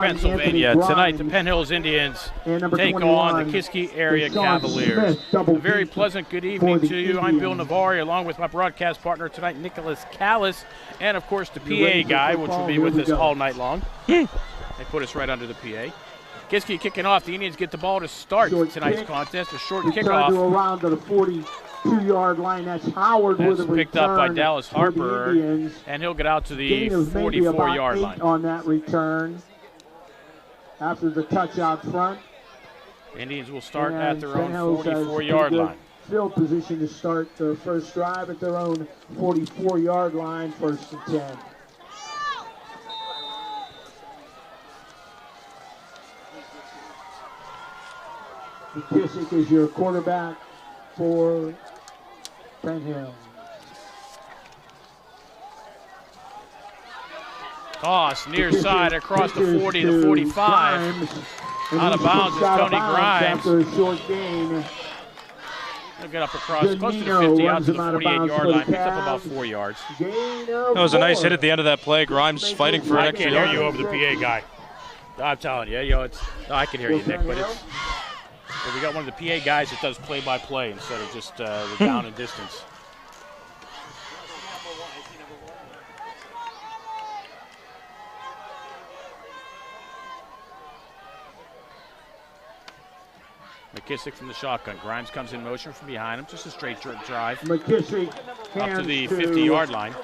Pennsylvania. Tonight, the Penn Hills Indians take on the Kiski area Cavaliers. A very pleasant good evening to you. I'm Bill Navari, along with my broadcast partner tonight, Nicholas Callis, and of course the PA guy, which will be with us all night long. They put us right under the PA. Kiski kicking off. The Indians get the ball to start tonight's contest. A short kickoff. Around to the 42-yard line. That's Howard with a return. Picked up by Dallas Harper, and he'll get out to the 44-yard line. On that return. After the touch out front. Indians will start at their own 44-yard line. Field position to start their first drive at their own 44-yard line, 1st and 10. Kiski is your quarterback for Penn Hills. Toss near side across the 40 to 45. Out of bounds is Tony Grimes. After a short gain. He'll get up across close to the 50, out to the 48-yard line. Picked up about 4 yards. That was a nice hit at the end of that play. Grimes fighting for an extra yard. I can't hear you over the PA guy. I'm telling you, I can hear you, Nick, but we got one of the PA guys that does play-by-play instead of just the down and distance. McKissick from the shotgun. Grimes comes in motion from behind him. Just a straight drive. McKissick up to the 50-yard line.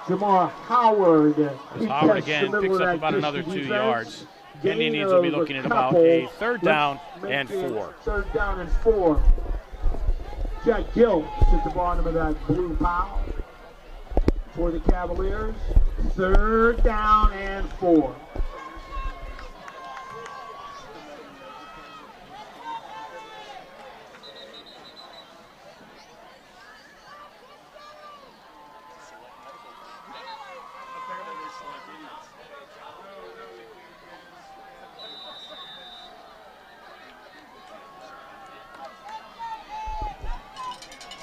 Jamar Howard. Howard again picks up about another 2 yards. And the Indians will be looking at about a third down and 4. Third down and 4. Jack Giltz at the bottom of that blue pile for the Cavaliers. Third down and 4.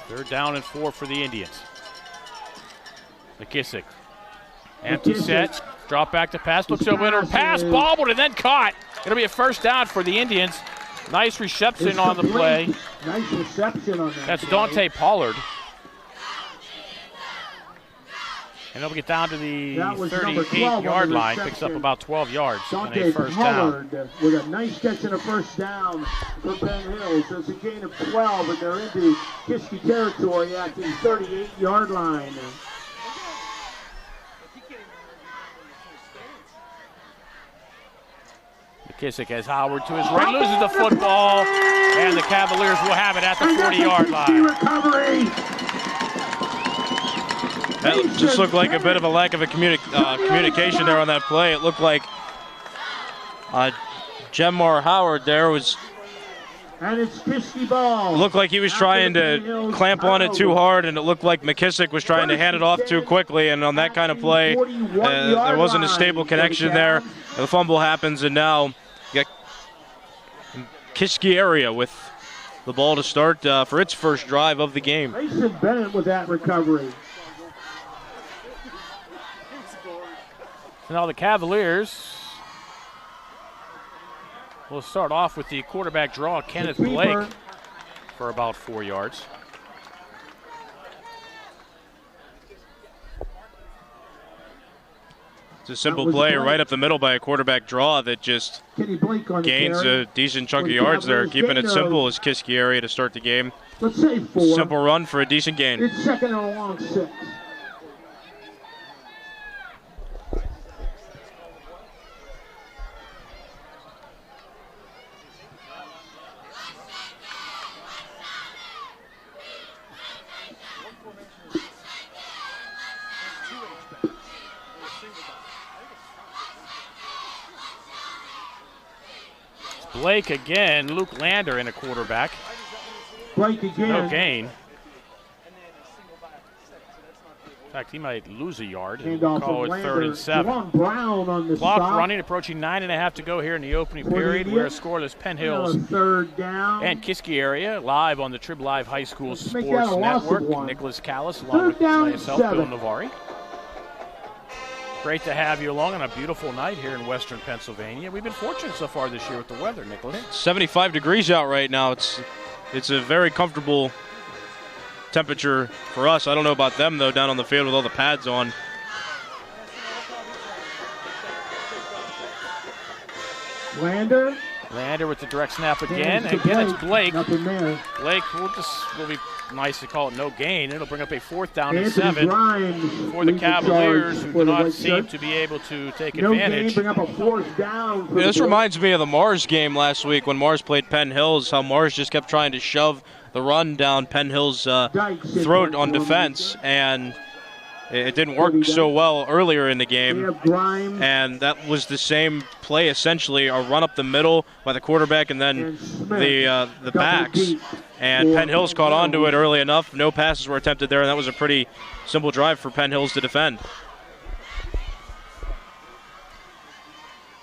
Third down and 4 for the Indians. McKissick. Empty set. Drop back to pass. Looks over. Pass. Bobbled and then caught. It'll be a first down for the Indians. Nice reception on the play. Nice reception on that. That's Dante Pollard. And they'll get down to the 38-yard line. Picks up about 12 yards on a first down. With a nice catch and a first down for Penn Hills. There's a gain of 12, and they're into Kiski territory at the 38-yard line. McKissick has Howard to his right, loses the football, and the Cavaliers will have it at the 40-yard line. Recovery. That just looked like a bit of a lack of a communication there on that play. It looked like Jamar Howard there was. And it's Kiski ball. Looked like he was trying to clamp on it too hard, and it looked like McKissick was trying to hand it off too quickly. And on that kind of play, there wasn't a stable connection there. The fumble happens, and now you got Kiski area with the ball to start for its first drive of the game. Mason Bennett with that recovery. Now the Cavaliers will start off with the quarterback draw, Kenneth Blake, for about 4 yards. It's a simple play right up the middle by a quarterback draw that just gains a decent chunk of yards there, keeping it simple as Kiski area to start the game. Let's say 4. Simple run for a decent gain. It's second and a long 6. Blake again, Luke Lander in a quarterback. Blake again. No gain. In fact, he might lose a yard. We'll call it 3rd and 7. Brown on the Clock stop. running, approaching 9.5 to go here in the opening period. We're a scoreless Penn Hills third down. and Kiski area, live on the Trib Live High School Sports Network. Nicholas Callis along with myself, Bill Navari. Great to have you along on a beautiful night here in western Pennsylvania. We've been fortunate so far this year with the weather, Nicholas. 75 degrees out right now. It's a very comfortable temperature for us. I don't know about them, though, down on the field with all the pads on. Lander with the direct snap again. Again, it's Blake. Nothing there. Blake will be nice to call it no gain. It'll bring up a 4th down and 7 for the Cavaliers, who do not seem to be able to take advantage. Bring up a 4th down. This reminds me of the Mars game last week when Mars played Penn Hills, how Mars just kept trying to shove the run down Penn Hills' throat on defense, and it didn't work so well earlier in the game. And that was the same play, essentially, a run up the middle by the quarterback and then the backs. And Penn Hills caught on to it early enough. No passes were attempted there, and that was a pretty simple drive for Penn Hills to defend.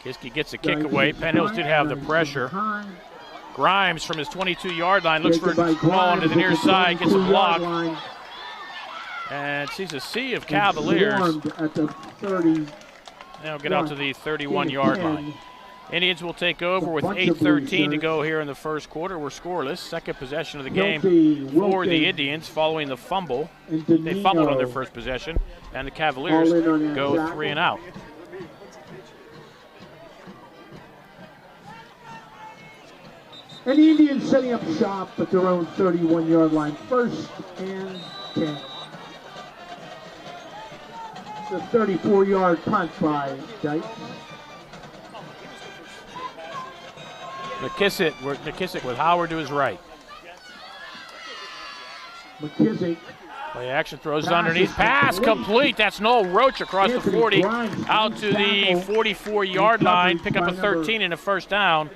Kiski gets a kick away. Penn Hills did have the pressure. Grimes from his 22-yard line looks for a ball onto the near side, gets a block. And sees a sea of Cavaliers. At the 30. They'll get out to the 31-yard line. Indians will take over with 8:13 to go here in the first quarter. We're scoreless. Second possession of the game for the Indians following the fumble. They fumbled on their first possession, and the Cavaliers go 3 and out. And the Indians setting up shop at their own 31-yard line. 1st and 10. It's a 34-yard punt by Dykes. McKissick with Howard to his right. McKissick. Play action, throws underneath. Pass complete. That's Noel Roach across the 40 out to the 44-yard line. Pick up a 13 and a 1st down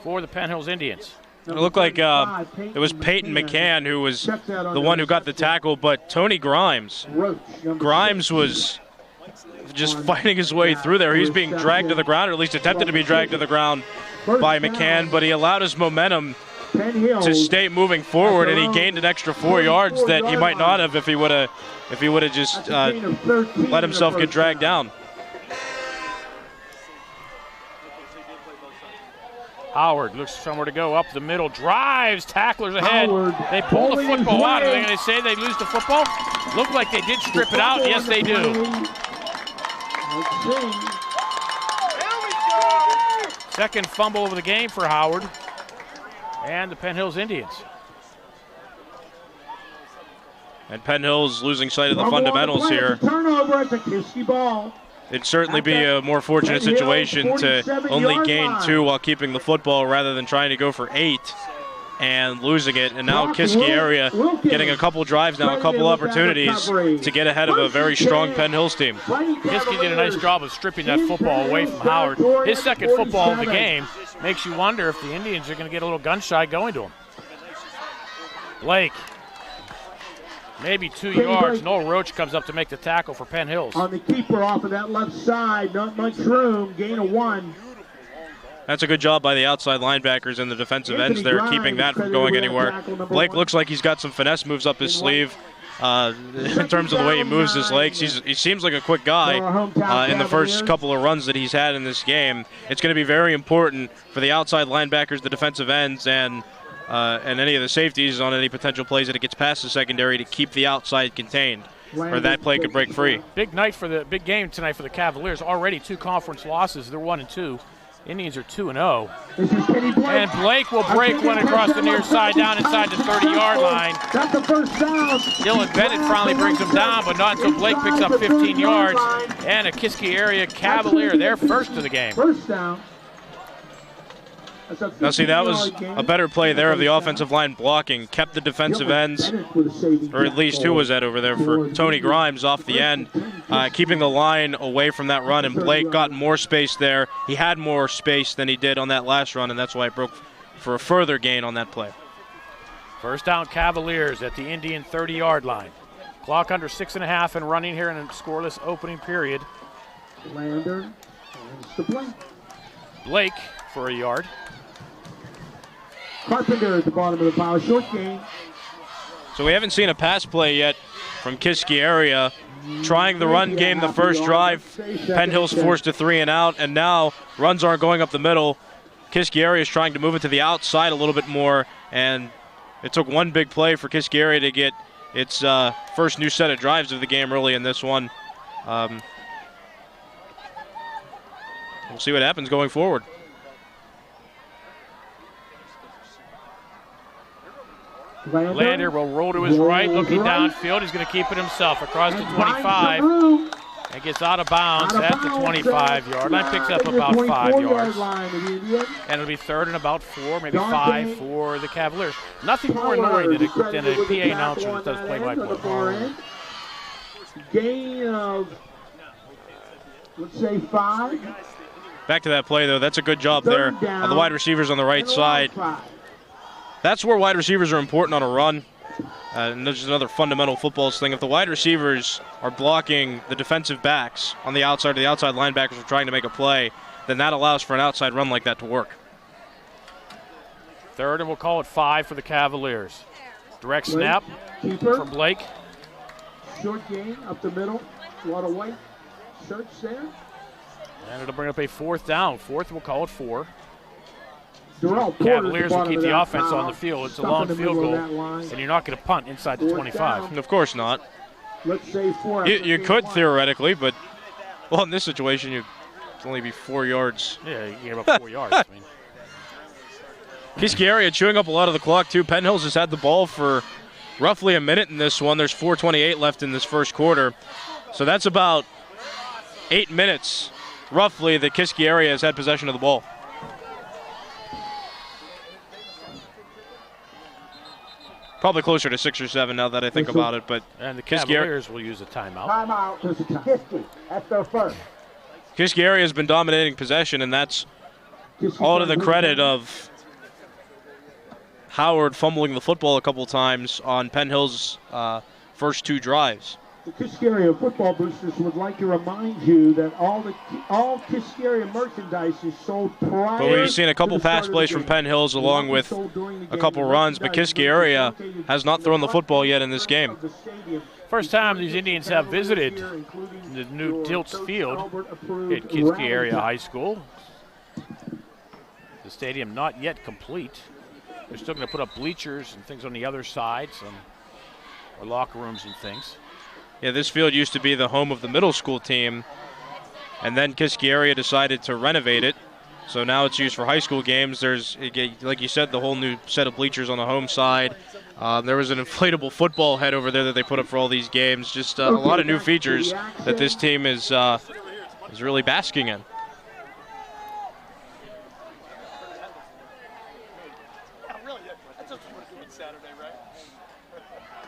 for the Penn Hills Indians. It looked like it was Peyton McCann who was the one who got the tackle, but Tony Grimes was just fighting his way through there. He's being dragged to the ground, or at least attempted to be dragged to the ground by McCann, but he allowed his momentum to stay moving forward, and he gained an extra 4 yards that he might not have if he would have just let himself get dragged down. Howard looks somewhere to go up the middle, drives, tacklers ahead. They pull the football out. Are they going to say they lose the football? Looked like they did strip it out. Yes, they do. Second fumble of the game for Howard and the Penn Hills Indians. And Penn Hills losing sight of the fundamentals here. Turnover at the Kiski ball. It'd certainly be a more fortunate situation to only gain 2 while keeping the football rather than trying to go for 8 and losing it. And now Kiski area getting a couple drives now, a couple opportunities to get ahead of a very strong Penn Hills team. Kiski did a nice job of stripping that football away from Howard. His second football of the game makes you wonder if the Indians are going to get a little gun shy going to him. Blake. Maybe 2 yards. Noel Roach comes up to make the tackle for Penn Hills. On the keeper off of that left side, not much room, gain of 1. That's a good job by the outside linebackers and the defensive ends there, keeping that from going anywhere. Blake looks like he's got some finesse moves up his sleeve in terms of the way he moves his legs. He seems like a quick guy in the first couple of runs that he's had in this game. It's going to be very important for the outside linebackers, the defensive ends, and any of the safeties on any potential plays that it gets past the secondary to keep the outside contained, or that play could break free. Big game tonight for the Cavaliers. Already 2 conference losses. They're 1-2. Indians are 2-0. And Blake will break one across the near side down inside the 30-yard line. That's the 1st down. Dylan Bennett finally brings him down, but not until Blake picks up 15 yards. And a Kiski area Cavalier, their first of the game. 1st down. Now see, that was a better play there of the offensive line blocking, kept the defensive ends, or at least who was that over there for Tony Grimes off the end, keeping the line away from that run, and Blake got more space there. He had more space than he did on that last run, and that's why it broke for a further gain on that play. 1st down Cavaliers at the Indian 30-yard line. Clock under 6.5 and running here in a scoreless opening period. Lander hands to Blake. Blake for a yard. Carpenter at the bottom of the pile, short gain. So we haven't seen a pass play yet from Kiski area. trying the run game the first drive. Penn Hills forced a 3 and out, and now runs aren't going up the middle. Kiski area is trying to move it to the outside a little bit more, and it took one big play for Kiski area to get its first new set of drives of the game early in this one. We'll see what happens going forward. Lander will roll to his right, looking downfield. He's going to keep it himself across the 25 and gets out of bounds at the 25-yard line. Picks up about 5 yards. And it'll be 3rd and about 4, maybe 5 for the Cavaliers. Nothing more annoying than a PA announcer that does play-by-play. Gain of, let's say, 5. Back to that play, though. That's a good job there on the wide receivers on the right side. That's where wide receivers are important on a run. And this is another fundamental football thing. If the wide receivers are blocking the defensive backs on the outside, or the outside linebackers are trying to make a play, then that allows for an outside run like that to work. 3rd, and we'll call it 5 for the Cavaliers. Direct snap from Blake. Short gain up the middle. A lot of white shirts there. And it'll bring up a 4th down. 4th, we'll call it 4. Cavaliers will keep the offense on the field. It's a long field goal, and you're not going to punt inside the 25. Of course not. Let's say 4. You could theoretically, but, well, in this situation, you'd only be 4 yards. Yeah, you get about 4 yards. I mean. Kiski area chewing up a lot of the clock, too. Penn Hills has had the ball for roughly a minute in this one. There's 4:28 left in this first quarter. So that's about 8 minutes, roughly, that Kiski area has had possession of the ball. Probably closer to 6 or 7 now that I think about it, but and the Cavaliers will use a timeout. Timeout. Kiski. That's their first. Kiski area has been dominating possession, and that's all to the credit of Howard fumbling the football a couple times on Penn Hills' first 2 drives. The Kiski area football boosters would like to remind you that all Kiski area merchandise is sold prior. But we've seen a couple pass plays from Penn Hills along with a couple runs, but Kiski area has not thrown the football yet in this game. First time these Indians have visited the new Tilts Field at Kiski area high school. The stadium not yet complete. They're still going to put up bleachers and things on the other side, or locker rooms and things. Yeah, this field used to be the home of the middle school team, and then Kiski area decided to renovate it. So now it's used for high school games. There's, like you said, the whole new set of bleachers on the home side. There was an inflatable football head over there that they put up for all these games. Just a lot of new features that this team is really basking in.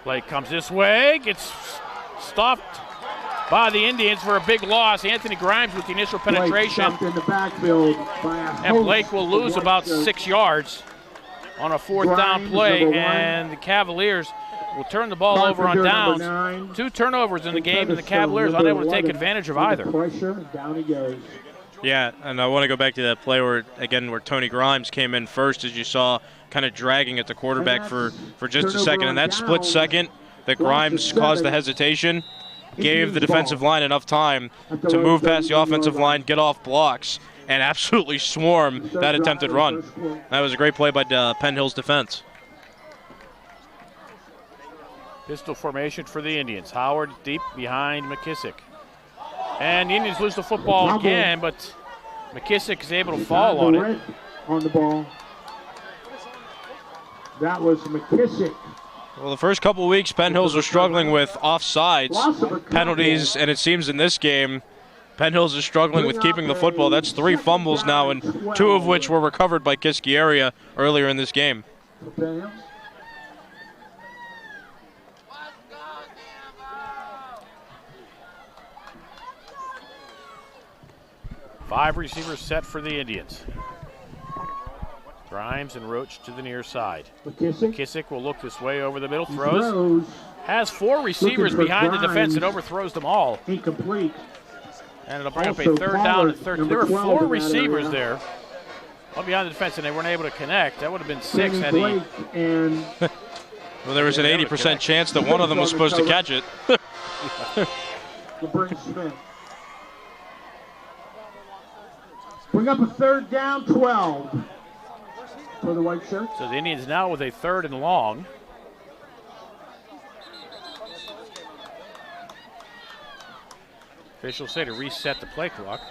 Play comes this way, gets stopped by the Indians for a big loss. Anthony Grimes with the initial penetration. In the backfield by and Blake will lose about 6 yards on a 4th down play, and the Cavaliers will turn the ball over on downs. 2 turnovers in the game, and the Cavaliers unable to take advantage of either. Down he goes. Yeah, and I want to go back to that play where Tony Grimes came in first, as you saw, kind of dragging at the quarterback for just a second. And that split second that Grimes caused the hesitation gave the defensive line enough time to move past the offensive line, get off blocks, and absolutely swarm that attempted run. That was a great play by Penn Hills defense. Pistol formation for the Indians. Howard deep behind McKissick. And the Indians lose the football again, but McKissick is able to fall on it. On the ball. That was McKissick. Well, the first couple weeks, Penn Hills were struggling with offsides penalties, and it seems in this game, Penn Hills is struggling with keeping the football. That's 3 fumbles now, and 2 of which were recovered by Kiski area earlier in this game. 5 receivers set for the Indians. Grimes and Roach to the near side. McKissick will look this way over the middle. Throws. Has 4 receivers behind the defense and overthrows them all. Incomplete. And it'll bring up a 3rd down and 13. There were 4 receivers there. All behind the defense, and they weren't able to connect. That would have been 6 had he. Well, there was an 80% chance that one of them was supposed to catch it. will bring Smith. Bring up a 3rd down, 12 for the white shirts. So the Indians now with a 3rd and long. Officials say to reset the play clock.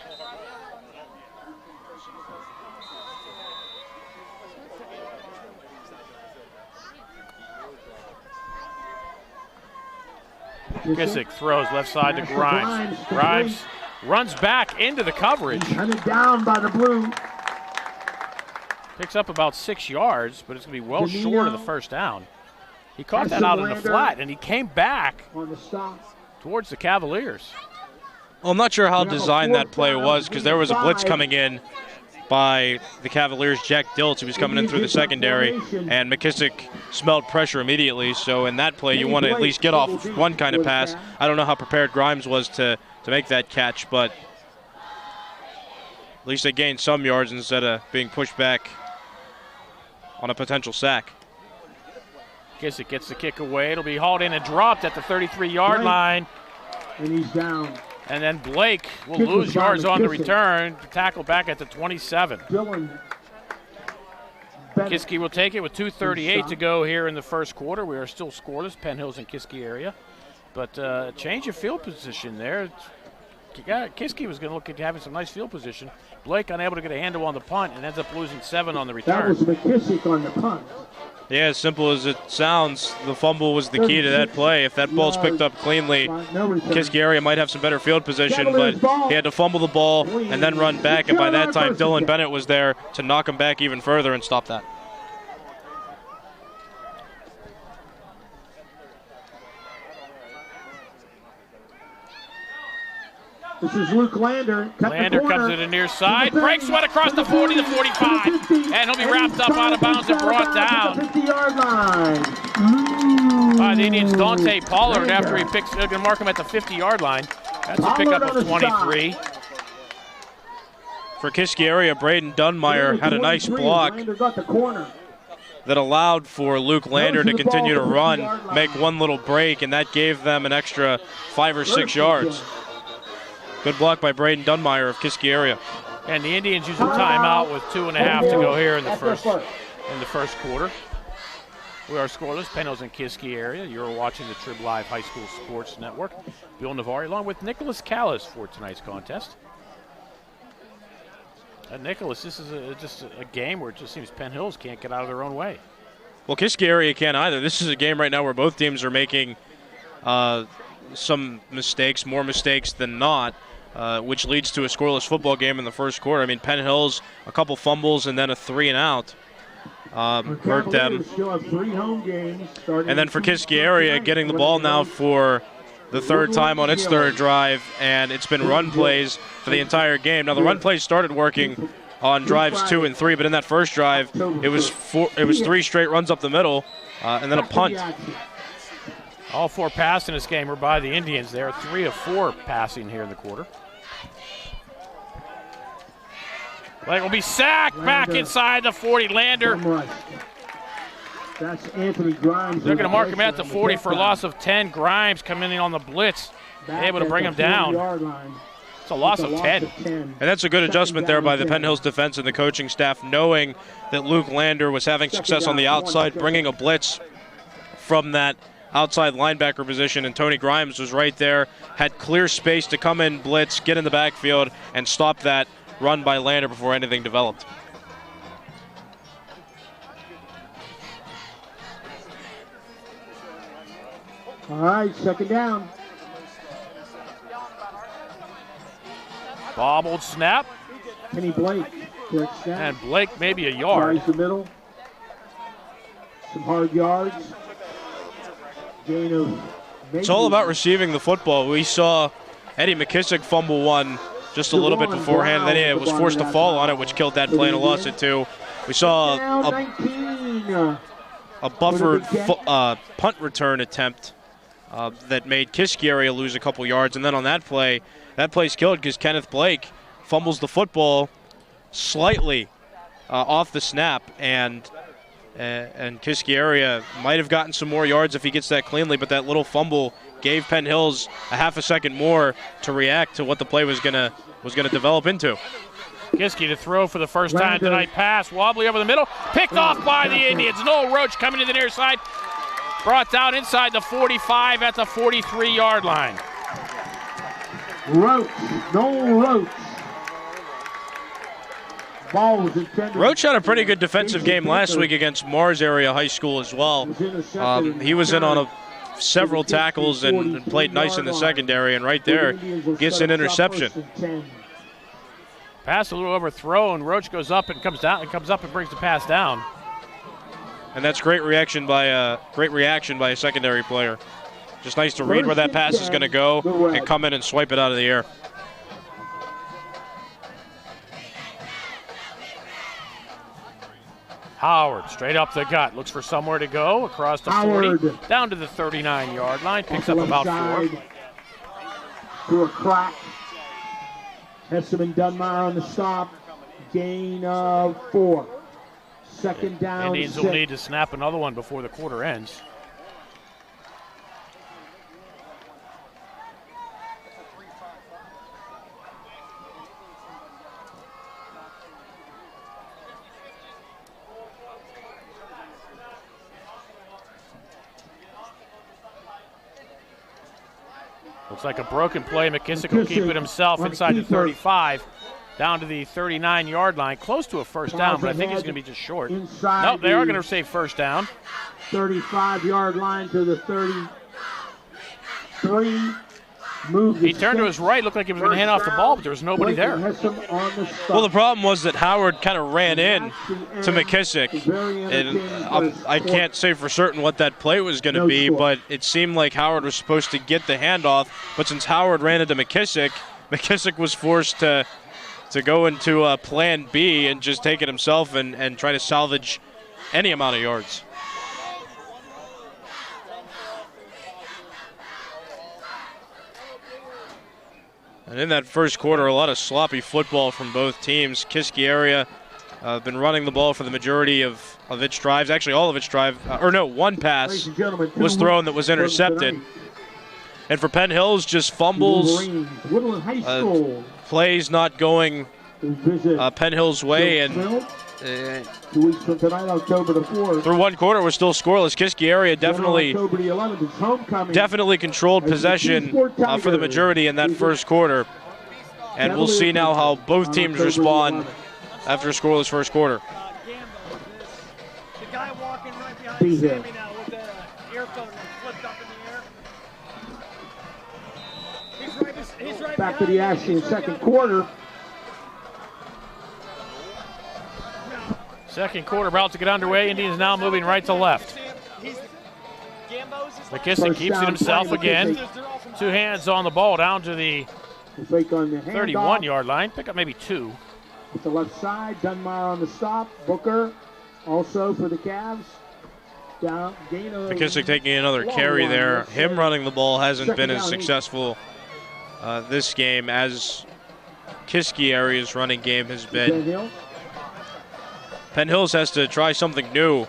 Kiski throws left side to Grimes. Grimes runs back into the coverage. Hunted down by the blue. Picks up about 6 yards, but it's going to be well short of the first down. He caught that out in the flat, and he came back towards the Cavaliers. Well, I'm not sure how designed that play was because there was a blitz coming in by the Cavaliers. Jack Diltz, who was coming in through the secondary, and McKissick smelled pressure immediately. So in that play, you want to at least get off one kind of pass. I don't know how prepared Grimes was to make that catch, but at least they gained some yards instead of being pushed back on a potential sack. Kiski gets the kick away. It'll be hauled in and dropped at the 33-yard line. And he's down. And then Blake will lose yards on the return. Tackle back at the 27. Kiski will take it with 2:38 to go here in the first quarter. We are still scoreless, Penn Hills and Kiski area. But change of field position there. Kiski was going to look at having some nice field position. Blake unable to get a handle on the punt and ends up losing 7 on the return. That was McKissick on the punt. Yeah, as simple as it sounds, the fumble was the key to that play. If that ball's picked up cleanly, Kiski area might have some better field position, but he had to fumble the ball and then run back, and by that time, Dylan Bennett was there to knock him back even further and stop that. This is Luke Lander. Lander comes to the near side, breaks one across the 40 to 45, and he'll be wrapped up out of bounds and brought down by the Indians' Dante Pollard after he picks. They're going to mark him at the 50-yard line. That's a pickup of 23. For Kiski area, Braden Dunmeyer had a nice block that allowed for Luke Lander to continue to run, make one little break, and that gave them an extra 5 or 6 yards. Good block by Braden Dunmeyer of Kiski area. And the Indians use a timeout with 2.5 to go here in the first quarter. We are scoreless, Penn Hills and Kiski area. You're watching the Trib Live High School Sports Network. Bill Navari along with Nicholas Callis for tonight's contest. Nicholas, this is just a game where it just seems Penn Hills can't get out of their own way. Well, Kiski area can't either. This is a game right now where both teams are making some mistakes, more mistakes than not. Which leads to a scoreless football game in the first quarter. I mean, Penn Hills, a couple fumbles and then a 3-and-out hurt them. And then for Kiski area, getting the ball now for the 3rd time on its 3rd drive, and it's been run plays for the entire game. Now, the run plays started working on drives 2 and 3, but in that first drive, it was 3 straight runs up the middle and then a punt. All 4 passes in this game were by the Indians. They are 3 of 4 passing here in the quarter. Blake will be sacked back inside the 40. Lander. That's Anthony Grimes. They're going to mark him at the 40 for a loss of 10. Grimes coming in on the blitz, able to bring him down. It's a loss of 10. And that's a good adjustment there by the Penn Hills defense and the coaching staff, knowing that Luke Lander was having success on the outside, bringing a blitz from that outside linebacker position, and Tony Grimes was right there, had clear space to come in, blitz, get in the backfield, and stop that run by Lander before anything developed. All right, 2nd down. Bobbled snap. Kenny Blake, correct snap. And Blake maybe a yard. Tries the middle. Some hard yards. Gain of it's all about receiving the football. We saw Eddie McKissick fumble one just a little bit beforehand. Then he was forced to fall on it, which killed that play and lost it too. We saw a buffered punt return attempt that made Kiski area lose a couple yards. And then on that play's killed because Kenneth Blake fumbles the football slightly off the snap, and and Kiski area might have gotten some more yards if he gets that cleanly, but that little fumble gave Penn Hills a half a second more to react to what the play was gonna develop into. Kiski to throw for the first time tonight. Pass wobbly over the middle, picked off by the Indians. Noel Roach coming to the near side, brought down inside the 45 at the 43-yard line. Noel Roach. Ball was intended. Roach had a pretty good defensive game last week against Mars Area High School as well. He was in on several tackles and played nice in the secondary, and right there gets an interception. Pass a little overthrown. Roach goes up and comes down, and comes up and brings the pass down. And that's great reaction by a secondary player. Just nice to read where that pass is going to go and come in and swipe it out of the air. Howard straight up the gut, looks for somewhere to go across the 40, down to the 39-yard line, picks up about 4. To a crack. Hesseman Dunmire on the stop. Gain of 4. Second down. Indians will need to snap another one before the quarter ends. Looks like a broken play. McKissick will keep it himself inside the 35, down to the 39-yard line, close to a first down, but I think he's going to be just short. Nope, they are going to say first down. 35-yard line to the 33. He turned to his right, looked like he was going to hand off the ball, but there was nobody there. Well, the problem was that Howard kind of ran in to McKissick, and I can't say for certain what that play was going to be, but it seemed like Howard was supposed to get the handoff, but since Howard ran into McKissick, McKissick was forced to go into plan B and just take it himself and try to salvage any amount of yards. And in that first quarter, a lot of sloppy football from both teams. Kiski area been running the ball for the majority of its drives. Actually, all of its drive. One pass was thrown that was intercepted. And for Penn Hills, just fumbles, plays not going Penn Hills' way. And 2 weeks from tonight, October the 4th. Through one quarter, we're still scoreless. Kiski area definitely controlled possession for the majority in that first quarter. And we'll see now how both teams respond after a scoreless first quarter. The guy walking right behind Sammy now with the earphone flipped up in the air. He's right back to the action in second quarter. Second quarter about to get underway. Indians now moving right to left. McKissick keeps it himself again. 2 hands on the ball down to the 31-yard line. Pick up maybe 2. With the left side, Dunmire on the stop. Booker also for the Cavs. McKissick taking another carry there. Him running the ball hasn't been as successful this game as Kiski area's running game has been. Penn Hills has to try something new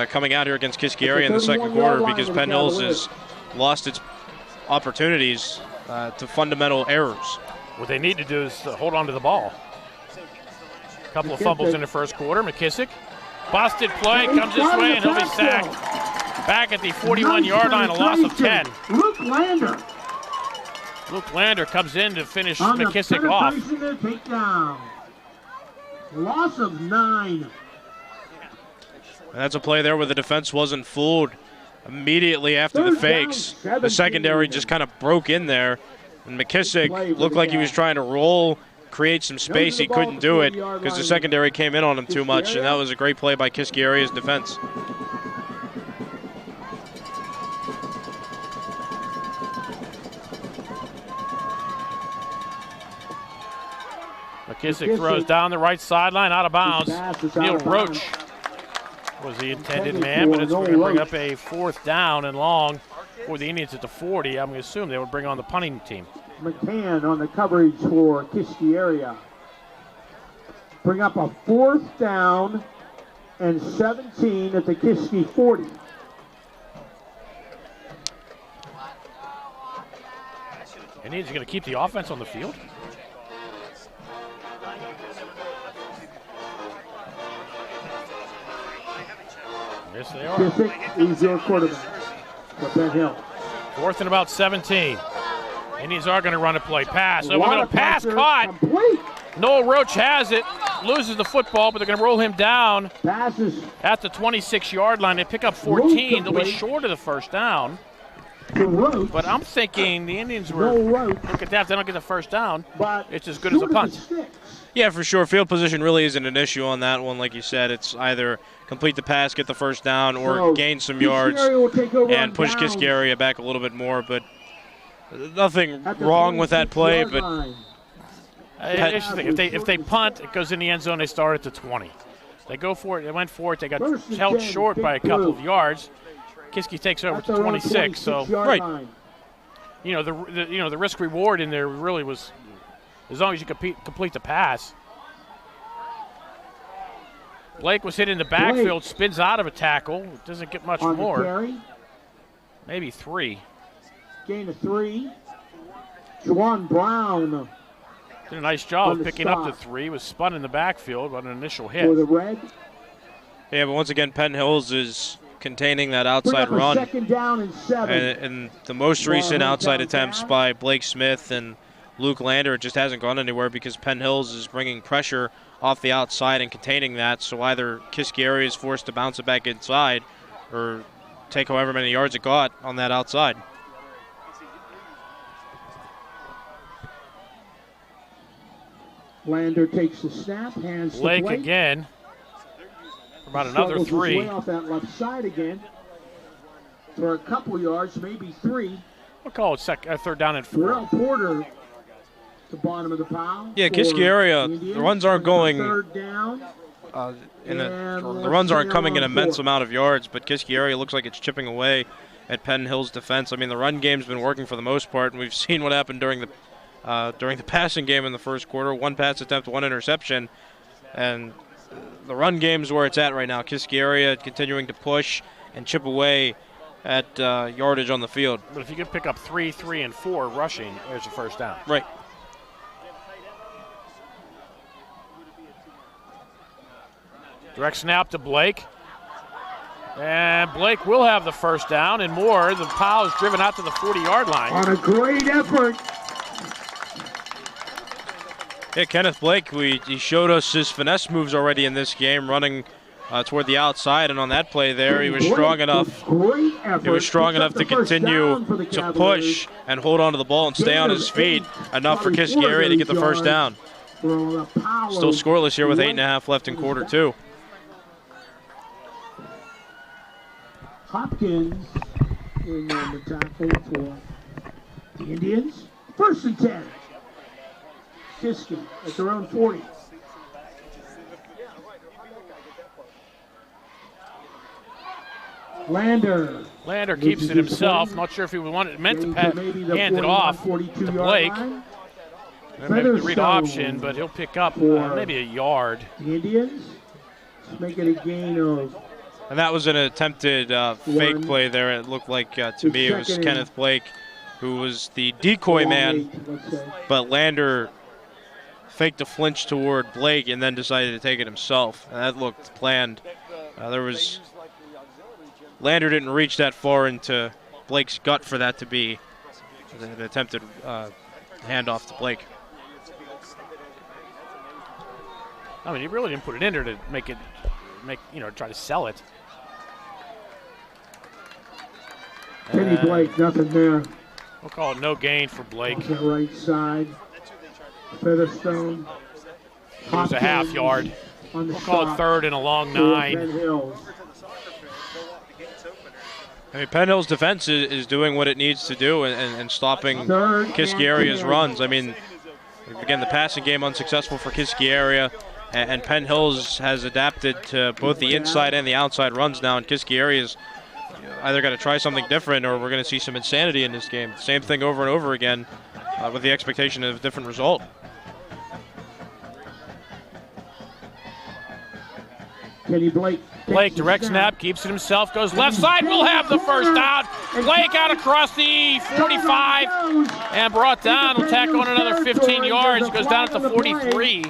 coming out here against Kiski area in the second quarter because Penn Hills has lost its opportunities to fundamental errors. What they need to do is hold on to the ball. A couple of fumbles in the first quarter. McKissick, busted play, comes this way, and he'll be sacked. Back at the 41-yard line, a loss of 10. Luke Lander comes in to finish McKissick off. Loss of 9. And that's a play there where the defense wasn't fooled immediately after the fakes. The secondary just kind of broke in there. And McKissick looked like he was trying to roll, create some space. He couldn't do it because the secondary came in on him too much. And that was a great play by Kiski area's defense. McKissick throws down the right sideline, out of bounds. Neil Roach was the intended man, but it's going to bring up a 4th down and long for the Indians at the 40. I'm going to assume they would bring on the punting team. McCann on the coverage for Kiski area. Bring up a 4th down and 17 at the Kiski 40. Indians are going to keep the offense on the field. Yes, they are. Kiski is your quarterback for Penn Hills. 4th and about 17. Indians are going to run a play. Pass. A lot of Pass pressure, caught. complete. Noel Roach has it. Loses the football, but they're going to roll him down Passes at the 26-yard line. They pick up 14. They'll be complete. short of the first down. to Roach. But I'm thinking the Indians were, No Roach, look at that, if they don't get the first down, but it's as good as a short of punt. the sticks. Yeah, for sure. Field position really isn't an issue on that one. Like you said, it's either complete the pass, get the first down, or So, gain some Kiski yards area will take over on and push downs Kiski area back a little bit more. But nothing at the wrong with that play. 26-yard But line. Interesting. If they punt, it goes in the end zone. They start at the 20. They go for it. They went for it. They got First and held 10, short by a big couple move. of yards. Kiski takes over At to their own 26. So 26-yard right. line. the risk reward in there really was, as long as you complete the pass. Blake was hit in the backfield, spins out of a tackle. Doesn't get much On the more. carry, Maybe 3. gain of 3. Juwan Brown Did a nice job On of the picking up the stop. 3. Was spun in the backfield on an initial for hit. the Red. yeah, but once again, Penn Hills is containing that Bring outside up a run. second down and 7. And the most recent Ball outside down attempts back. by Blake Smith and Luke Lander, it just hasn't gone anywhere because Penn Hills is bringing pressure off the outside and containing that. So either Kiski area is forced to bounce it back inside or take however many yards it got on that outside. Lander takes the snap, hands to Blake Blake. again. For about another Struggles his 3. way off that left side again. For a couple yards, maybe 3. We'll call it 3rd down and 4. Terrell Porter, the bottom of the pile. Yeah, for Kiski area, the Indians. the runs aren't going. 3rd down. The runs aren't coming in an immense amount of yards, but Kiski area looks like it's chipping away at Penn Hills' defense. I mean, the run game's been working for the most part, and we've seen what happened during the passing game in the first quarter. 1 pass attempt, 1 interception, and the run game's where it's at right now. Kiski area continuing to push and chip away at yardage on the field. But if you could pick up 3, 3, and 4 rushing, there's a first down. Right. Direct snap to Blake. And Blake will have the first down and more. The pile is driven out to the 40-yard line. On a great effort. Yeah, Kenneth Blake, he showed us his finesse moves already in this game, running toward the outside, and on that play there, he was strong enough. Great effort. He was strong Picks enough up to the first continue down for the to Cavaliers. push and hold on to the ball and stay on his feet enough for Kiski area to get the first down. For a power Still scoreless here with right 8.5 left in quarter 2. Hopkins in on the tackle for the Indians. 1st and 10. Kiski at their own 40. Lander keeps it himself. Not sure if he meant to hand it off to Blake. Maybe the read option, but he'll pick up maybe a yard. The Indians making a gain of. And that was an attempted fake play there. It looked like, to me, it was Second Kenneth Blake who was the decoy man, Let's say. but Lander faked a flinch toward Blake and then decided to take it himself. And that looked planned. Lander didn't reach that far into Blake's gut for that to be an attempted handoff to Blake. I mean, he really didn't put it in there to try to sell it. Kenny Blake, nothing there. We'll call it no gain for Blake. Off the right side. Featherstone. It was a half yard. On the We'll call it stop 3rd and a long for 9. Penn Hills. I mean, Penn Hills' defense is doing what it needs to do and stopping 3rd Kiski and area's 10. runs. I mean, again, the passing game unsuccessful for Kiski area, and Penn Hills has adapted to both the inside and the outside runs now, and Kiski area's either got to try something different or we're going to see some insanity in this game. Same thing over and over again with the expectation of a different result. Kenny Blake. Blake direct snap, keeps it himself, goes left side, will have the first down. Blake out across the 45 and brought down. Will tack on another 15 yards, goes down at the 43.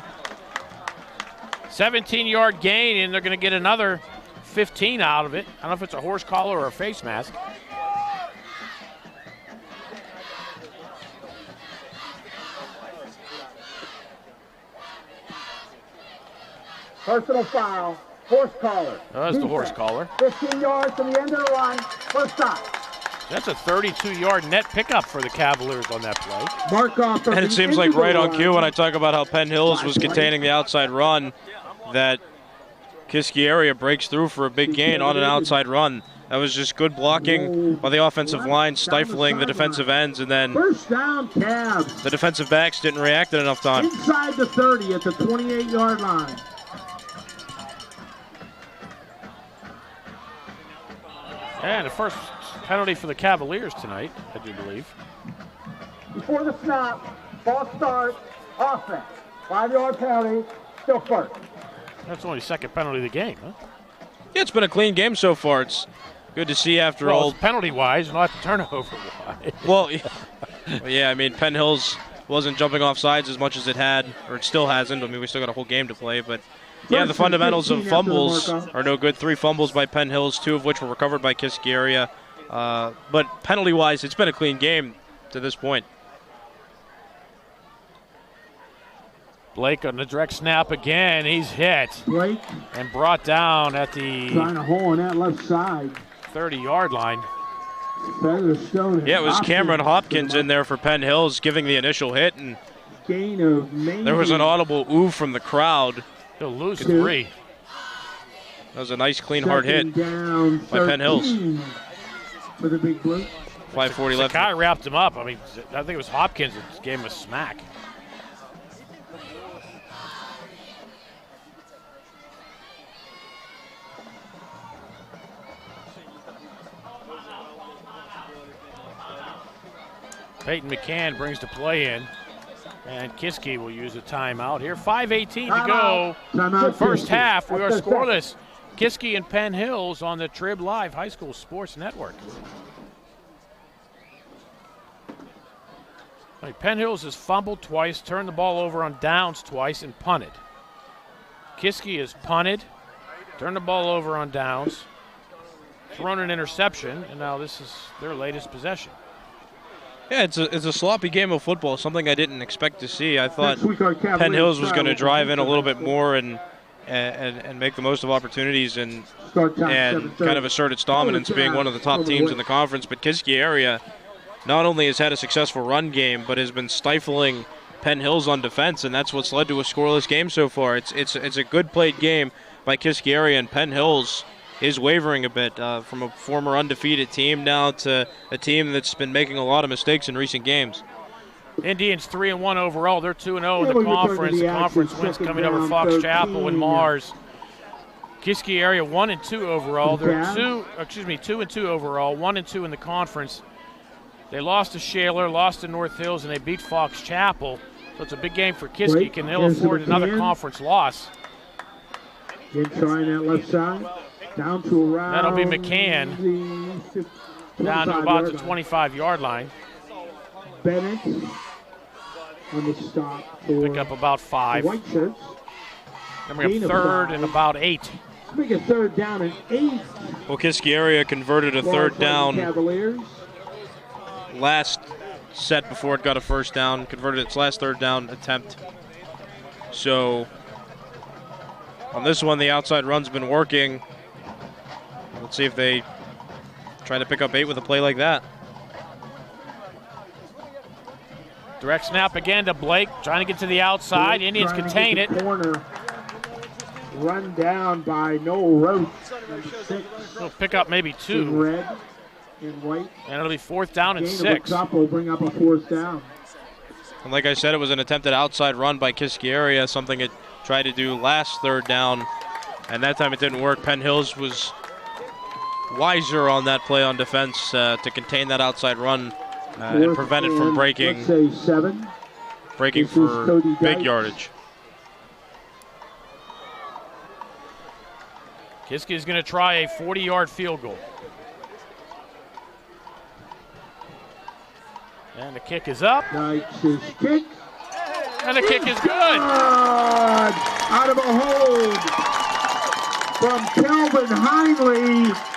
17-yard gain, and they're going to get another 15 out of it. I don't know if it's a horse collar or a face mask. Personal foul, horse collar. Oh, that's the horse collar. 15 yards from the end of the line, first stop. That's a 32-yard net pickup for the Cavaliers on that play. Mark off. And it seems like right on cue when I talk about how Penn Hills was containing the outside run, that Kiski area breaks through for a big gain on an outside run. That was just good blocking by the offensive line, stifling the defensive ends, and then first down, Cavs. The defensive backs didn't react in enough time. Inside the 30 at the 28-yard line. And the first penalty for the Cavaliers tonight, I do believe. Before the snap, false start, offense. 5-yard penalty, still first. That's only second penalty of the game, huh? Yeah, it's been a clean game so far. It's good to see after all. Penalty-wise, not turnover-wise. Well, yeah, I mean, Penn Hills wasn't jumping off sides as much as it had, or it still hasn't. I mean, we still got a whole game to play, but yeah, the fundamentals of fumbles are no good. 3 fumbles by Penn Hills, 2 of which were recovered by Kiski area. But penalty-wise, it's been a clean game to this point. Blake on the direct snap again. He's hit. Blake. And brought down at the trying to hole on that left side. 30-yard line. Featherstone. Yeah, it was Cameron Hopkins in there for Penn Hills giving the initial hit, and gain of maybe. There was an audible ooh from the crowd. He'll lose 3. That was a nice, clean, hard hit by Penn Hills. For the big blue. 5:40 left. Sakai wrapped him up. I mean, I think it was Hopkins that gave him a smack. Peyton McCann brings the play in, and Kiski will use a timeout here. 5:18 to go. First half, we are scoreless. Kiski and Penn Hills on the Trib Live High School Sports Network. Penn Hills has fumbled twice, turned the ball over on downs twice, and punted. Kiski has punted, turned the ball over on downs, thrown an interception, and now this is their latest possession. Yeah, it's a sloppy game of football, something I didn't expect to see. I thought Penn Hills was going to drive in a little bit more and make the most of opportunities and kind of assert its dominance, being one of the top teams in the conference. But Kiski area not only has had a successful run game, but has been stifling Penn Hills on defense, and that's what's led to a scoreless game so far. It's a good played game by Kiski area, and Penn Hills is wavering a bit from a former undefeated team now to a team that's been making a lot of mistakes in recent games. Indians 3-1 overall. They're 2-0 in the conference. The conference wins coming over Fox Chapel and Mars. Kiski area 1-2 overall. They're 2-2 overall, 1-2 in the conference. They lost to Shaler, lost to North Hills, and they beat Fox Chapel. So it's a big game for Kiski. Can they afford another conference loss? Again, trying that left side. Down to around. That'll be McCann. Down to about the 25-yard line. Bennett on the stop. Pick up about 5. White shirts. Then we have third and about 8. Make a third down and 8. Well, Kiski area converted a third down Cavaliers. last set before it got a first down, converted its last third down attempt. So on this one, the outside run's been working. Let's see if they try to pick up 8 with a play like that. Direct snap again to Blake, trying to get to the outside. Indians contain it. Corner. Run down by Noel Roach. They'll pick up maybe 2. In red and white. And it'll be 4th down and 6. Will bring up a 4th down. And like I said, it was an attempted outside run by Kiski area, something it tried to do last third down. And that time it didn't work. Penn Hills was wiser on that play on defense to contain that outside run and prevent it from breaking for big yardage. Kiski is going to try a 40-yard field goal. And the kick is up. Knight's kick. And the kick is good. Out of a hold from Kelvin Heinley.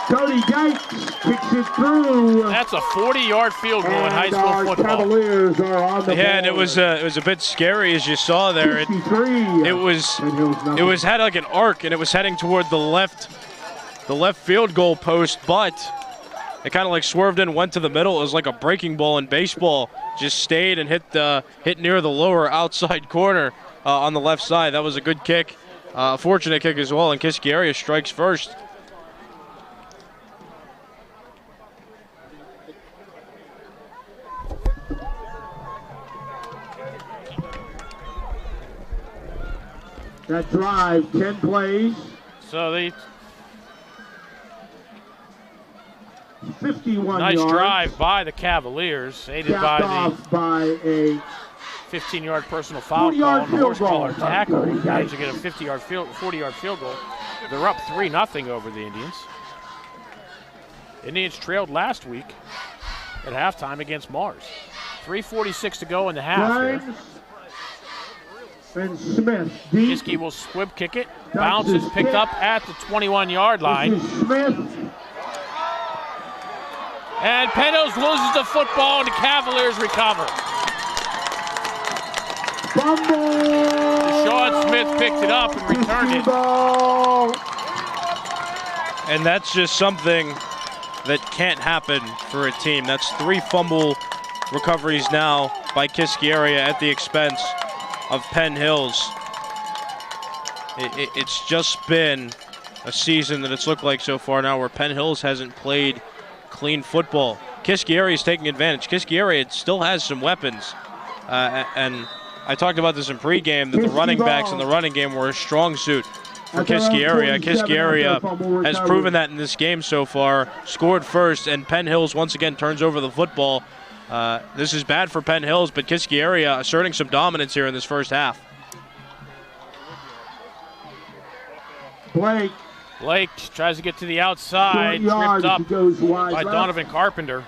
Cody Dykes kicks it through. That's a 40-yard field goal in high school football. Cavaliers are on the Yeah, and board. it was a bit scary as you saw there. It was had like an arc, and it was heading toward the left field goal post, but it kind of like swerved in, went to the middle. It was like a breaking ball in baseball. Just stayed and hit near the lower outside corner on the left side. That was a good kick, a fortunate kick as well. And Kiski area strikes first. That drive, 10 plays. So the 51 nice yards. drive by the Cavaliers, aided by Off by a 15-yard personal foul 40-yard call and the field goal. horse collar tackle. Managed to get a 40-yard field goal. They're up 3-0 over the Indians. Indians trailed last week at halftime against Mars. 3:46 to go in the half here. Grimes and Smith. Deep. Kiski will squib kick it. Bounces picked up at the 21-yard line. This is Smith. And Penn Hills loses the football and the Cavaliers recover. Fumble. Sean Smith picked it up and returned it. Ball. And that's just something that can't happen for a team. That's 3 fumble recoveries now by Kiski area at the expense of Penn Hills. It's just been a season that it's looked like so far now where Penn Hills hasn't played clean football. Kiski area is taking advantage. Kiski area still has some weapons. And I talked about this in pregame that the running backs in the running game were a strong suit for Kiski area. Kiski area has proven that in this game so far. Scored first, and Penn Hills once again turns over the football. This is bad for Penn Hills, but Kiski area asserting some dominance here in this first half. Blake tries to get to the outside, tripped up by Donovan Carpenter.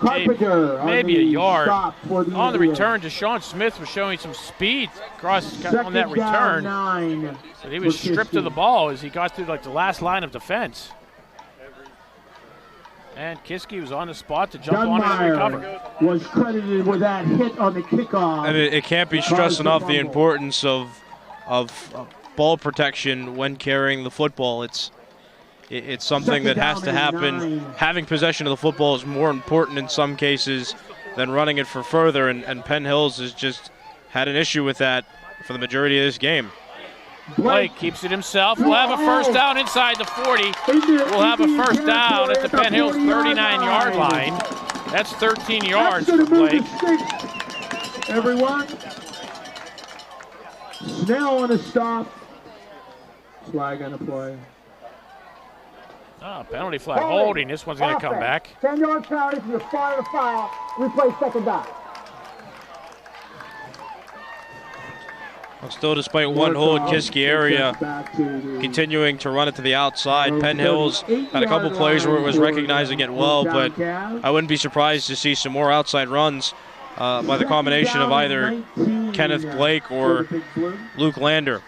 Maybe a yard. On the return, Deshaun Smith was showing some speed on that return. But he was stripped of the ball as he got through like the last line of defense. And Kiski was on the spot to jump on it and recover. Was credited with that hit on the kickoff. I mean, it can't be stressed enough the importance of ball protection when carrying the football. It's something that has to happen. Having possession of the football is more important in some cases than running it for further, and Penn Hills has just had an issue with that for the majority of this game. Blake keeps it himself. We'll have a first down inside the 40. We'll have a first down at the Penn Hills 39-yard line. That's 13 yards for Blake. Everyone. Snell on a stop. Flag on a play. Penalty flag holding. This one's going to come back. 10-yard penalty for the start of the foul. Replay second down. Well, still, despite one hold, Kiski area continuing to run it to the outside. Penn Hills had a couple plays where it was recognizing it well, but I wouldn't be surprised to see some more outside runs by the combination of either Kenneth Blake or Luke Lander.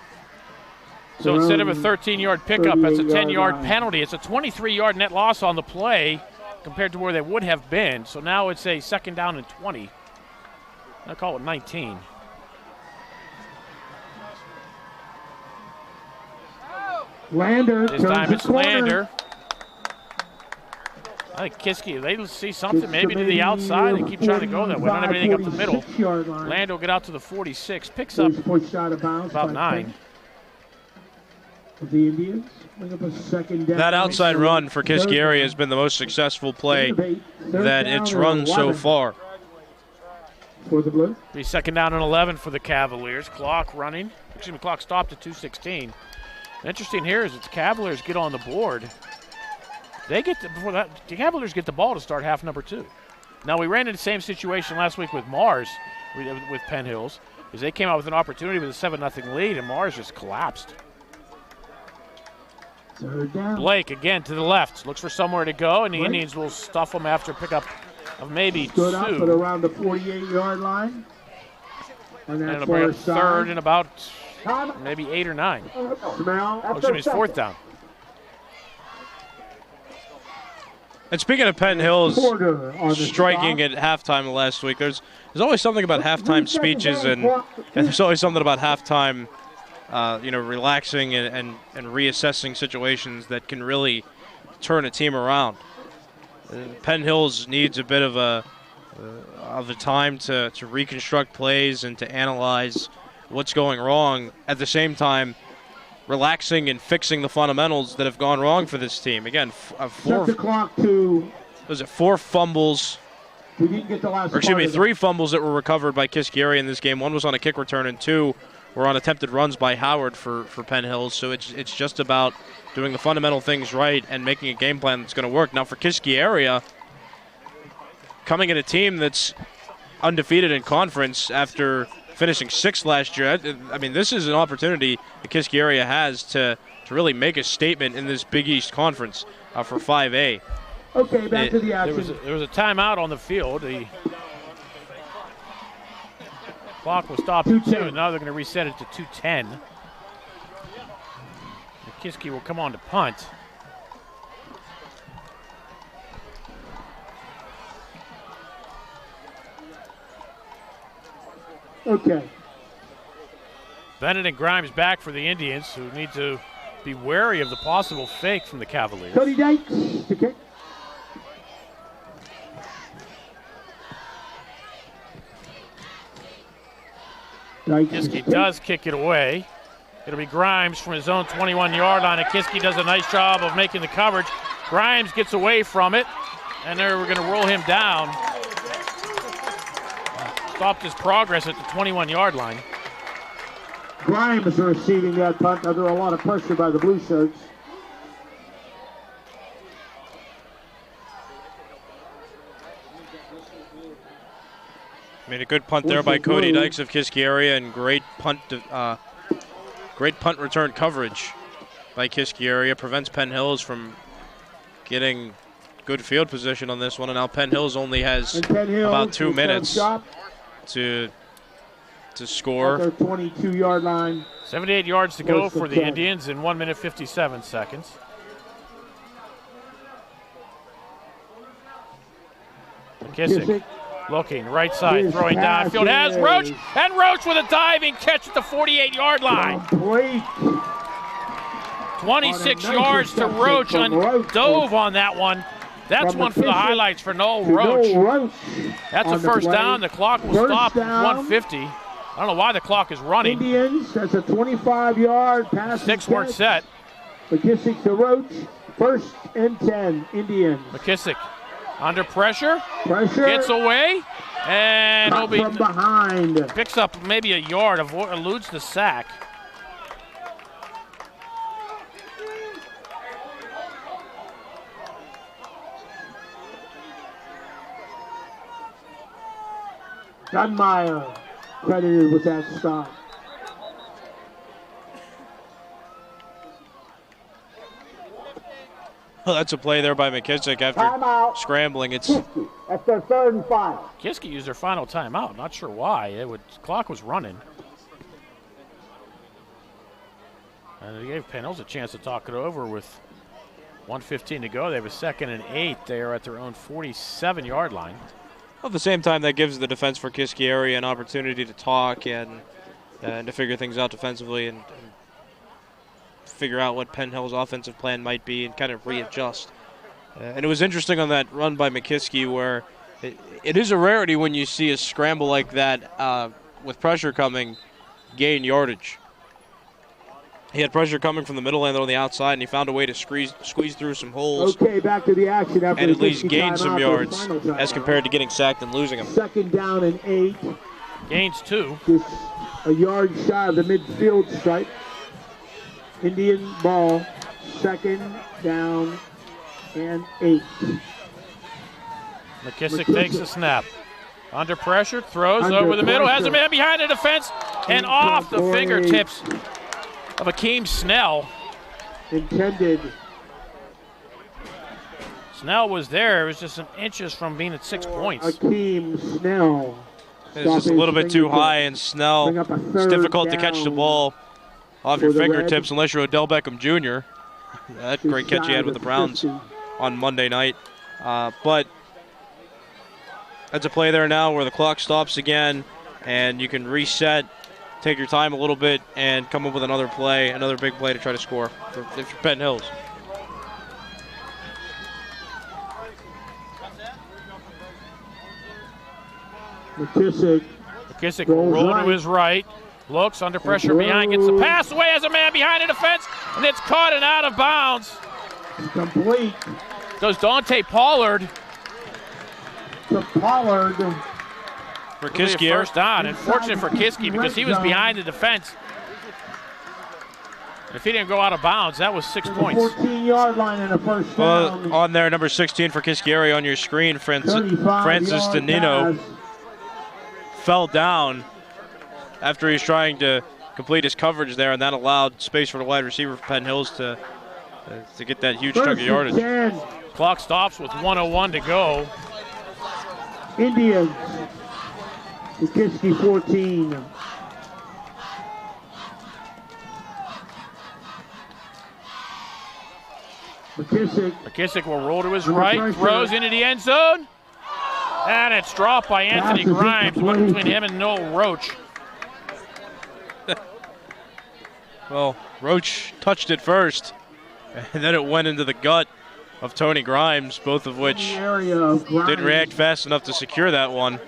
So instead of a 13-yard pickup, that's a 10-yard penalty. It's a 23-yard net loss on the play compared to where they would have been. So now it's a second down and 20. I'll call it 19. Lander. This time it's Lander. I think Kiski, they see something maybe to the outside and keep trying to go that way. Don't have anything up the middle. Lander will get out to the 46, picks up about 9. The Indians bring up a second down. That outside run for Kiski area has been the most successful play that it's run so far. For the Blue. Be second down and 11 for the Cavaliers. Clock running. Clock stopped at 2:16. Interesting here is that the Cavaliers get on the board. The Cavaliers get the ball to start half number 2. Now, we ran into the same situation last week with Mars, with Penn Hills, because they came out with an opportunity with a 7-0 lead, and Mars just collapsed. Third down. Blake again to the left. Looks for somewhere to go, and the Indians will stuff him after a pickup of maybe Stood up at 2. around the 48-yard line. And And that's it'll bring for up a third sign. and about maybe 8 or 9. Smell. Oh, excuse me, it's 4th down. And speaking of Penn Hills Porter on the striking stop. at halftime last week, there's always something about halftime speeches, and there's always something about halftime, relaxing and reassessing situations that can really turn a team around. Penn Hills needs a bit of a time to reconstruct plays and to analyze what's going wrong. At the same time, relaxing and fixing the fundamentals that have gone wrong for this team. Again, Set the clock to. was it 4 fumbles? We didn't get the last. Or excuse part me, of 3 fumbles that were recovered by Kiski in this game. 1 was on a kick return, and 2 were on attempted runs by Howard for Penn Hills. So it's just about doing the fundamental things right and making a game plan that's going to work. Now for Kiski, coming at a team that's undefeated in conference after finishing 6th last year, I mean, this is an opportunity the Kiski has to really make a statement in this Big East Conference for 5A. Okay, back to the action. There was a timeout on the field. The clock was stopped at 2, and now they're going to reset it to 2:10. Kiski will come on to punt. Okay. Bennett and Grimes back for the Indians, who need to be wary of the possible fake from the Cavaliers. Cody Dykes to kick. Kiski does kick it away. It'll be Grimes from his own 21-yard line, and Kiski does a nice job of making the coverage. Grimes gets away from it, and we're going to roll him down. Stopped his progress at the 21-yard line. Grimes receiving that punt under a lot of pressure by the blue shirts. Made a good punt there by Cody Dykes of Kiski and great punt return coverage by Kiski. Prevents Penn Hills from getting good field position on this one, and now Penn Hills only has about 2 minutes to score. At their 22-yard line. 78 yards to go for the Indians in 1 minute 57 seconds. McKissick looking right side, throwing downfield, has Roach, and Roach with a diving catch at the 48-yard line. 26 yards to Roach, dove on that one. That's one for the highlights for Noel Roach. That's a first down. The clock will stop at 150. I don't know why the clock is running. Indians, that's a 25-yard pass. 6 weren't set. McKissick to Roach, 1st and 10, Indians. McKissick under pressure. Pressure. Gets away. And he'll be from behind. Picks up maybe a yard, eludes the sack. Dunmeyer credited with that stop. Well, that's a play there by McKissick after scrambling. It's Kiski. That's their 3rd and final. Kiski used their final timeout. Not sure why. Clock was running. And they gave Penn Hills a chance to talk it over with 1:15 to go. They have a 2nd and 8. They are at their own 47-yard line. at the same time, that gives the defense for Kiski an opportunity to talk and to figure things out defensively and figure out what Penn Hill's offensive plan might be and kind of readjust. And it was interesting on that run by McKiski where it is a rarity when you see a scramble like that with pressure coming gain yardage. He had pressure coming from the middle and on the outside, and he found a way to squeeze through some holes. Okay, back to the action after and at least gain some yards as compared to getting sacked and losing them. 2nd down and 8. Gains 2. Just a yard shy of the midfield stripe. Indian ball, 2nd down and 8. McKissick takes the snap. Under pressure, throws over the middle, has a man behind the defense, and off the fingertips of Akeem Snell. intended. Snell was there. It was just some inches from being at 6 points. Akeem Snell. It's just a little bit too high, and Snell, it's difficult to catch the ball off your fingertips unless you're Odell Beckham Jr. That great catch he had with the Browns on Monday night. But that's a play there now where the clock stops again, and you can reset, take your time a little bit, and come up with another play, another big play to try to score if you're Penn Hills. McKissick will roll to his right, looks under pressure behind, gets the pass away as a man behind the defense, and it's caught and out of bounds. Complete. Goes Dante Pollard. To Pollard. For Kiski. First down. Unfortunate for Kiski because he was behind the defense. If he didn't go out of bounds, that was 6 points. 14-yard line and a first down. Well, on there, number 16 for Kiski area on your screen, Francis Danino fell down after he was trying to complete his coverage there, and that allowed space for the wide receiver for Penn Hills to get that huge chunk of yardage. 10. Clock stops with 1:01 to go. Indians. Kiski 14. McKissick will roll to his right, throws into the end zone, and it's dropped by Anthony Grimes. Went between him and Noel Roach. Well, Roach touched it first, and then it went into the gut of Tony Grimes, both of which didn't react fast enough to secure that one.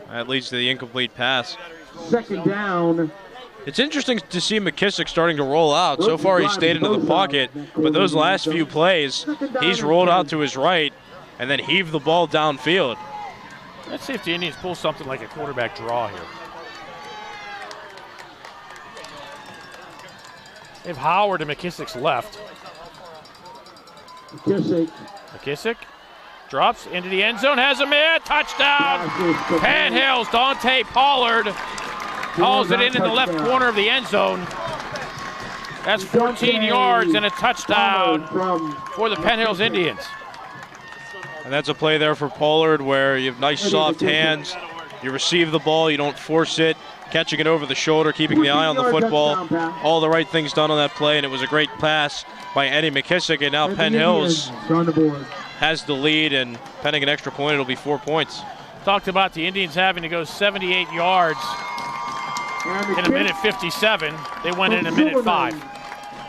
That leads to the incomplete pass. Second down. It's interesting to see McKissick starting to roll out. So far, he stayed into the pocket, but those last few plays, he's rolled out to his right and then heaved the ball downfield. Let's see if the Indians pull something like a quarterback draw here. They have Howard to McKissick's left. McKissick drops into the end zone, has a man, touchdown! Penn Hills, Dante Pollard calls it in the left corner of the end zone. That's 14 yards and a touchdown for the Penn Hills Indians. And that's a play there for Pollard where you have nice soft hands, you receive the ball, you don't force it, catching it over the shoulder, keeping the eye on the football. All the right things done on that play, and it was a great pass by Eddie McKissick, and now Penn Hills has the lead, and pending an extra point, it'll be 4 points. Talked about the Indians having to go 78 yards in a minute 57. They went in a minute 5.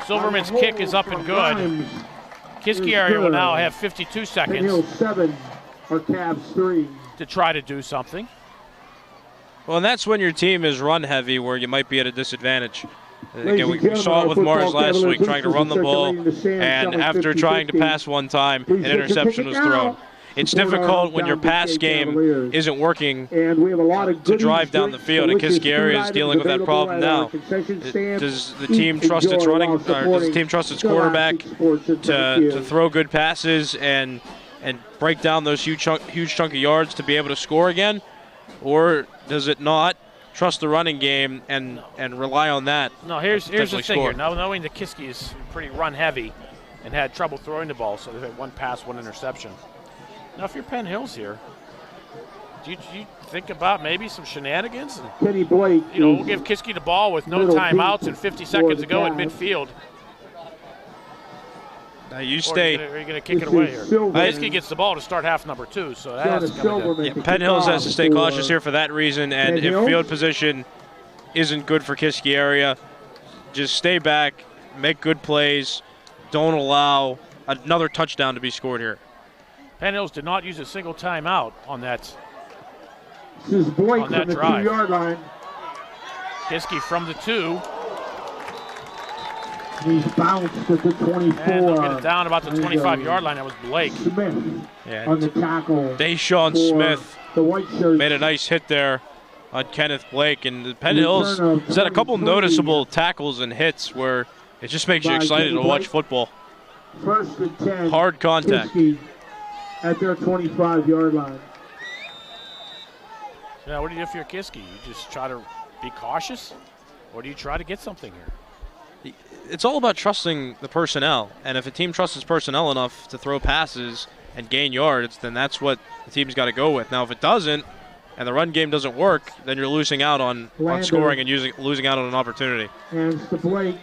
Silverman's kick is up and good. Kiski area will now have 52 seconds 7 or Cavs 3 to try to do something. Well, and that's when your team is run heavy, where you might be at a disadvantage. Again, we saw it with Mars last week, trying to run the ball, and after trying to pass one time, an interception was thrown. It's difficult when your pass game isn't working to drive down the field, and Kiski area is dealing with that problem now. Does the team trust its running, or does the team trust its quarterback to throw good passes and break down those huge chunk of yards to be able to score again? Or does it not trust the running game and rely on that? No, here's the thing here. Now, knowing that Kiski is pretty run heavy and had trouble throwing the ball, so they've had one pass, one interception. Now, if you're Penn Hills here, do you think about maybe some shenanigans? Kenny Blake. We'll give Kiski the ball with no timeouts and 50 seconds to go at midfield. You stay. Or are you going to kick it away here? Kiski gets the ball to start half number 2, so that's Penn Hills has to stay cautious here for that reason, and if field position isn't good for Kiski area, just stay back, make good plays, don't allow another touchdown to be scored here. Penn Hills did not use a single timeout on that. This is Blake on that from the drive. 2-yard line. Kiski from the 2. He's bounced at the 24. And they'll get it down about the 25-yard line. That was Blake. Smith on the tackle. Deshaun Smith the white shirt. made a nice hit there on Kenneth Blake. And Penn Hills has had a couple noticeable tackles and hits where it just makes you excited to watch football. First and 10. Hard contact. Kiski at their 25-yard line. Now, what do you do if you're Kiski? You just try to be cautious, or do you try to get something here? it's all about trusting the personnel. And if a team trusts its personnel enough to throw passes and gain yards, then that's what the team's got to go with. Now, if it doesn't, and the run game doesn't work, then you're losing out on scoring and losing out on an opportunity. Hands to Blake.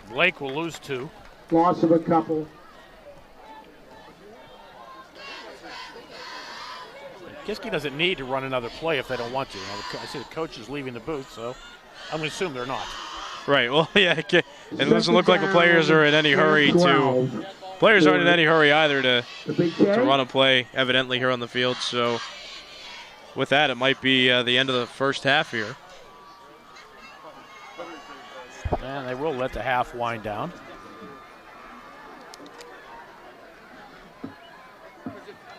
Blake will lose 2. Loss of a couple. Kiski doesn't need to run another play if they don't want to. I see the coach is leaving the booth, so I'm going to assume they're not. Right. Well, yeah. It doesn't look like the players are in any hurry to. Players aren't in any hurry either to run a play, evidently, here on the field. So with that, it might be the end of the first half here. And they will let the half wind down.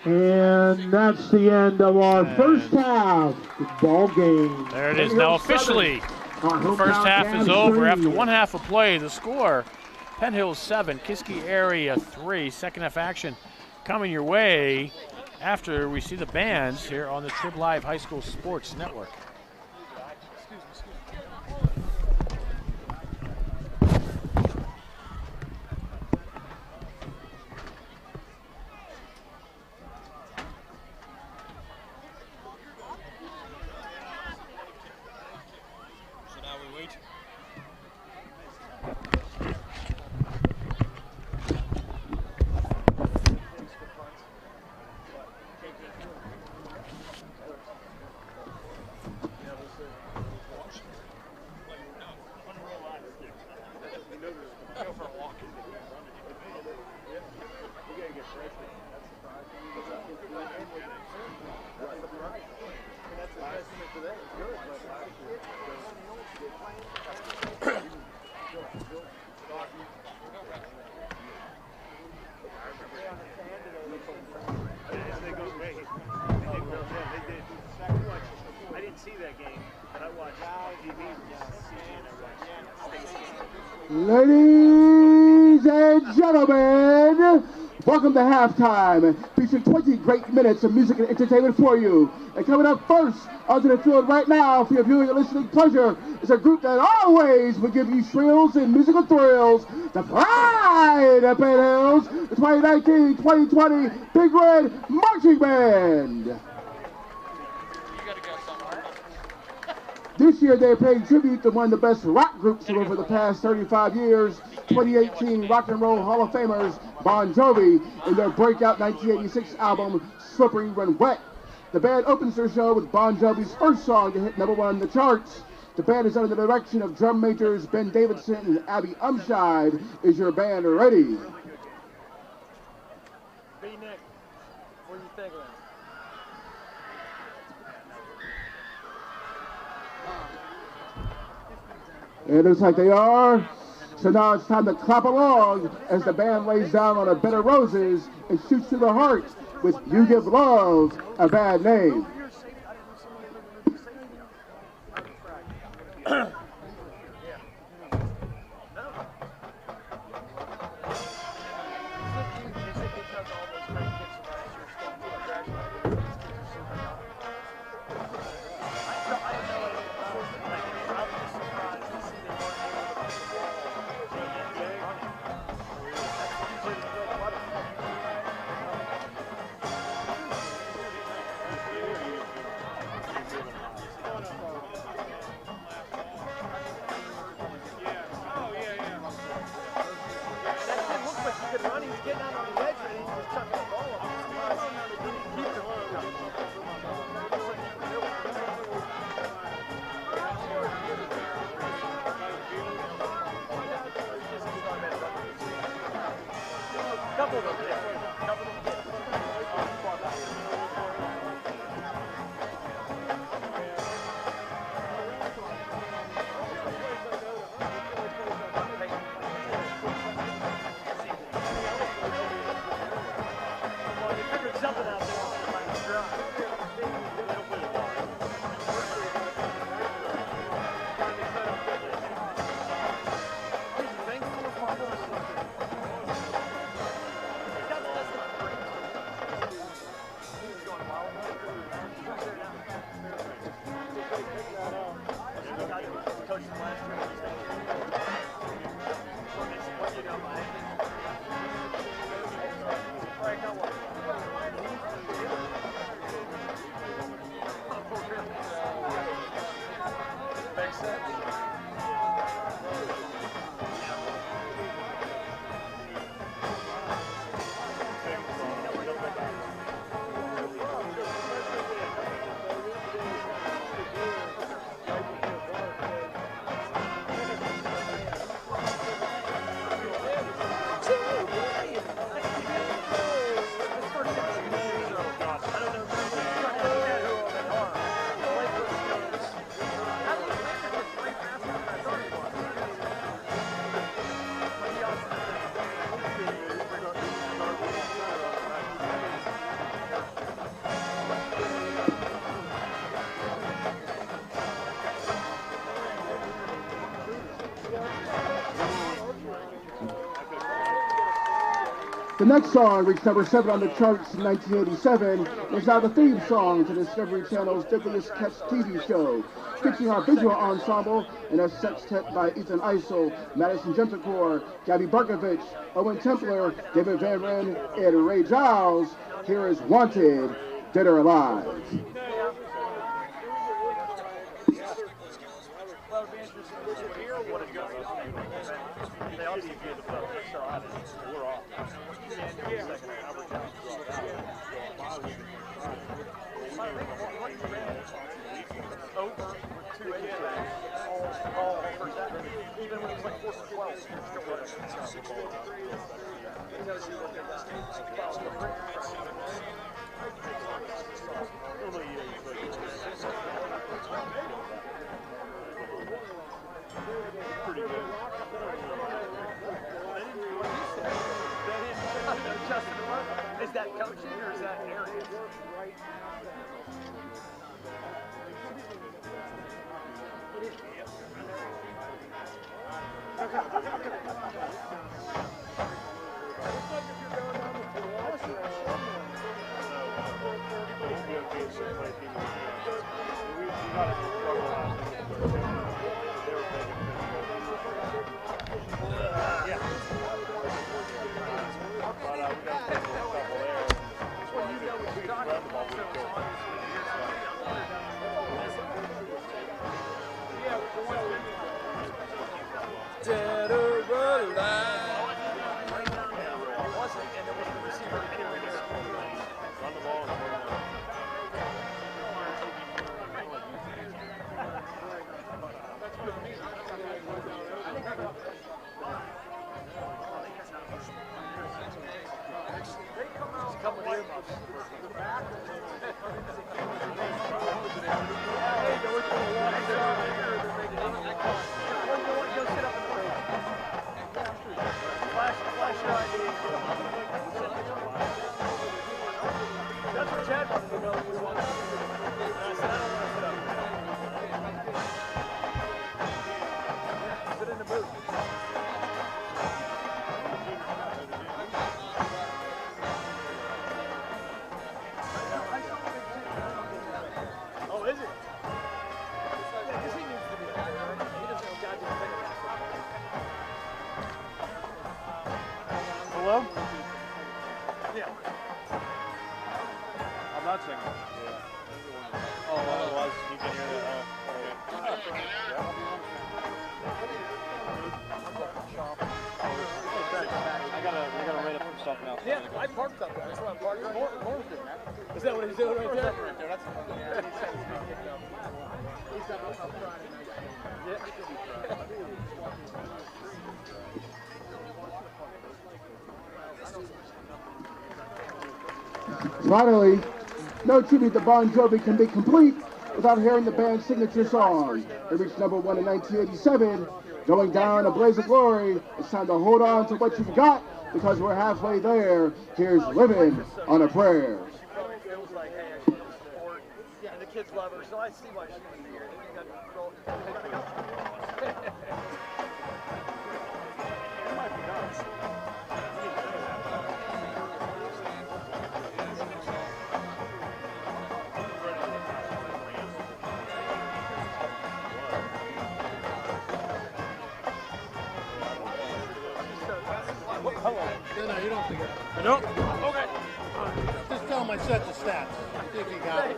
And that's the end of our first half ball game. There it is now officially. The first half is over. After one half of play, the score, Penn Hills 7, Kiski area 3. Second half action coming your way after we see the bands here on the Trib Live High School Sports Network. Ladies and gentlemen, welcome to halftime, featuring 20 great minutes of music and entertainment for you. And coming up first onto the field right now for your viewing and listening pleasure is a group that always will give you shrills and musical thrills. The Pride of Penn Hills, the 2019-2020 Big Red Marching Band. This year they're paying tribute to one of the best rock groups over the past 35 years, 2018 Rock and Roll Hall of Famers, Bon Jovi, in their breakout 1986 album, Slippery When Wet. The band opens their show with Bon Jovi's first song to hit #1 on the charts. The band is under the direction of drum majors Ben Davidson and Abby Umscheid. Is your band ready? B-Nick, what do you think of that? It looks like they are. So now it's time to clap along as the band lays down on a bed of roses and shoots to the heart with You Give Love a Bad Name. The next song reached number 7 on the charts in 1987 and is now the theme song to Discovery Channel's Deadliest Catch TV show, featuring our visual ensemble and a sextet by Ethan Eisel, Madison Gentlecore, Gabby Barkovich, Owen Templer, David Van Ren, and Ray Giles. Here is Wanted, Dead or Alive. Is that coaching or is that area? Dead or alive. Hello? Yeah. I'm not singing. Oh, otherwise you can hear that. I gotta write up some stuff now. Yeah, I parked up there. That's why I'm parking. Morton's doing that. Is that what he's doing right there? That's Finally, no tribute to Bon Jovi can be complete without hearing the band's signature song. It reached number 1 in 1987. Going down a blaze of glory, it's time to hold on to what you've got because we're halfway there. Here's Living on a Prayer. She feels like, hey, I should support. Yeah, and the kids love her, so I see why she would be here. It might be nice. Nope. Okay. Just tell him I set the stats. See if he got it.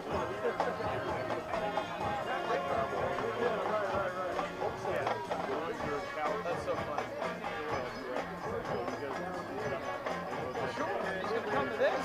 That's so funny. Sure, he's going to come to this.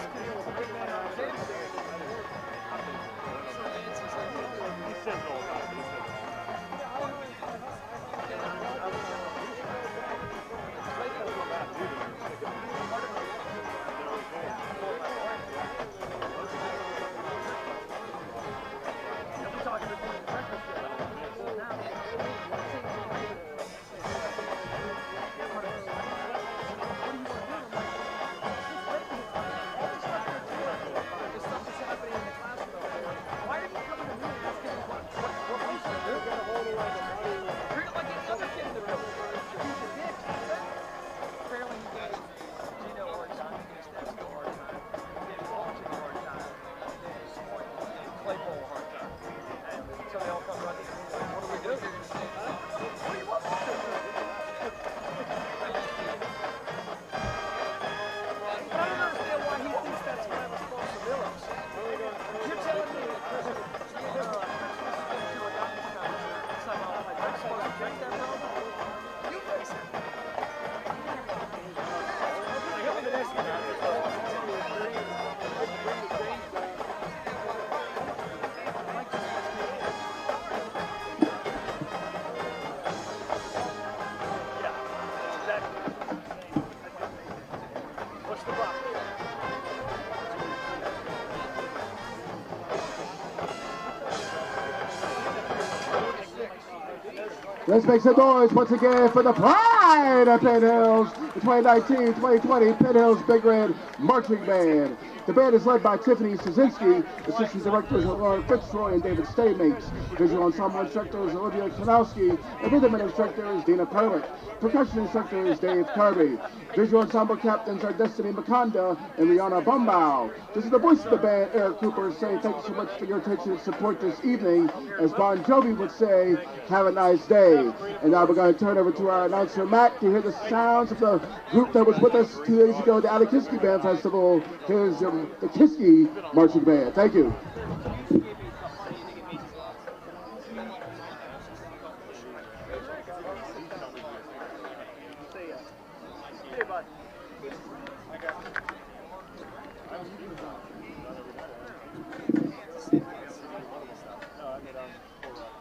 Let's make some noise once again for the pride of Penn Hills, the 2019-2020 Penn Hills Big Red Marching Band. The band is led by Tiffany Szynski, assistant directors are Lauren Fitzroy and David Staymates. Visual ensemble instructor is Olivia Kanowski, and rhythm instructor is Dina Perlick. Percussion instructor is Dave Kirby. Visual ensemble captains are Destiny Makonda and Rihanna Bumbau. This is the voice of the band, Eric Cooper, saying thank you so much for your attention and support this evening. As Bon Jovi would say, have a nice day. And now we're going to turn over to our announcer, Matt, to hear the sounds of the group that was with us 2 days ago at the Out of Kiski Band Festival. Here's the Kiski Marching Band. Thank you.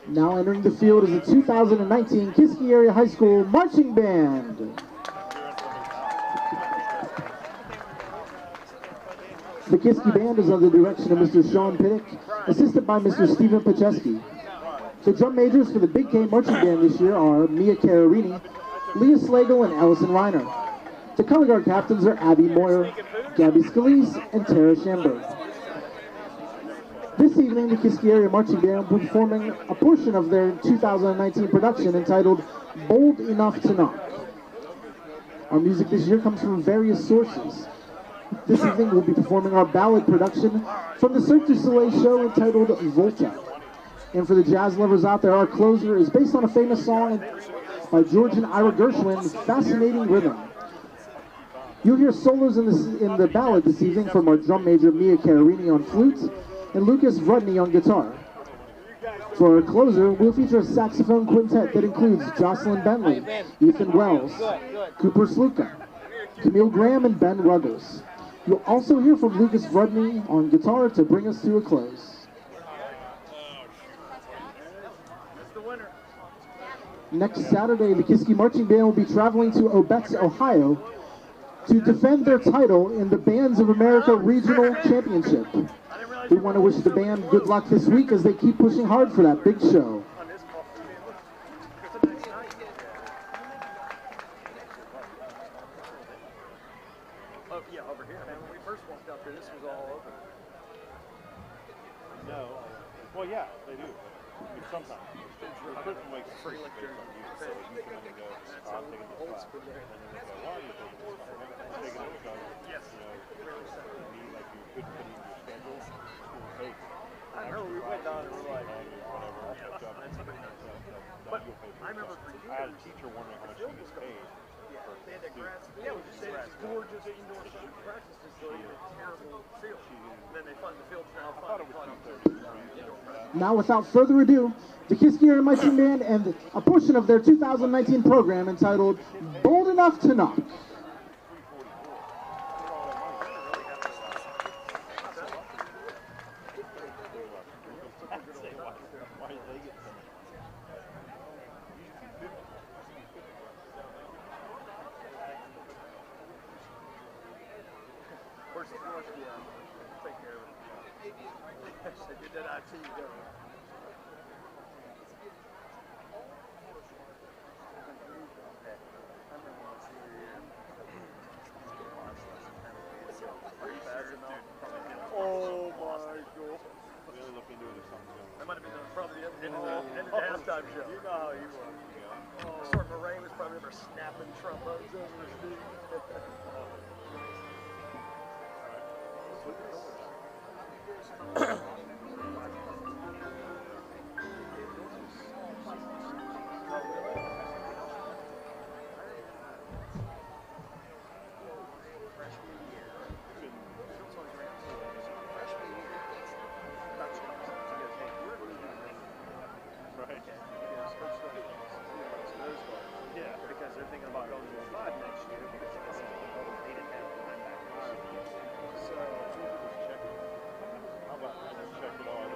Now entering the field is the 2019 Kiski Area High School Marching Band. The Kiski Band is under the direction of Mr. Sean Pinnock, assisted by Mr. Stephen Pacheski. The drum majors for the Big K Marching Band this year are Mia Cararini, Leah Slagle, and Allison Reiner. The color guard captains are Abby Moyer, Gabby Scalise, and Tara Schamberg. This evening, the Kiski Area Marching Band will be performing a portion of their 2019 production entitled Bold Enough to Knock. Our music this year comes from various sources. This evening, we'll be performing our ballad production from the Cirque du Soleil show entitled Volta. And for the jazz lovers out there, our closer is based on a famous song by George and Ira Gershwin, Fascinating Rhythm. You'll hear solos in the ballad this evening from our drum major, Mia Cararini, on flute, and Lucas Vrudny on guitar. For our closer, we'll feature a saxophone quintet that includes Jocelyn Bentley, Ethan Wells, Cooper Sluka, Camille Graham, and Ben Ruggles. You'll also hear from Lucas Vrudny on guitar to bring us to a close. Next Saturday, the Kiski Marching Band will be traveling to Obetz, Ohio to defend their title in the Bands of America Regional Championship. We want to wish the band good luck this week as they keep pushing hard for that big show. Oh, yeah, over here, man. When we first walked up here, this was all open. No. Well, yeah, they do. I mean, sometimes. The person makes free lecture on you, so you come in and go, I'm taking this class. And then they go, why are you taking this class? I'm taking it because, Yes. you know, me, like you couldn't put it in your schedule. School takes. I remember we went down and we're like, whatever, I'll catch up. that's pretty nice. But I remember for years, I had a teacher wondering how much he was paid. They had that grass. Yeah, we just said it's gorgeous indoor practice facility with a terrible field. And then they find the field's now fun. Now, without further ado, the Kiski Area Marching Band and a portion of their 2019 program entitled Bold Enough to Knock. Take care of it. Get that IT going. Oh my God. Really look into it if something's going on. That might have been probably the end of the halftime show. You know how you were. Sort of Murray was probably over snapping trombones over his knee. Yeah, because they're thinking about going to a 5 next year because they got all those 8.5 linebackers. So, How about I just check it all?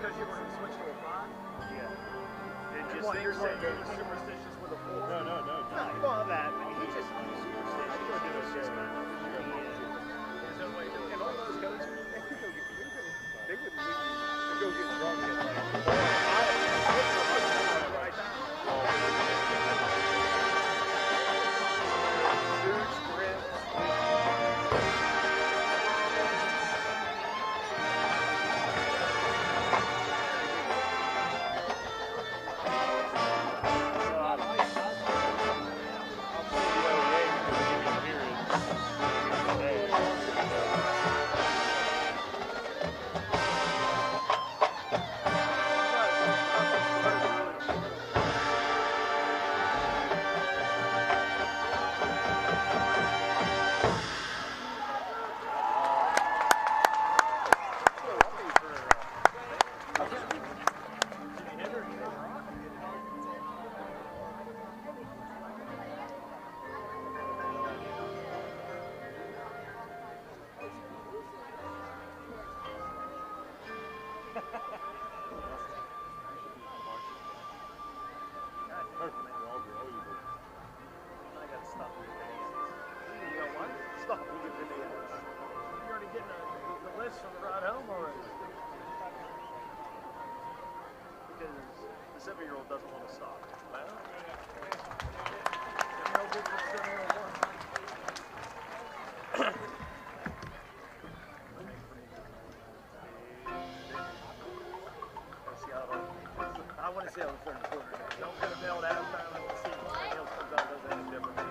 because you were switching to a 5? Yeah. And just you're saying you're superstitious with a 4? No. No, you don't have that. I mean, he just superstitious. It's just kind of his own way of doing it. And all those coaches, they wouldn't go get drunk and like, right now. Huge scripts. See how the third quarter goes. Don't get a nailed out of time and see if Penn Hills comes out and does anything different.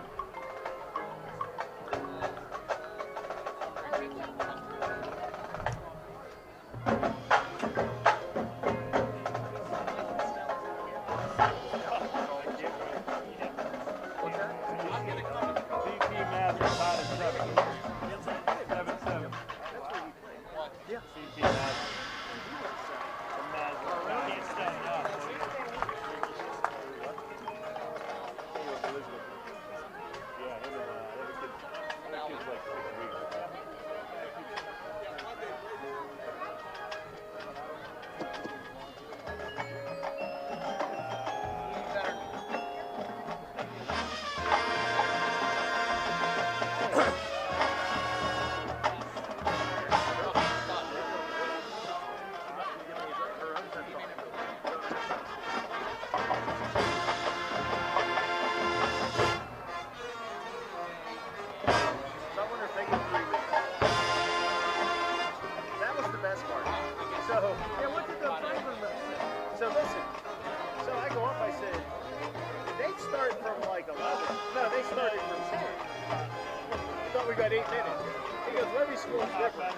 got 8 minutes. He goes, well, every school is different.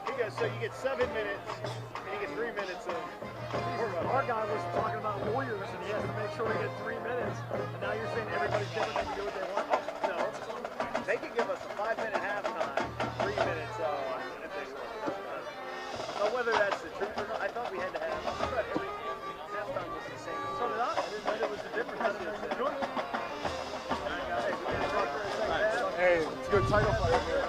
He goes, so you get 7 minutes, and you get 3 minutes of. Our guy was talking about lawyers, and he has to make sure he gets 3 minutes. And now you're saying everybody's different, they can do what they want. No, they can give us a 5-minute halftime, 3 minutes if they want. But whether that's the truth or not, I thought we had to have. I thought every halftime was the same. So did I. I didn't know there was a difference. Hey, it's a good title fight here.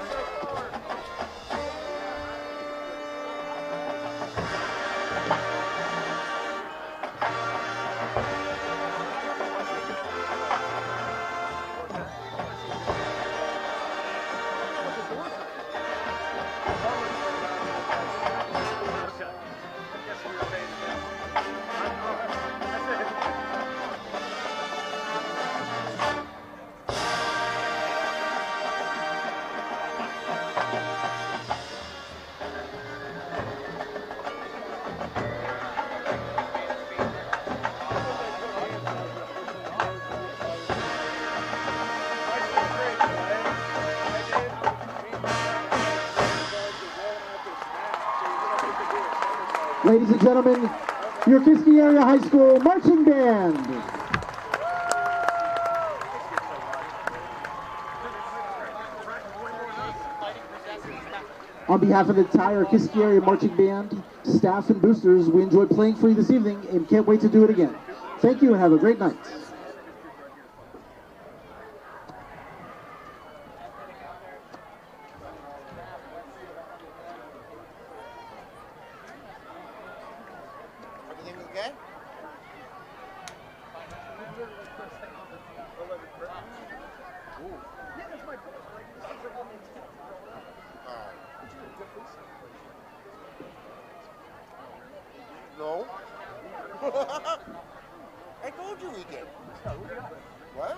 Ladies and gentlemen, your Kiski Area High School Marching Band. On behalf of the entire Kiski Area Marching Band, staff and boosters, we enjoyed playing for you this evening and can't wait to do it again. Thank you and have a great night. Everything okay? No. I told you we did. What?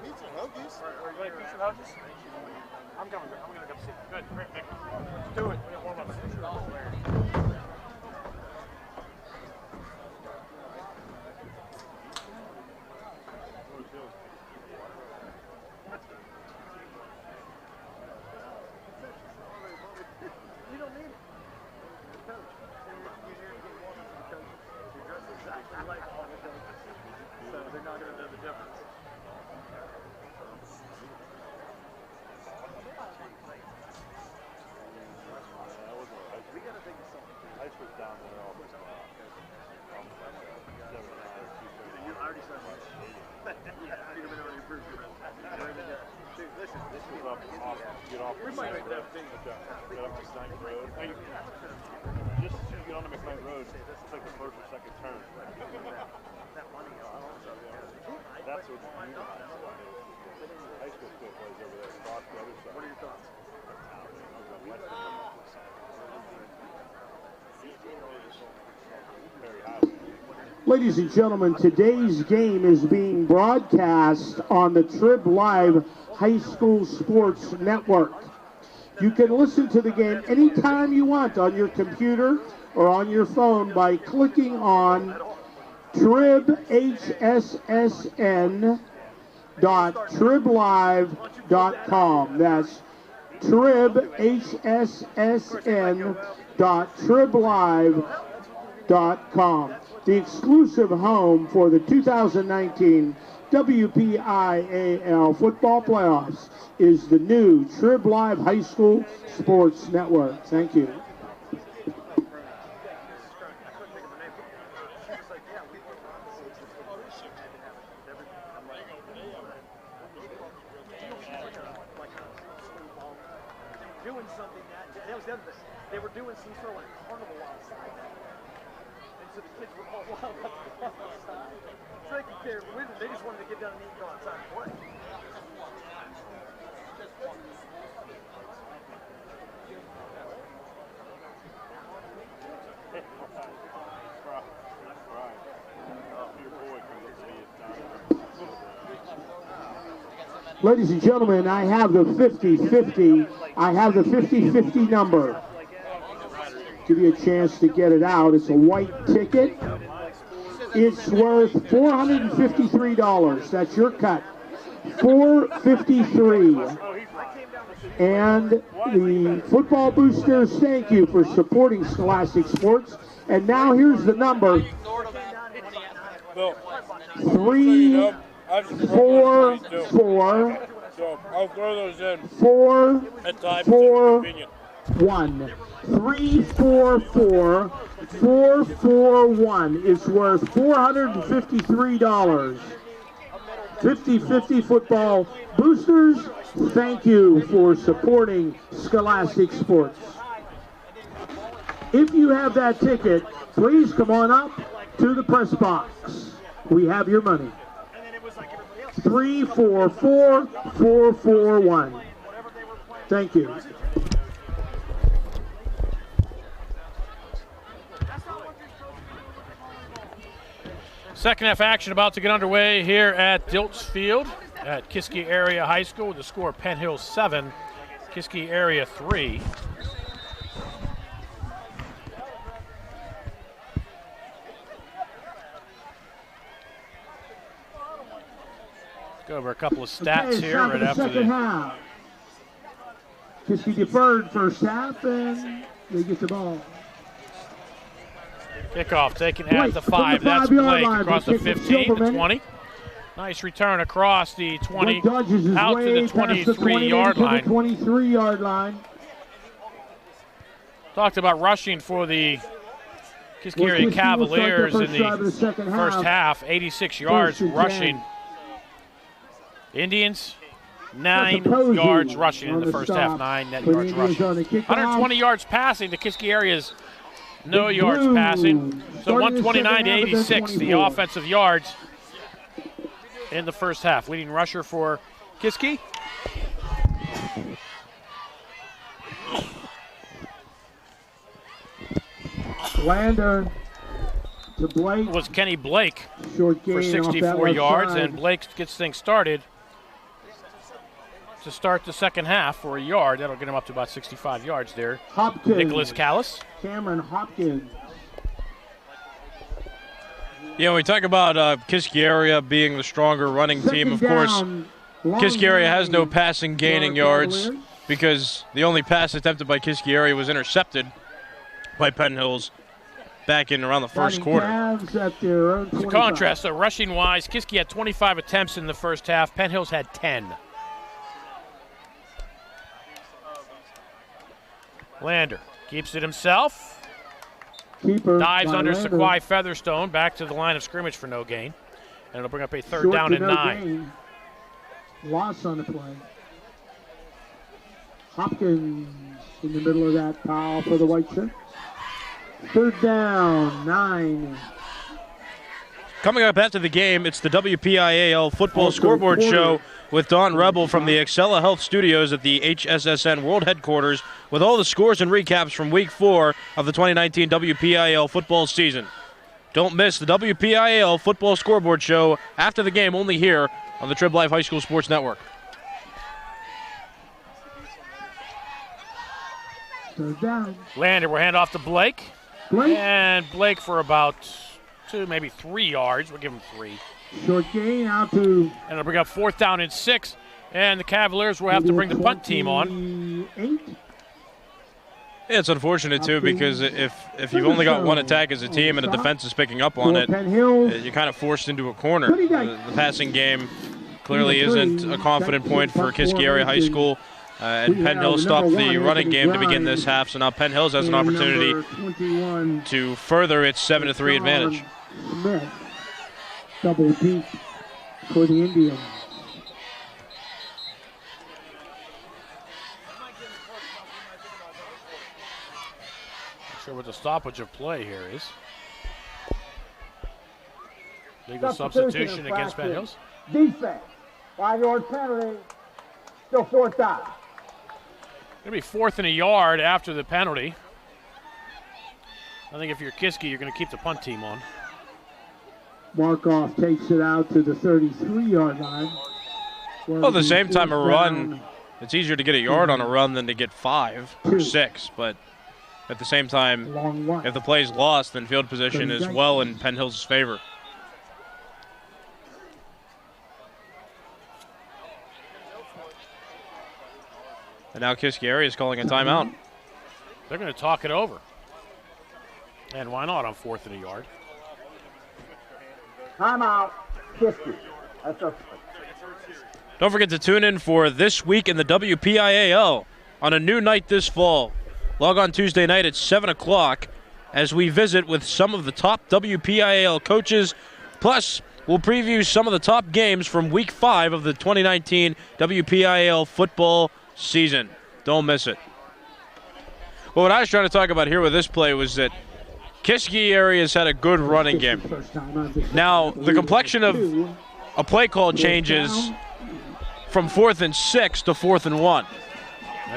Pizza and hoagies. Are you going to pizza and hoagies? I'm going to go see. Good, great, Nick. Let's do it. Warm up. You don't need it. Coach, you're here to get warm up because you're dressed exactly like all the coaches. So they're not going to know the difference. We got to think of something. I was down there all the time. You already said that. You've been already approved your Dude, listen, this is Get off We might make that thing. Get up McKnight Road. Just as you get onto McKnight Road, it's like the first or second turn. That's what high school still plays over there. Across the other side. What are your thoughts? Ladies and gentlemen, today's game is being broadcast on the Trib Live High School Sports Network. You can listen to the game anytime you want on your computer or on your phone by clicking on tribhssn.triblive.com. That's tribhssn.triblive.com. The exclusive home for the 2019 WPIAL football playoffs is the new Trib Live High School Sports Network. Thank you. Doing something that was the other thing. They were doing some sort of like carnival outside. And so the kids were all wild up outside. So they could care with it. They just wanted to get down and eat and go outside and play. Ladies and gentlemen, I have the 50-50. I have the 50-50 number. Give you a chance to get it out. It's a white ticket. It's worth $453. That's your cut. 4:53. And the football boosters, thank you for supporting Scholastic Sports. And now here's the number. 344 So I'll throw those in 441. 344 441 is worth $453. 50-50 football boosters, thank you for supporting Scholastic Sports. If you have that ticket, please come on up to the press box. We have your money. 344 441. Thank you. Second half action about to get underway here at Dilts Field at Kiski Area High School with the score Penn Hills 7, Kiski Area 3. Let's go over a couple of stats here right after the half. Kiski deferred first half and they get the ball. Kickoff taken at the 5. That's Blake across the 15, the 20. Nice return across the 20, out to the 23-yard line. 23-yard line. Talked about rushing for the Kiski Area Cavaliers in the first half. 86 yards rushing. Indians, 9 yards rushing in the first half. 9 net yards rushing. 120 yards passing. The Kiski Area's no yards passing. So 129 to 86, the offensive yards in the first half. Leading rusher for Kiski. Lander to Blake. Was Kenny Blake for 64 yards, and Blake gets things started to start the second half for a yard. That'll get him up to about 65 yards there. Hopkins. Nicholas Callis. Cameron Hopkins. Yeah, we talk about Kiski Area being the stronger running team. Of course, Kiski Area has no passing gaining yards because the only pass attempted by Kiski Area was intercepted by Penn Hills back in around the first quarter. It's a contrast. So rushing-wise, Kiski had 25 attempts in the first half. Penn Hills had 10. Lander keeps it himself. Dives under Sequoia Featherstone, back to the line of scrimmage for no gain. And it'll bring up a third down and 9. Loss on the play. Hopkins in the middle of that pile for the white shirt. Third down, 9. Coming up after the game, it's the WPIAL Football Scoreboard Show with Don Rebel from the Excella Health Studios at the HSSN World Headquarters with all the scores and recaps from Week 4 of the 2019 WPIAL football season. Don't miss the WPIAL Football Scoreboard Show after the game, only here on the Trib Life High School Sports Network. Third down. Lander will hand off to Blake. And Blake for about 2, maybe 3 yards. We'll give him 3. Short gain out to. And it'll bring up 4th down and 6. And the Cavaliers will have to bring the punt team on. Yeah, it's unfortunate, too, because if you've only got one attack as a team and the defense is picking up on it, you're kind of forced into a corner. The passing game clearly isn't a confident point for Kiski Area High School. And Penn Hills stopped the running game to begin this half, so now Penn Hills has an opportunity to further its 7-3 advantage. Smith, double deep for the Indians. Not sure what the stoppage of play here is. Legal substitution against Penn Hills. Defense, 5-yard penalty, still 4th down. It'll be 4th and a yard after the penalty. I think if you're Kiski, you're going to keep the punt team on. Markoff takes it out to the 33-yard line. Well, at the same time, a run, it's easier to get a yard on a run than to get 5 or 6. But at the same time, if the play's lost, then field position is well in Penn Hills' favor. And now Kiski area is calling a timeout. They're going to talk it over. And why not on 4th and a yard? Timeout. Kiski. That's a Don't forget to tune in for This Week in the WPIAL on a new night this fall. Log on Tuesday night at 7 o'clock as we visit with some of the top WPIAL coaches. Plus, we'll preview some of the top games from Week 5 of the 2019 WPIAL football season. Don't miss it. Well, what I was trying to talk about here with this play was that Kiski area's had a good running game. Now, the complexion of a play call changes from 4th and 6 to 4th and 1.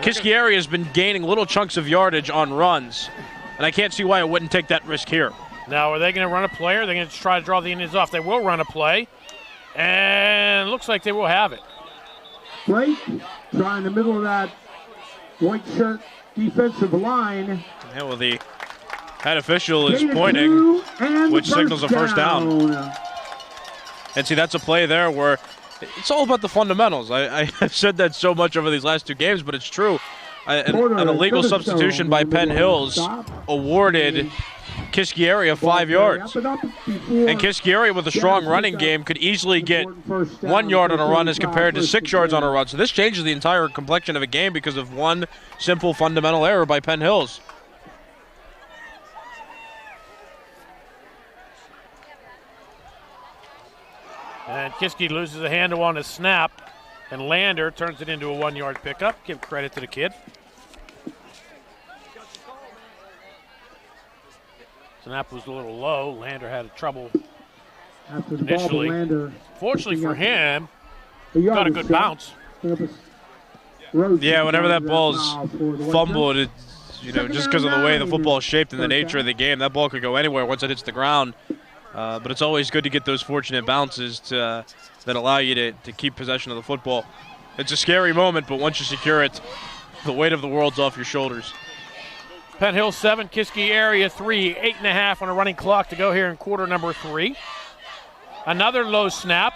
Kiski area has been gaining little chunks of yardage on runs, and I can't see why it wouldn't take that risk here. Now, are they going to run a play or are they going to try to draw the Indians off? They will run a play, and it looks like they will have it. Blake, trying in the middle of that white shirt defensive line. Yeah, well, the head official is pointing, which signals a first down. And see, that's a play there where it's all about the fundamentals. I've said that so much over these last 2 games, but it's true. An illegal substitution by Penn Hills awarded Kiski area 5 yards. And Kiski area with a strong running game could easily get 1 yard on a run as compared to 6 yards on a run. So this changes the entire complexion of a game because of one simple fundamental error by Penn Hills. And Kiski loses a handle on a snap, and Lander turns it into a 1-yard pickup. Give credit to the kid. Snap was a little low. Lander had trouble initially. Fortunately for him, got a good bounce. Yeah, whenever that ball's fumbled, it's, just because of the way the football is shaped and the nature of the game, that ball could go anywhere once it hits the ground. But it's always good to get those fortunate bounces that allow you to keep possession of the football. It's a scary moment, but once you secure it, the weight of the world's off your shoulders. Penn Hills 7, Kiski area 3, 8.5 on a running clock to go here in quarter number 3. Another low snap.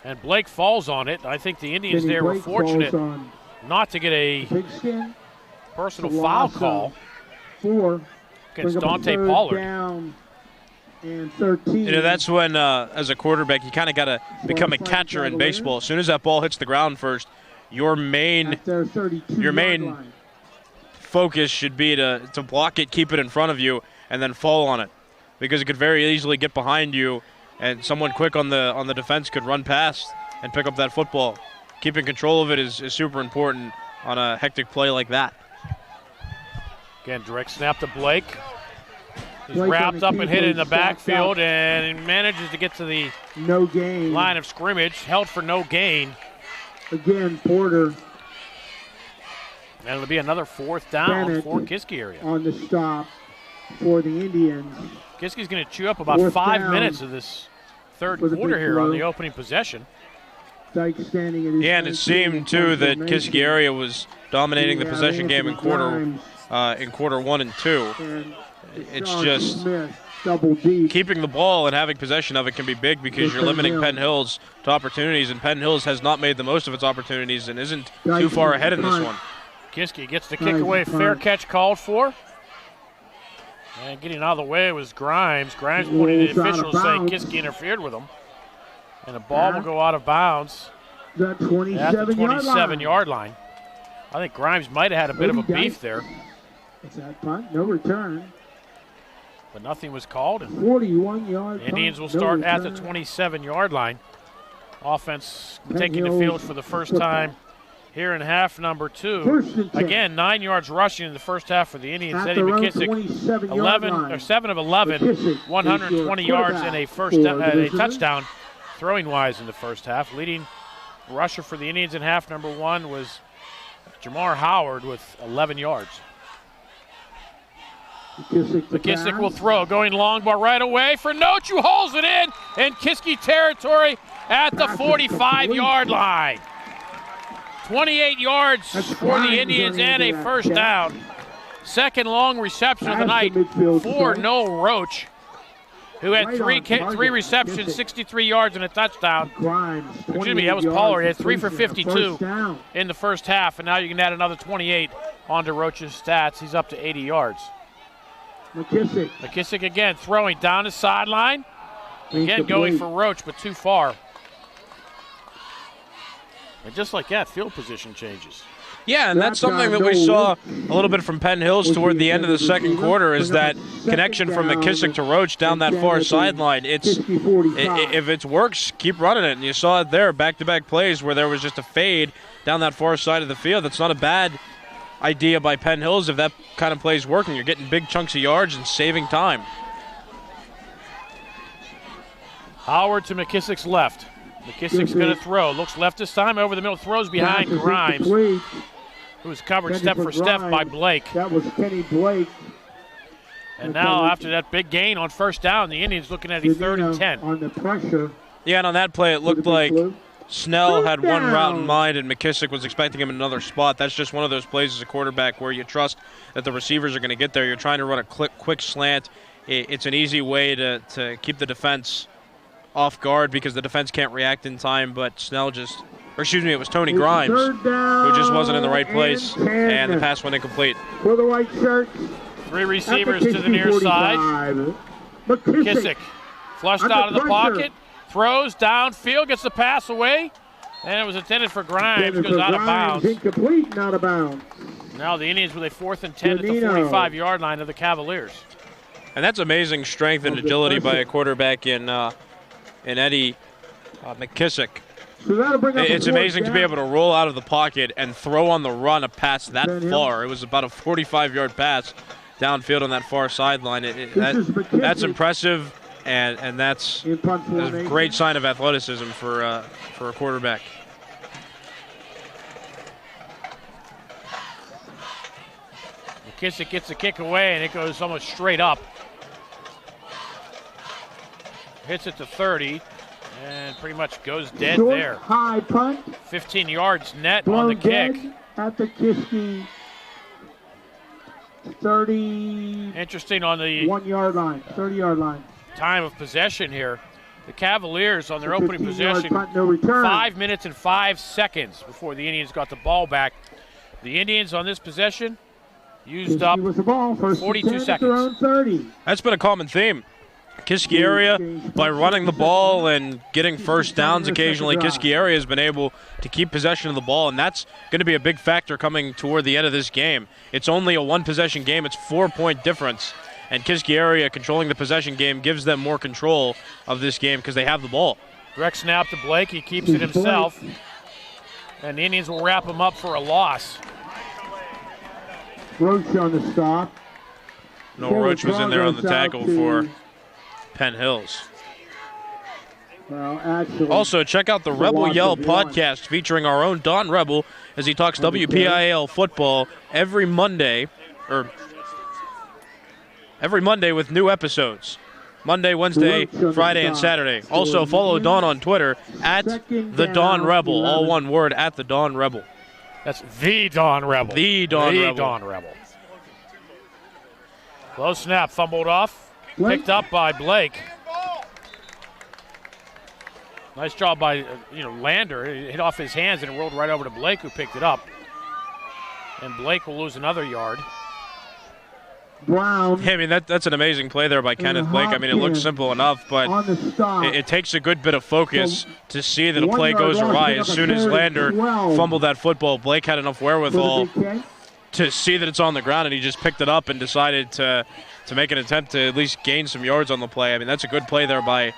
And Blake falls on it. I think the Indians there were fortunate not to get a personal foul call against Dante Pollard. And 13. That's when, as a quarterback, you kind of got to become a catcher in baseball. As soon as that ball hits the ground first, your main focus should be to block it, keep it in front of you, and then fall on it, because it could very easily get behind you, and someone quick on the defense could run past and pick up that football. Keeping control of it is super important on a hectic play like that. Again, direct snap to Blake. He's wrapped up and hit in the backfield and manages to get to the line of scrimmage, held for no gain. Again, Porter. And it'll be another 4th down for Kiski area. On the stop for the Indians. Kiski's going to chew up about 5 minutes of this third quarter here on the opening possession. Yeah, and it seemed, too, that Kiski area was dominating the possession game in quarter 1 and 2. It's just keeping the ball and having possession of it can be big because you're limiting Penn Hills to opportunities, and Penn Hills has not made the most of its opportunities and isn't too far ahead in this one. Kiski gets the kick away, fair catch called for. And getting out of the way was Grimes. Grimes pointing to the officials saying Kiski interfered with him. And the ball will go out of bounds at the 27-yard line. I think Grimes might have had a bit of a beef there. It's that punt, no return. But nothing was called. 41-yard Indians will start at the 27-yard line. Offense taking the field for the first time here in half number 2. Again, 9 yards rushing in the first half for the Indians. Eddie McKissick, 7 of 11, 120 yards and a touchdown throwing-wise in the first half. Leading rusher for the Indians in half number 1 was Jamar Howard with 11 yards. McKissick will throw, going long ball right away for Noach, who hauls it in Kiski territory at the 45-yard line. 28 yards for the Indians and a first down. Second long reception of the night for Noel Roach. who had three receptions, 63 yards and a touchdown. Excuse me, that was Pollard. He had 3 for 52 in the first half, and now you can add another 28 onto Roach's stats. He's up to 80 yards. McKissick again throwing down the sideline. Again going for Roach, but too far. And just like that, field position changes. Yeah, and that's something that we saw a little bit from Penn Hills toward the end of the second quarter, is that connection from McKissick to Roach down that far sideline. If it works, keep running it. And you saw it there, back-to-back plays where there was just a fade down that far side of the field. That's not a bad idea by Penn Hills if that kind of play is working. You're getting big chunks of yards and saving time. Howard to McKissick's left. McKissick's going to throw. Looks left this time, over the middle, throws behind Grimes, who's covered step for step by Blake. That was Kenny Blake. And now after that big gain on first down, the Indians looking at a 3rd and 10. On the pressure. Yeah, and on that play, it looked like Snell had one route in mind and McKissick was expecting him in another spot. That's just one of those plays as a quarterback where you trust that the receivers are going to get there. You're trying to run a quick slant. It's an easy way to keep the defense off guard because the defense can't react in time, but Snell it was Tony Grimes who just wasn't in the right place, and the pass went incomplete. For the white shirt. 3 receivers to the near side. McKissick flushed out of the pocket, throws downfield, gets the pass away, and it was intended for Grimes, goes out of bounds. Incomplete, not out of bounds. Now the Indians with a 4th and 10 at the 45-yard line of the Cavaliers. And that's amazing strength and agility by a quarterback in Eddie McKissick. So it's amazing to be able to roll out of the pocket and throw on the run a pass that far. It was about a 45-yard pass downfield on that far sideline. That's impressive, and that's a great sign of athleticism for a quarterback. McKissick gets the kick away, and it goes almost straight up. Hits it to 30, and pretty much goes dead there. High punt. 15 yards net on the kick. At the Kiski 30. Interesting on the 1-yard line, 30-yard line. Time of possession here. The Cavaliers on their opening possession, punt, no return. 5 minutes and 5 seconds before the Indians got the ball back. The Indians on this possession used up 42 seconds. 30. That's been a common theme. Kiski area, by running the ball and getting first downs occasionally, Kiski area has been able to keep possession of the ball, and that's going to be a big factor coming toward the end of this game. It's only a 1-possession game. It's 4-point difference, and Kiski area controlling the possession game gives them more control of this game because they have the ball. Direct snap to Blake. He keeps it himself, and the Indians will wrap him up for a loss. Roach on the stop. No, Roach was in there on the tackle for Penn Hills. Well, actually, also, check out the Rebel Yell podcast featuring our own Don Rebel as he talks WPIAL football every Monday with new episodes. Monday, Wednesday, Friday, and Saturday. Also, follow Don on Twitter at the Don Rebel, all one word, at the Don Rebel. That's the Don Rebel. The Don Rebel. Don Rebel. Close snap, fumbled off. Picked up by Blake. Nice job by Lander. It hit off his hands and it rolled right over to Blake, who picked it up. And Blake will lose another yard. Brown. Yeah, I mean, that's an amazing play there by Kenneth Blake. I mean, it looks simple enough, but it takes a good bit of focus to see that a play goes awry. As soon as Lander fumbled that football, Blake had enough wherewithal to see that it's on the ground, and he just picked it up and decided to make an attempt to at least gain some yards on the play. I mean, that's a good play there by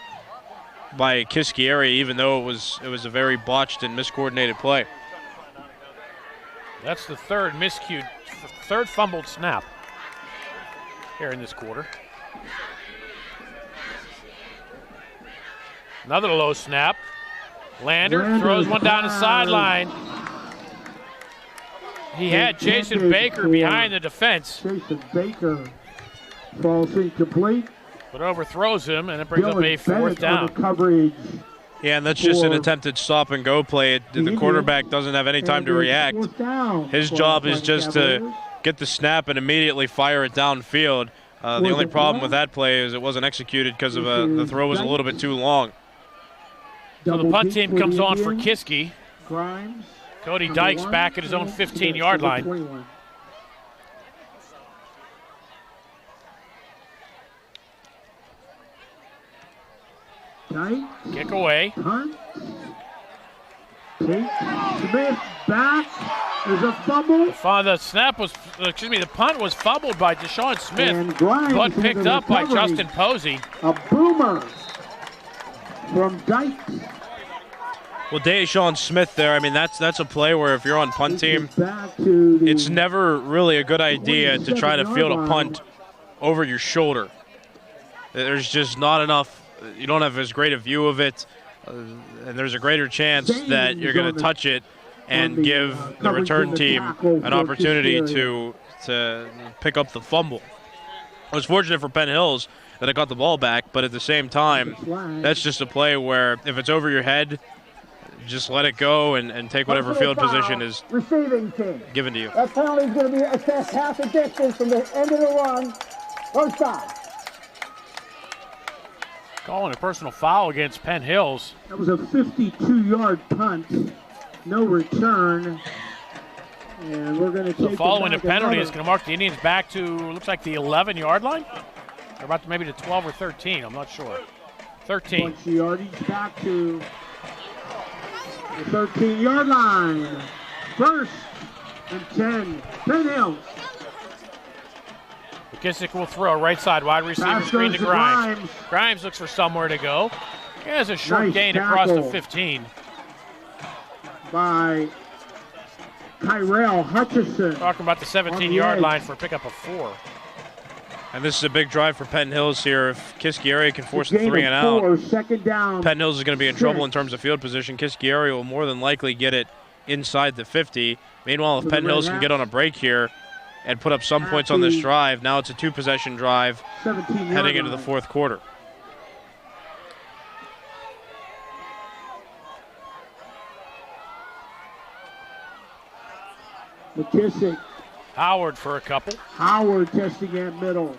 Kiski area, even though it was a very botched and miscoordinated play. That's the third fumbled snap here in this quarter. Another low snap. Lander throws one down the sideline. He had Jason Baker behind the defense. Jason Baker falls incomplete. But overthrows him, and it brings up a 4th down. Coverage. Yeah, and that's just an attempted stop-and-go play. The quarterback doesn't have any time to react. His job is just to get the snap and immediately fire it downfield. The only problem with that play is it wasn't executed because of the throw was a little bit too long. So the punt team comes on for Kiski. Grimes. Cody Dykes back at his own 15-yard line. 21. Dyke. Kick away. Punt. Tate Smith back. There's a fumble. The punt was fumbled by Deshaun Smith, And Grimes but had picked the up by recovery. Justin Posey. A boomer from Dyke. Well, Deshaun Smith there, I mean, that's a play where if you're on punt team, Back to the it's never really a good idea to try to field a punt over your shoulder. There's just not enough. You don't have as great a view of it, and there's a greater chance that you're going to touch it and give the return team an opportunity to pick up the fumble. It was fortunate for Penn Hills that it got the ball back, but at the same time, that's just a play where if it's over your head, just let it go and take whatever field position is Receiving team. given to you. That penalty is going to be assessed half the distance from the end of the run. First down. Calling a personal foul against Penn Hills. That was a 52-yard punt. No return. And we're going to take Following the penalty is going to mark the Indians back to, looks like the 11-yard line. They're about to maybe to 12 or 13. I'm not sure. 13. Bunch of yardage back to the 13-yard line. First and 10. Penn Hills. McKissick will throw right side wide receiver Pass screen goes to to Grimes. Grimes. Grimes looks for somewhere to go. He has a short Nice gain across the tackle. 15. By Tyrell Hutchison. Talking about the 17-yard line for a pickup of 4. And this is a big drive for Penn Hills here. If Kiski area can force a Gain 3 of and out, 4, second down. Penn Hills is going to be in 6. trouble in terms of field position. Kiski area will more than likely get it inside the 50. Meanwhile, if Penn Hills can get on a break here and put up some points on this drive, now it's a 2-possession drive 17-yard heading into the line. fourth quarter. McKissick. Howard for a couple. Howard testing at middle.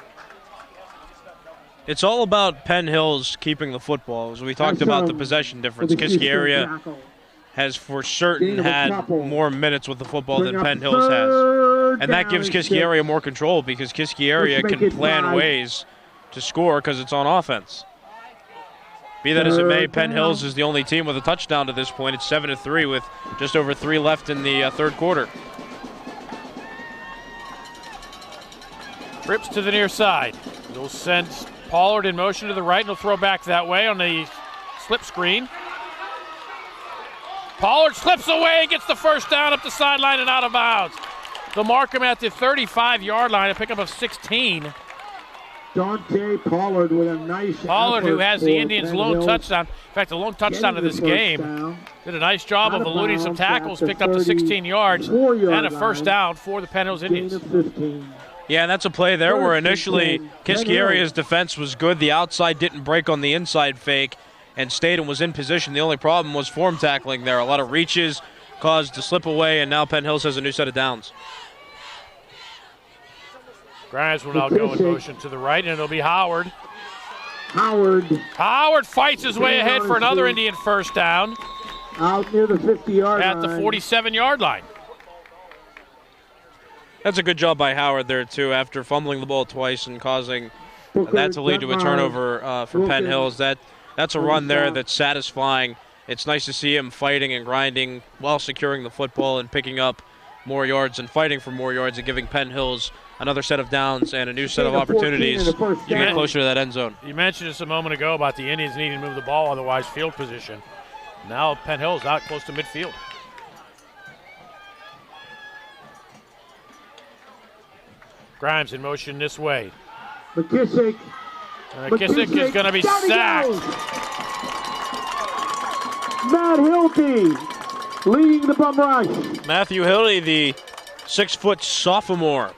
It's all about Penn Hills keeping the football. As we talked about the possession difference, For the Kiski Houston area Tackle. has for certain Gain of a had couple. more minutes with the football Bring than up Penn Hills has. third And that down gives and Kiski 6. area more control because Kiski area Let's make can it plan 5. ways to score because it's on offense. Be that as it may, Third Penn down. Hills is the only team with a touchdown to this point. It's 7-3 with just over 3 left in the third quarter. Trips to the near side. He'll send Pollard in motion to the right, and he'll throw back that way on the slip screen. Pollard slips away, gets the first down up the sideline and out of bounds. They'll mark him at the 35-yard line, a pickup of 16. Dante Pollard with a nice Pollard, who effort has for the Indians' Penn lone Hills. touchdown. In fact, the lone touchdown of Getting this the first game. down. Did a nice job Out of of eluding some bounds at tackles, the picked up the 16 yards, 34-yard and a first line. down for the Penn Hills Gain Indians. of 15. Yeah, and that's a play there where First and initially 10. Kiski Penn area's Hills. defense was good. The outside didn't break on the inside fake, and Statham was in position. The only problem was form tackling there. A lot of reaches caused to slip away, and now Penn Hills has a new set of downs. Grimes will now go in motion to the right, and it'll be Howard. Howard Howard fights his way ahead for another Two. Indian first down out near the 50-yard at the line. 47-yard line. That's a good job by Howard there, too, after fumbling the ball twice and causing Booker that to lead to a Dunbar. turnover for Penn Wilkins. Hills. That's a run there that's satisfying. It's nice to see him fighting and grinding while securing the football and picking up more yards and fighting for more yards and giving Penn Hills another set of downs and a new set of Gain of 14 opportunities and a first to get down. closer to that end zone. You mentioned this a moment ago about the Indians needing to move the ball, otherwise field position. Now Penn Hills out close to midfield. Grimes in motion this way. McKissick. Kissick is going to be Down he sacked. goes. Matt Hilty leading the bum rush. Matthew Hildy, the 6-foot sophomore,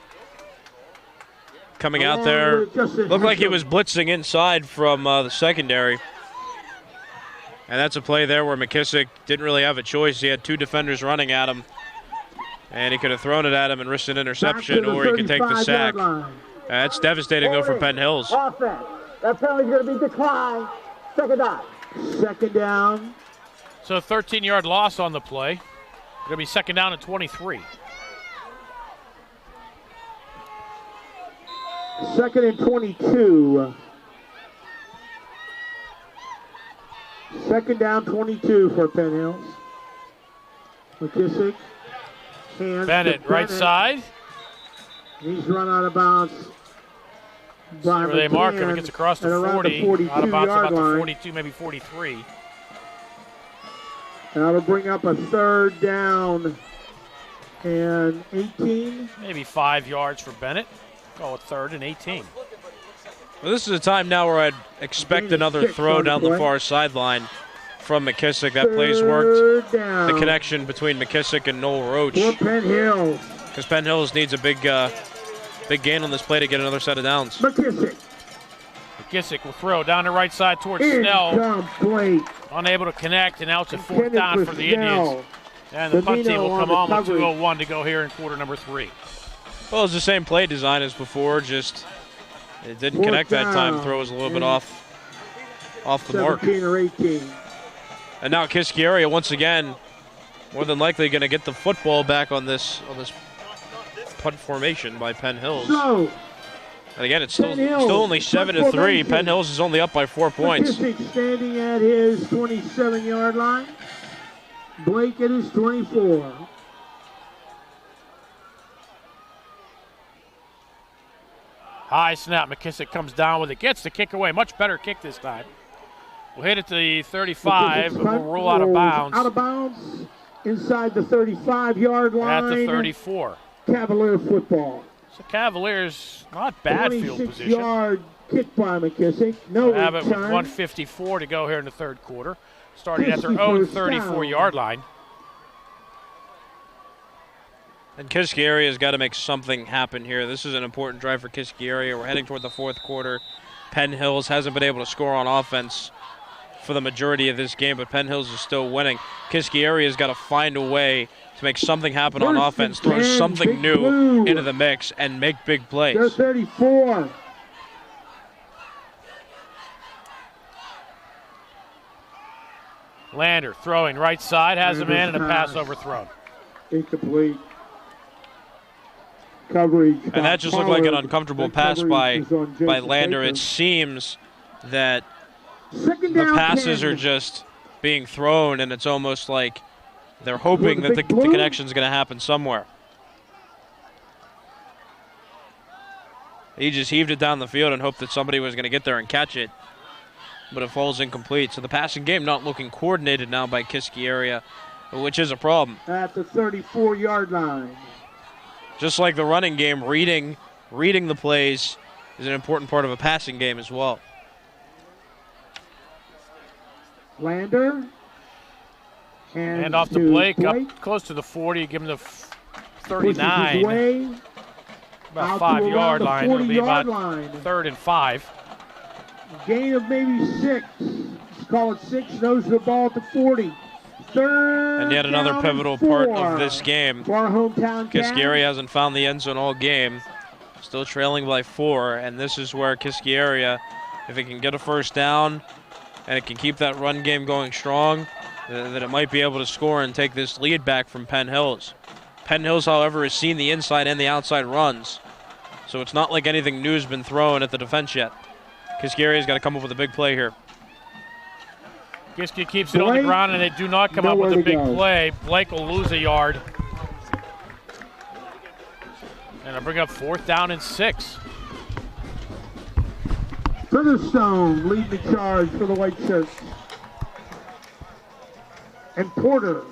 coming out there. Looked like he was blitzing inside from the secondary. And that's a play there where McKissick didn't really have a choice. He had 2 defenders running at him. And he could have thrown it at him and risked an interception, or he could take the sack. That's devastating, though, for Penn Hills. Offense. That penalty's going to be declined. Second down. Second down. So a 13-yard loss on the play. Going to be second down at 23. Second and 22. Second down 22 for Penn Hills. McKissick. Hands Bennett, right side. He's run out of bounds. Where they mark him, it gets across the 40, out of bounds about the 42, maybe 43. And that'll bring up a third down and 18. Maybe 5 yards for Bennett. Call it third and 18. Well, this is a time now where I'd expect another throw down the far sideline from McKissick. That play's worked. The connection between McKissick and Noel Roach. Penn Hills. Because Penn Hills needs a big gain on this play to get another set of downs. McKissick will throw down the right side towards Snell. Unable to connect, and now it's a fourth down for the Indians. And the punt team will come on with 2:01 to go here in quarter number 3. Well, it's the same play design as before, just it didn't connect that time. Throw was a little bit off the mark. 17 or 18. And now Kiski area once again, more than likely going to get the football back on this punt formation by Penn Hills. So, and again, it's still only 7-3. Penn Hills is only up by 4 points. Standing at his 27-yard line. Blake at his 24. High snap. McKissick comes down with it. Gets the kick away. Much better kick this time. We'll hit it to the 35, but we'll roll out of bounds. Out of bounds inside the 35-yard line. At the 34. Cavalier football. So Cavaliers, not bad field position. 26-yard kick by McKissick. No have it with return. 1:54 to go here in the third quarter. Starting at their own 34-yard line. And Kiski area has got to make something happen here. This is an important drive for Kiski area. We're heading toward the fourth quarter. Penn Hills hasn't been able to score on offense for the majority of this game, but Penn Hills is still winning. Kiski area has got to find a way to make something happen on offense, throw something new into the mix, and make big plays. They're 34. Lander throwing right side, has a man, and a pass overthrown. Incomplete. Coverage. And that just looked like an uncomfortable pass by Lander. It seems that the passes are just being thrown, and it's almost like they're hoping that the connection is going to happen somewhere. He just heaved it down the field and hoped that somebody was going to get there and catch it, but it falls incomplete. So the passing game not looking coordinated now by Kiski area, which is a problem. At the 34-yard line. Just like the running game, reading the plays is an important part of a passing game as well. Lander. And off to Blake, up close to the 40, give him the 39. About 5-yard line. It'll be about 3rd and 5. Gain of maybe 6. Let's call it 6. Nose of the ball at the 40. And yet another pivotal part of this game. Kiski area hasn't found the end zone all game. Still trailing by 4, and this is where Kiski area, if it can get a first down and it can keep that run game going strong, that it might be able to score and take this lead back from Penn Hills. Penn Hills, however, has seen the inside and the outside runs, so it's not like anything new has been thrown at the defense yet. Kiski area's got to come up with a big play here. Kiski keeps it on the ground, and they do not come up with a big play. Blake will lose a yard. And I'll bring up 4th down and 6. Featherstone lead the charge for the white shirts. And Porter.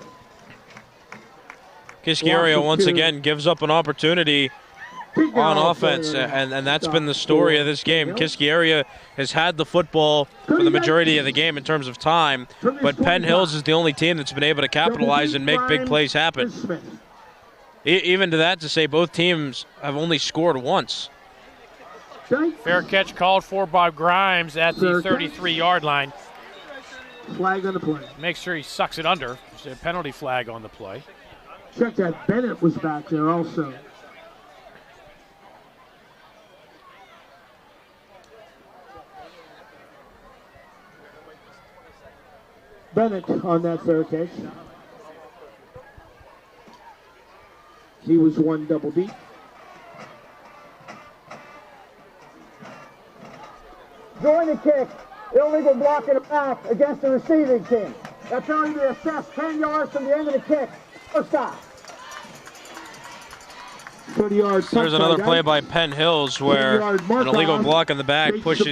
Kiski area once again gives up an opportunity on offense, and that's been the story of this game. Kiski area has had the football for the majority of the game in terms of time, but Penn Hills is the only team that's been able to capitalize and make big plays happen. Even to that, to say both teams have only scored once. Fair catch called for by Grimes at the 33-yard line. Flag on the play. Make sure he sucks it under. There's a penalty flag on the play. Check that Bennett was back there also. Bennett on that fair catch. He was one double deep. Join the kick. Illegal block in the back against the receiving team. That penalty be assessed 10 yards from the end of the kick. First stop. 30 yards. There's another play by Penn Hills where an illegal block in the back pushes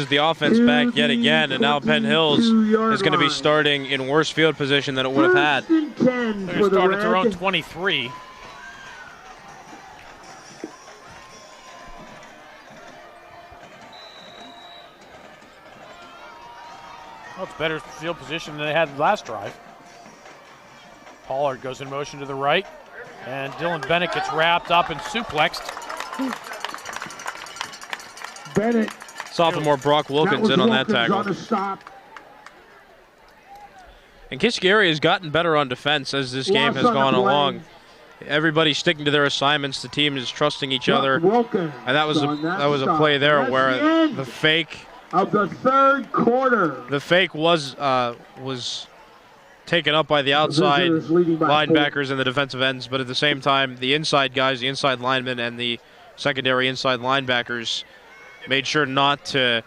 the offense back yet again, and now Penn Hills is going to be starting in worse field position than it would have had. They're starting at their own 23. Well, it's better field position than they had last drive. Pollard goes in motion to the right, and Dylan Bennett gets wrapped up and suplexed. Bennett. Sophomore Brock Wilkins in on that tackle. And Kiski area has gotten better on defense as this game has gone along. Everybody's sticking to their assignments. The team is trusting each other. And that was a play there where the fake of the third quarter. The fake was taken up by the outside linebackers and the defensive ends, but at the same time, the inside guys, the inside linemen, and the secondary inside linebackers made sure not to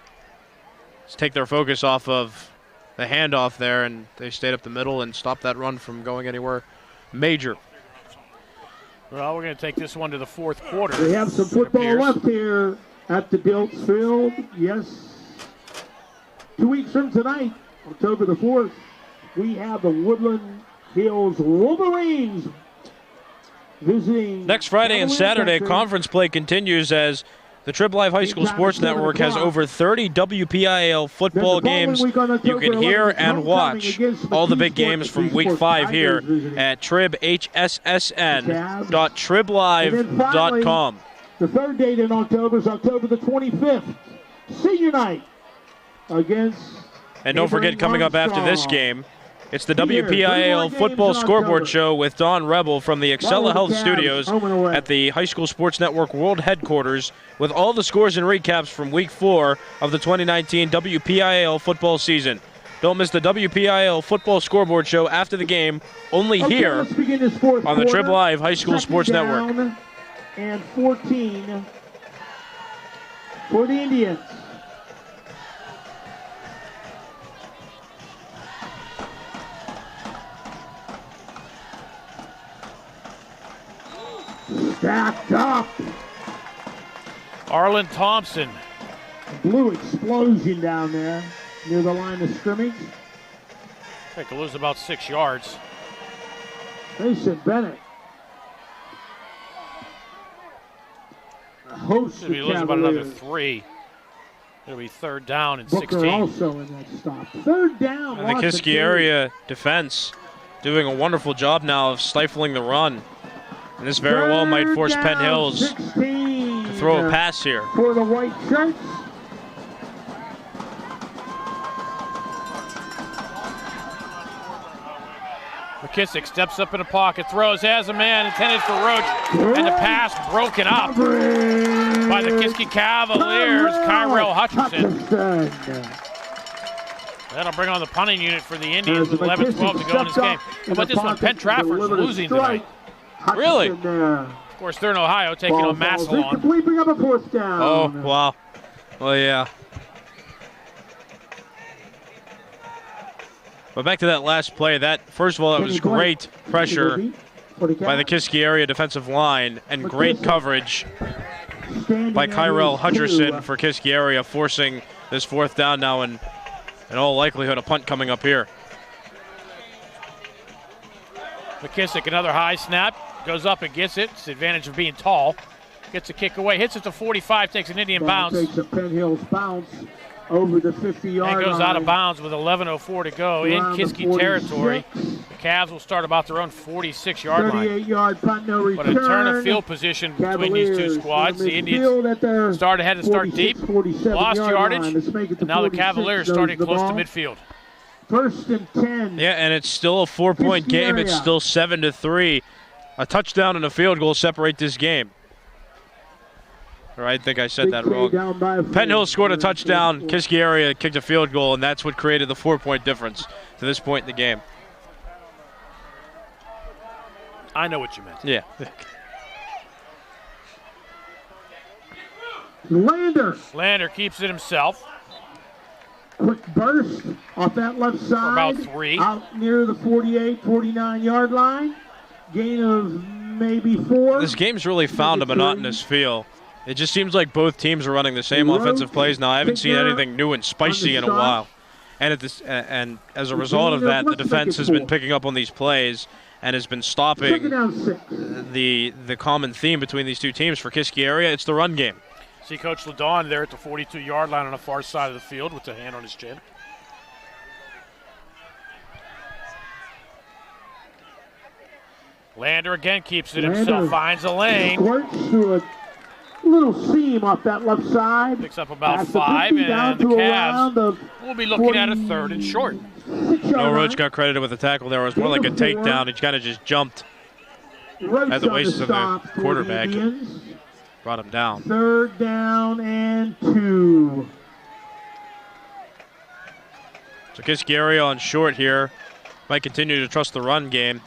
take their focus off of the handoff there, and they stayed up the middle and stopped that run from going anywhere major. Well, we're going to take this one to the fourth quarter. We have some football left here at the Dilts Field. Yes. 2 weeks from tonight, October the 4th, we have the Woodland Hills Wolverines visiting. Next Friday and Saturday, conference play continues as the Trib Live High School Sports Network has over 30 WPIAL football games. You can hear and watch all the big games from Week 5 here at tribhssn.triblive.com. The third date in October is October the 25th, senior night against. And don't forget, coming up after this game, it's the WPIAL Football Scoreboard Show with Don Rebel from the Excella Health Studios at the High School Sports Network World Headquarters with all the scores and recaps from Week 4 of the 2019 WPIAL football season. Don't miss the WPIAL Football Scoreboard Show after the game, only here on the Trib Live High School Sports Network. And 14 for the Indians. Stacked up. Arlen Thompson. Blue explosion down there near the line of scrimmage. They could lose about 6 yards. Mason Bennett. Should be losing about another 3. It'll be third down and Booker 16. Also in that stop. Third down. And the Kiski area defense doing a wonderful job now of stifling the run. And this very well might force Penn Hills to throw a pass here. For the white shirts. McKissick steps up in the pocket, throws, has a man intended for Roach, and the pass broken up by the Kiski Cavaliers, Kyrell Hutchinson. That'll bring on the punting unit for the Indians with 11-12 to go in this game. How about this one? Penn Trafford's losing tonight. Really? Of course, they're in Ohio taking on Massillon. Bring up a fourth down. Oh, wow. Well, yeah. But back to that last play. That, first of all, that was great pressure by the Kiski area defensive line and great coverage by Kyrell Hutcherson for Kiski area, forcing this fourth down now and in all likelihood a punt coming up here. McKissick, another high snap, goes up and gets it. It's the advantage of being tall. Gets a kick away, hits it to 45, takes an Indian bounce. Takes a Penn Hills bounce over the 50-yard line. And goes out of bounds with 11:04 to go in Kiski territory. The Cavs will start about their own 46-yard line. 38-yard punt, no return. But a turn of field position between these two squads. The Indians start ahead and start deep, lost yardage, and now the Cavaliers starting close to midfield. First and 10. Yeah, and it's still a 4-point game. It's still 7-3. A touchdown and a field goal separate this game. Or I think I said that wrong. Penn Hills scored a touchdown. Kiski area kicked a field goal, and that's what created the 4-point difference. to this point in the game. I know what you meant. Yeah. Lander keeps it himself. Quick burst off that left side. About 3. Out near the 48, 49-yard line. Gain of maybe 4. This game's really found a monotonous feel. It just seems like both teams are running the same offensive plays now. I haven't seen anything new and spicy in a while. And as a result of that, the defense has been picking up on these plays and has been stopping the common theme between these two teams for Kiski area. It's the run game. See Coach Ladon there at the 42-yard line on the far side of the field with the hand on his chin. Lander again keeps it himself, finds a lane. Squirts through a little seam off that left side. Picks up about 5, and the Cavs will be looking at a 3rd and short. No, Roach got credited with the tackle there. It was more like a takedown. He kind of just jumped at the waist of the quarterback. Brought him down. 3rd down and 2. So Kiski area on short here. Might continue to trust the run game.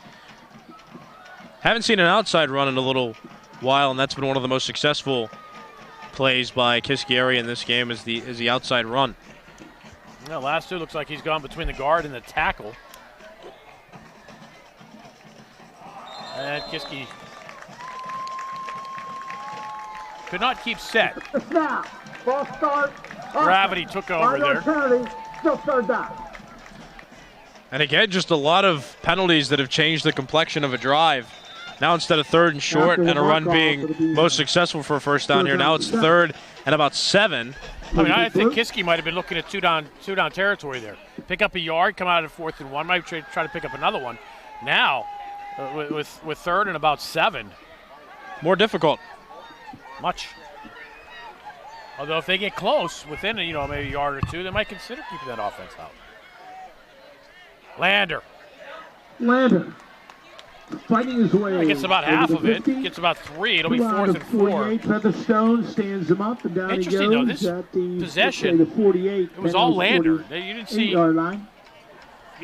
Haven't seen an outside run in a little while, and that's been one of the most successful plays by Kiski area in this game is the outside run. No, last 2 looks like he's gone between the guard and the tackle. And Kiski could not keep set. Snap. Ball start. Gravity took over there. Still 3rd down. And again, just a lot of penalties that have changed the complexion of a drive. Now instead of 3rd and short and a run being most successful for a 1st down here, now it's 3rd and about 7. I mean, I think Kiski might have been looking at two down territory there. Pick up a yard, come out of 4th and 1, might try to pick up another one. Now, with 3rd and about 7. More difficult. Much. Although if they get close, within maybe a yard or 2, they might consider keeping that offense out. Lander. Fighting his way. Gets about half of it. Gets about 3. It'll be 4th and 4. Featherstone stands him up and down he goes. Interesting though, this possession, it was all Lander. You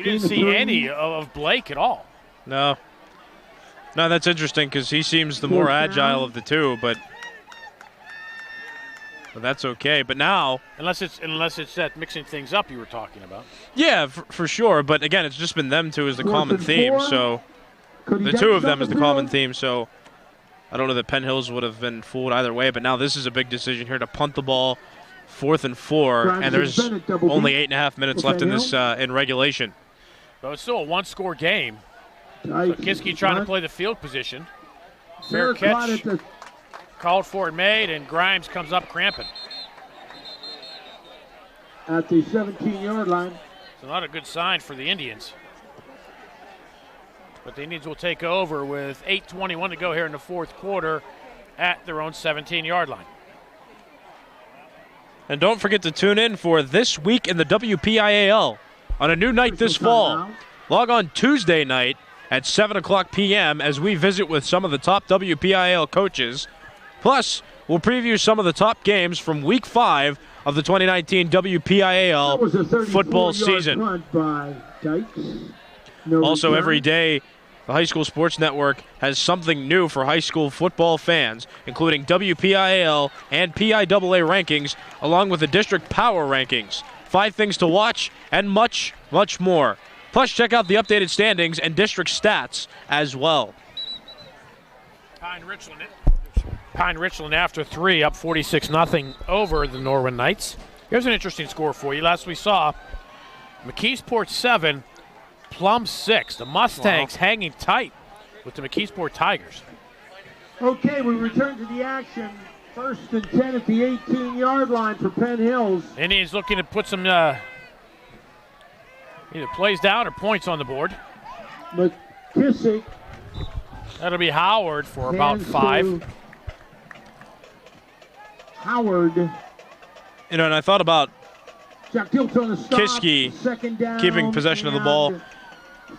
didn't see any of Blake at all. No, that's interesting because he seems the more agile of the two, but that's okay. But now, unless it's that mixing things up you were talking about. Yeah, for sure. But again, it's just been them two as the common theme. So the two of them is the common theme. So I don't know that Penn Hills would have been fooled either way. But now this is a big decision here to punt the ball, 4th and 4, and there's only 8.5 minutes left in this in regulation. But it's still a 1-score game. So Kiski trying to play the field position. Fair catch. Called for and made, and Grimes comes up cramping. At the 17-yard line. It's not a good sign for the Indians. But the Indians will take over with 8:21 to go here in the 4th quarter at their own 17-yard line. And don't forget to tune in for This Week in the WPIAL on a new night this fall. Log on Tuesday night at 7 o'clock p.m. as we visit with some of the top WPIAL coaches. Plus, we'll preview some of the top games from Week 5 of the 2019 WPIAL football season. Also, every day, the High School Sports Network has something new for high school football fans, including WPIAL and PIAA rankings, along with the district power rankings, 5 things to watch, and much, much more. Plus, check out the updated standings and district stats as well. Pine Richland after 3, up 46-0 over the Norwin Knights. Here's an interesting score for you. Last we saw, McKeesport 7, Plum 6. The Mustangs hanging tight with the McKeesport Tigers. Okay, we return to the action. 1st and 10 at the 18-yard line for Penn Hills. Indians looking to put some either plays down or points on the board. McKissick. That'll be Howard for about 5. Howard. And I thought about Kiski keeping possession of the ball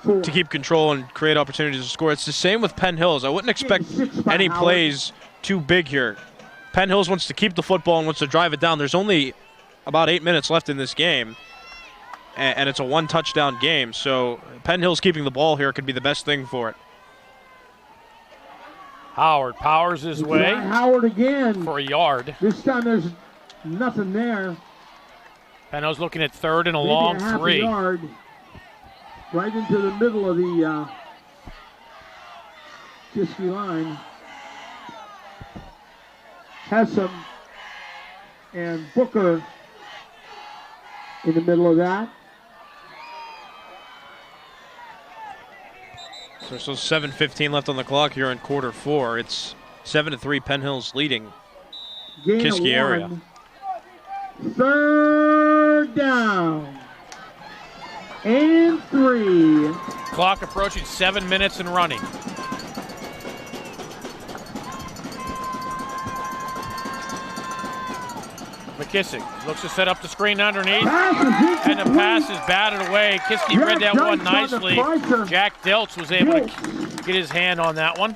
to keep control and create opportunities to score. It's the same with Penn Hills. I wouldn't expect any plays too big here. Penn Hills wants to keep the football and wants to drive it down. There's only about 8 minutes left in this game. and it's a one-touchdown game. So Penn Hills keeping the ball here could be the best thing for it. Howard powers his way. Howard again. For a yard. This time there's nothing there. Penn Hills looking at third and a Maybe long half 3. A yard. Right into the middle of the Kiski line. Hessam and Booker in the middle of that. So 7:15 left on the clock here in quarter 4. It's 7-3 Penn Hills leading Kiski area. 3rd down and 3. Clock approaching 7 minutes and running. McKissick looks to set up the screen underneath, and the pass is batted away. Kiski read that one nicely. Jack Deltz was able to get his hand on that one.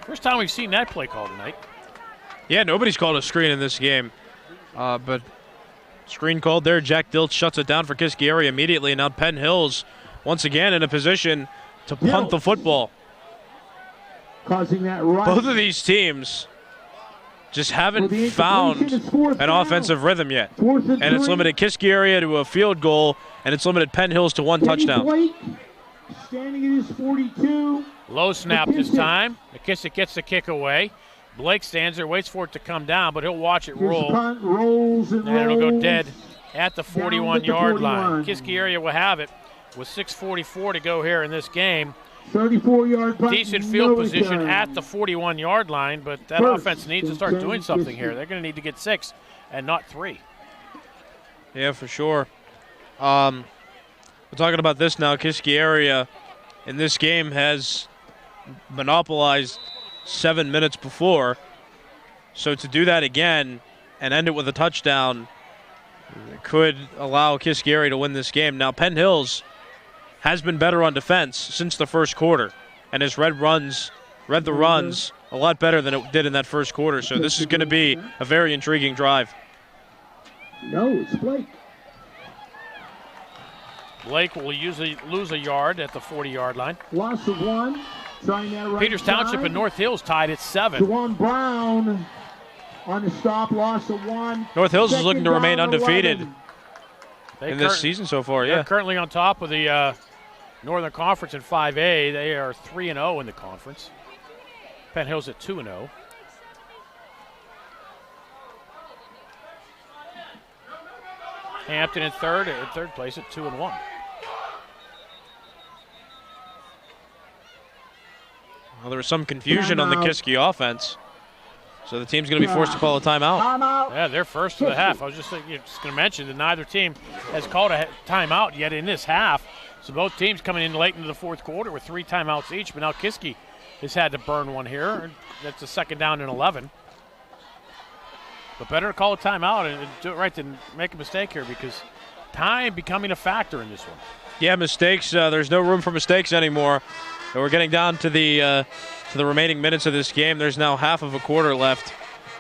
First time we've seen that play call tonight. Yeah, nobody's called a screen in this game. But screen called there. Jack Diltz shuts it down for Kiski area immediately. And now Penn Hills once again in a position to punt the football. Causing that run. Both of these teams just haven't found an offensive rhythm yet. And it's limited Kiski area to a field goal, and it's limited Penn Hills to 1 touchdown. Blake, standing at his 42. Low snap this time. McKissick gets the kick away. Blake stands there, waits for it to come down, but he'll watch it roll. Rolls and it'll go rolls. dead at the 41-yard line. Kiski area will have it with 6:44 to go here in this game. 34-yard punt. Decent field position at the 41-yard line, but that offense needs to start doing something here. They're going to need to get 6 and not 3. Yeah, for sure. We're talking about this now. Kiski area in this game has monopolized 7 minutes before. So to do that again and end it with a touchdown could allow Kiski area to win this game. Now, Penn Hills has been better on defense since the first quarter and has read the runs a lot better than it did in that first quarter. So this is going to be a very intriguing drive. No, it's Blake. Blake will usually lose a yard at the 40-yard line. Loss of 1. Trying that right Peters Township side. and North Hills tied at 7. Juwan Brown on the stop, loss of 1. North Hills is looking to remain undefeated 11. in this season so far. They're Yeah, currently on top of the Northern Conference in 5A. They are 3-0 in the conference. Penn Hills at 2-0. Hampton in third place at 2-1. well, there was some confusion on the Kiski offense, so the team's going to be forced to call a timeout. Yeah, they're first of the half. I was just going to mention that neither team has called a timeout yet in this half. So both teams coming in late into the fourth quarter with 3 timeouts each, but now Kiski has had to burn one here. That's a 2nd down and 11. But better to call a timeout and do it right than make a mistake here, because time becoming a factor in this one. Yeah, mistakes. There's no room for mistakes anymore. So we're getting down to the remaining minutes of this game. There's now half of a quarter left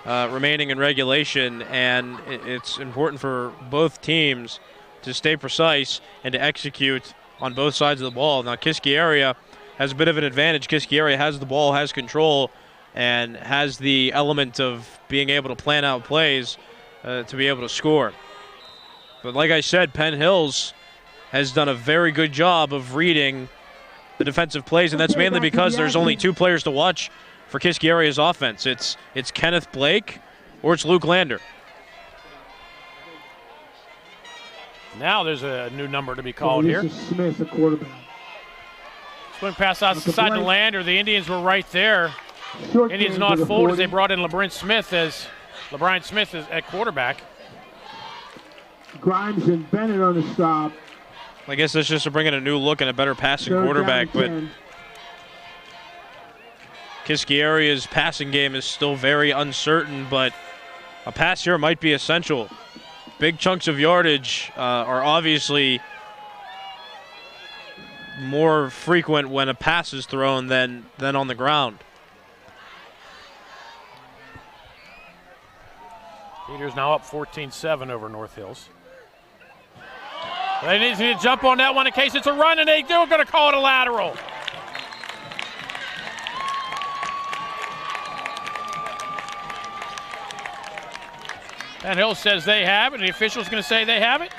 remaining in regulation, and it's important for both teams to stay precise and to execute on both sides of the ball. Now, Kiski area has a bit of an advantage. Kiski area has the ball, has control, and has the element of being able to plan out plays to be able to score. But like I said, Penn Hills has done a very good job of reading the defensive plays, and that's mainly because there's only 2 players to watch for Kiski area's offense. It's Kenneth Blake or it's Luke Lander. Now there's a new number to be called here. Smith, the quarterback. Swing pass outside to Lander. The Indians were right there. Short Indians game not to the folded. 40. They brought in LeBron Smith at quarterback. Grimes and Bennett on the stop. I guess that's just to bring in a new look and a better passing 3rd down quarterback, but 10. Kiski area's passing game is still very uncertain, but a pass here might be essential. Big chunks of yardage are obviously more frequent when a pass is thrown than on the ground. Peters now up 14-7 over North Hills. They need to jump on that one in case it's a run, and they do going to call it a lateral. Penn Hills says they have it, and the official's going to say they have it.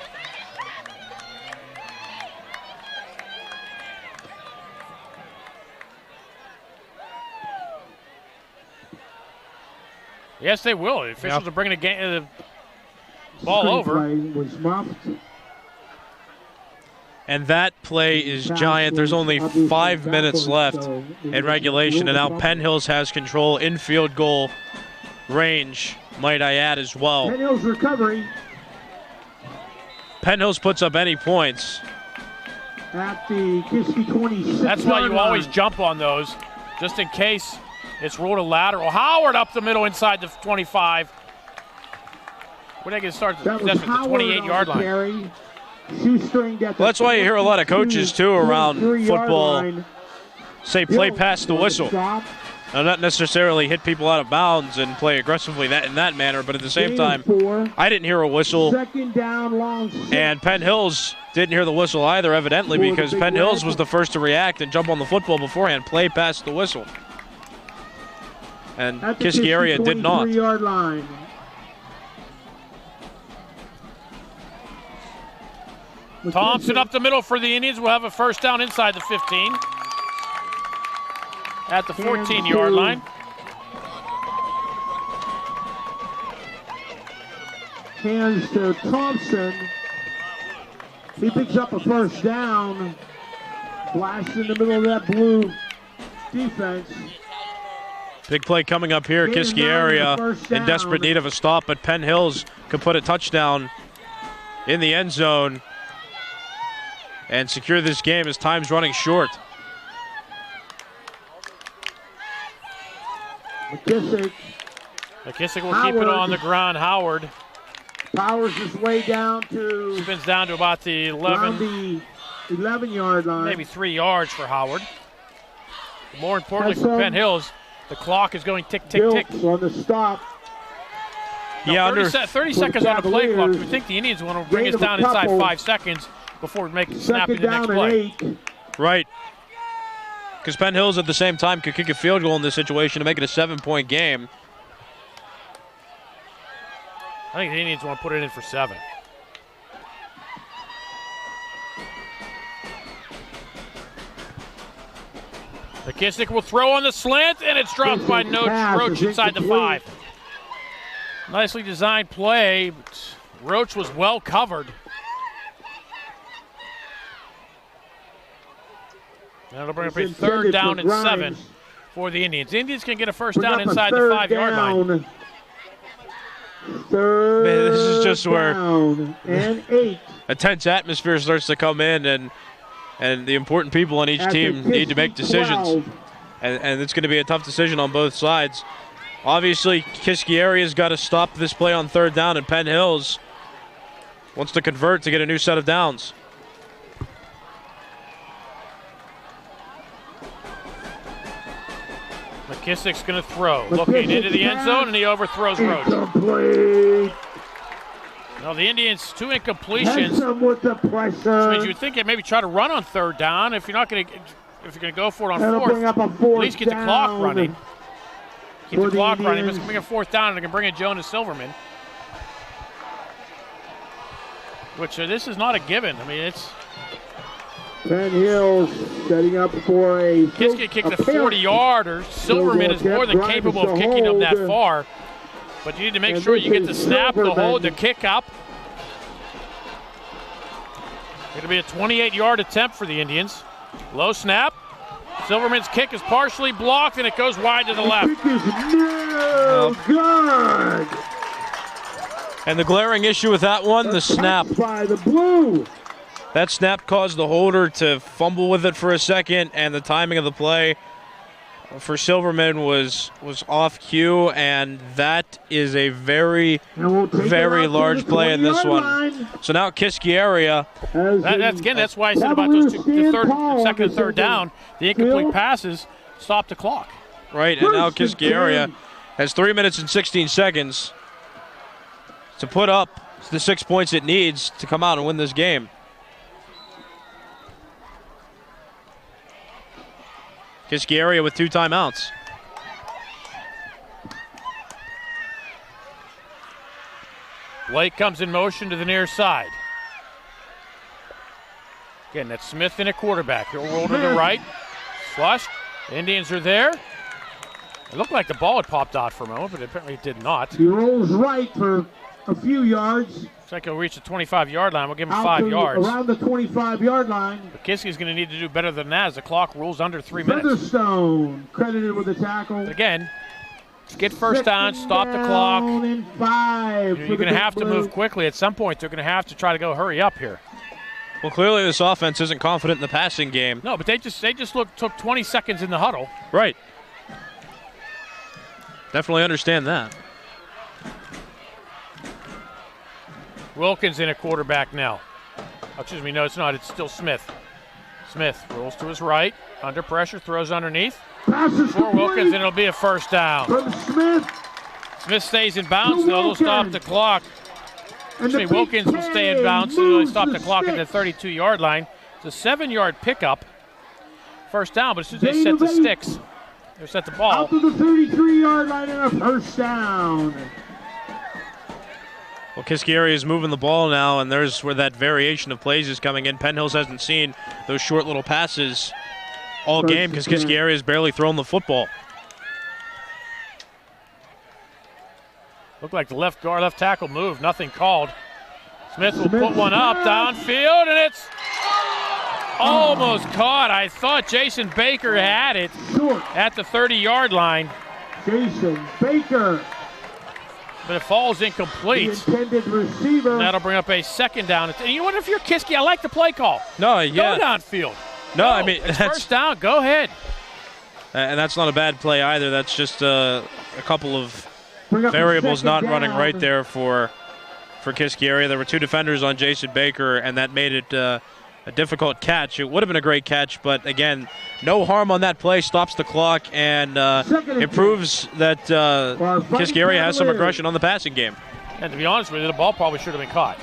Yes, they will. The officials are bringing the ball over. Was muffed. And that play is giant. There's only 5 minutes left in regulation, and now Penn Hills has control in field goal range, might I add, as well. Penn Hills recovery. Penn Hills puts up any points. At the Kiski 26. That's why you always jump on those, just in case it's ruled a lateral. Howard up the middle inside the 25. Where they get started? That's the 28-yard line. Carry. Well, that's why you hear a lot of coaches, too, around football say play past the whistle. Now, not necessarily hit people out of bounds and play aggressively in that manner, but at the same time, I didn't hear a whistle. Second down, long six. And Penn Hills didn't hear the whistle either, evidently, because Penn Hills was the first to react and jump on the football beforehand, play past the whistle. And Kiski area did not. 23-yard line. Thompson up the middle for the Indians. Will have a first down inside the 15. At the 14-yard line. Hands to Thompson. He picks up a first down. Blast in the middle of that blue defense. Big play coming up here, Kiski area in desperate need of a stop, but Penn Hills could put a touchdown in the end zone and secure this game as time's running short. McKissick will keep it on the ground. Howard powers his way down to... Spins down to about the 11-yard line. Maybe 3 yards for Howard. More importantly for Penn Hills, the clock is going tick, tick, tick. On the stop. Now, 30 seconds on the play clock. We think the Indians want to bring us down inside 5 seconds before we make it snap into the next play. Right. Because Penn Hills at the same time could kick a field goal in this situation to make it a 7-point game. I think the Indians want to put it in for 7. McKissick will throw on the slant, and it's dropped by Roach inside the 5. Nicely designed play, but Roach was well covered. That'll bring up a third down and 7 for the Indians. The Indians can get a first down inside the 5-yard line. Third Man, this is just where and 8. A tense atmosphere starts to come in, and the important people on each team need to make decisions. And it's going to be a tough decision on both sides. Obviously, Kiski area's got to stop this play on third down, and Penn Hills wants to convert to get a new set of downs. McKissick's going to throw. Looking into the end zone, and he overthrows Roach. Now the Indians, 2 incompletions. With the pressure. Which means you'd think they'd maybe try to run on third down. If you're not going to, if you're going to go for it on fourth, at least get the clock running. Keep the clock running. But it's going to bring a fourth down, and they can bring in Jonas Silverman. Which this is not a given. I mean, it's. Penn Hills setting up for a... Kiski kicked a 40-yarder. Silverman is more than capable of kicking them that far. But you need to make sure you get the snap, the hold, the kick up. It'll be a 28-yard attempt for the Indians. Low snap. Silverman's kick is partially blocked, and it goes wide to the left. Kick is no good. And the glaring issue with that one, the snap. By the blue. That snap caused the holder to fumble with it for a second, and the timing of the play for Silverman was off cue, and that is a very, very large play in this one. So now Kiski area. That's why I said about those second and third down, the incomplete passes stop the clock. Right, and now Kiski area has 3 minutes and 16 seconds to put up the 6 points it needs to come out and win this game. Kiski area with 2 timeouts. Blake comes in motion to the near side. Again, that's Smith in a quarterback. He'll roll to the right. Flushed. The Indians are there. It looked like the ball had popped out for a moment, but apparently it did not. He rolls right for a few yards. Looks like he'll reach the 25-yard line. We'll give him 5 yards. Around the 25-yard line. But Kiski's going to need to do better than that as the clock rules under 3 minutes. Featherstone credited with the tackle. But again, get first down, stop the clock. In 5 You're going to have to move quickly. At some point, they're going to have to try to go hurry up here. Well, clearly this offense isn't confident in the passing game. No, but they just took 20 seconds in the huddle. Right. Definitely understand that. Wilkins in a quarterback now. Oh, excuse me, no, it's not. It's still Smith. Smith rolls to his right, under pressure, throws underneath. For Wilkins, and it'll be a first down. From Smith. Smith stays in bounds, though. They'll stop the clock. Actually, Wilkins will stay in bounds, so they'll stop the clock at the 32-yard line. It's a 7-yard pickup. First down, but as soon as they set the sticks, they set the ball. Out to the 33-yard line and a first down. Well, Kiski area is moving the ball now, and there's where that variation of plays is coming in. Penn Hills hasn't seen those short little passes all game because Kiski area has barely thrown the football. Looked like the left tackle moved, nothing called. Smith will put one up downfield, and it's almost caught. I thought Jason Baker had it at the 30-yard line. Jason Baker. But it falls incomplete. The intended receiver. And that'll bring up a second down. And you wonder if you're Kiski, I like the play call. No, yeah. Go downfield. No, I mean, it's first down. Go ahead. And that's not a bad play either. That's just a couple of variables not running right there for Kiski area. There were 2 defenders on Jason Baker, and that made it a difficult catch. It would have been a great catch, but again, no harm on that play. Stops the clock, and it proves that Kiski area has some aggression on the passing game. And to be honest with you, the ball probably should have been caught.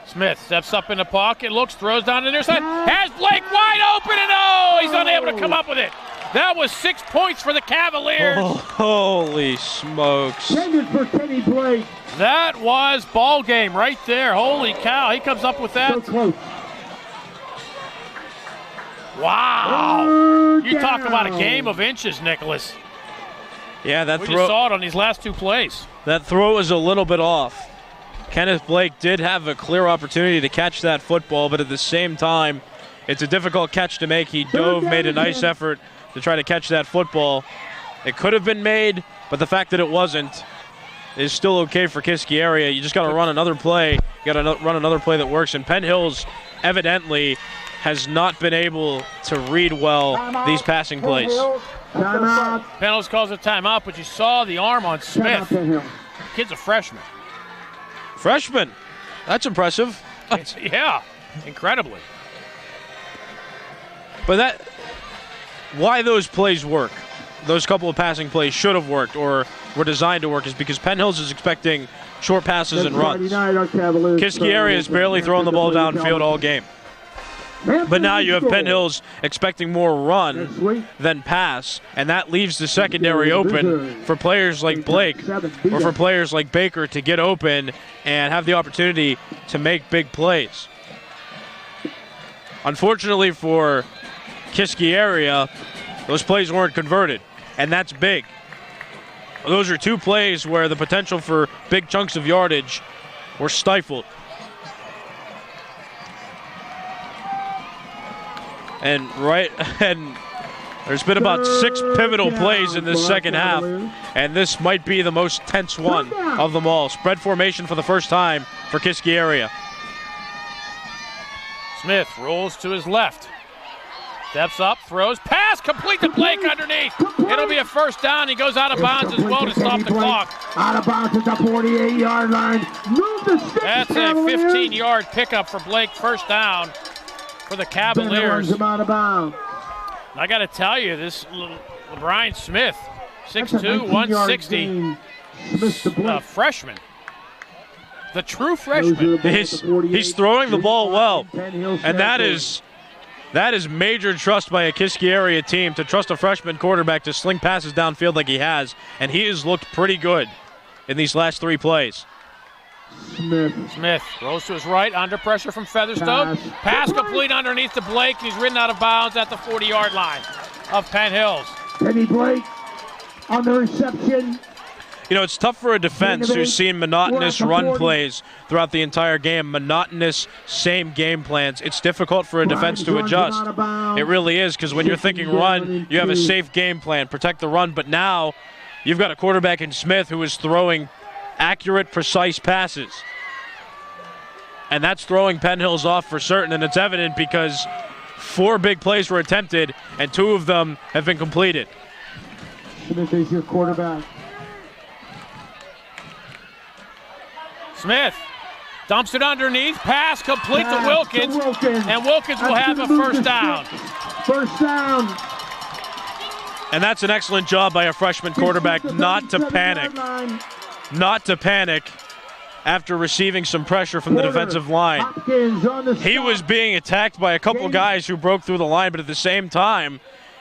Smith steps up in the pocket, looks, throws down the near side, has Blake wide open, and he's unable to come up with it. That was 6 points for the Cavaliers. Oh, holy smokes. Intended for Kenny Blake. That was ball game right there. Holy cow, he comes up with that. So close. Wow. You talk about a game of inches, Nicholas. Yeah, that we throw. just saw it on these last 2 plays. That throw was a little bit off. Kenneth Blake did have a clear opportunity to catch that football, but at the same time, it's a difficult catch to make. He dove, made a nice effort to try to catch that football. It could have been made, but the fact that it wasn't is still okay for Kiski area. You just got to run another play. You got to run another play that works. And Penn Hills evidently has not been able to read well these passing plays. Penn Hills calls a timeout, but you saw the arm on Smith. The kid's a freshman. Freshman? That's impressive. Yeah, incredibly. But why those plays work, those couple of passing plays should have worked or were designed to work, is because Penn Hills is expecting short passes and runs. Kiski area has barely thrown the ball downfield all game. But now you have Penn Hills expecting more run than pass, and that leaves the secondary open for players like Blake or for players like Baker to get open and have the opportunity to make big plays. Unfortunately for Kiski area, those plays weren't converted, and that's big. Those are 2 plays where the potential for big chunks of yardage were stifled. And there's been about 6 pivotal plays in this second half, and this might be the most tense one of them all. Spread formation for the first time for Kiski area. Smith rolls to his left. Steps up, throws, pass, complete to Blake underneath. It'll be a first down. He goes out of bounds as well to stop the clock. Out of bounds at the 48-yard line. Move the sticks, that's a 15-yard pickup for Blake. First down for the Cavaliers. Out of bounds. I got to tell you, this LeBron Smith, 6'2", 160, freshman. The true freshman. He's throwing the ball well, and that is That is major trust by a Kiski area team to trust a freshman quarterback to sling passes downfield like he has, and he has looked pretty good in these last 3 plays. Smith rolls to his right, under pressure from Featherstone. Pass complete underneath to Blake. He's ridden out of bounds at the 40-yard line of Penn Hills. Penny Blake on the reception. You know, it's tough for a defense who's seen monotonous run plays throughout the entire game, monotonous same game plans. It's difficult for a defense to adjust. It really is, because when you're thinking run, you have a safe game plan, protect the run, but now you've got a quarterback in Smith who is throwing accurate, precise passes. And that's throwing Penn Hills off for certain, and it's evident because 4 big plays were attempted, and 2 of them have been completed. Smith is your quarterback. Smith dumps it underneath, pass complete to Wilkins, and Wilkins will have a first down. First down. And that's an excellent job by a freshman quarterback not to panic. Not to panic after receiving some pressure from the defensive line. He was being attacked by a couple guys who broke through the line, but at the same time,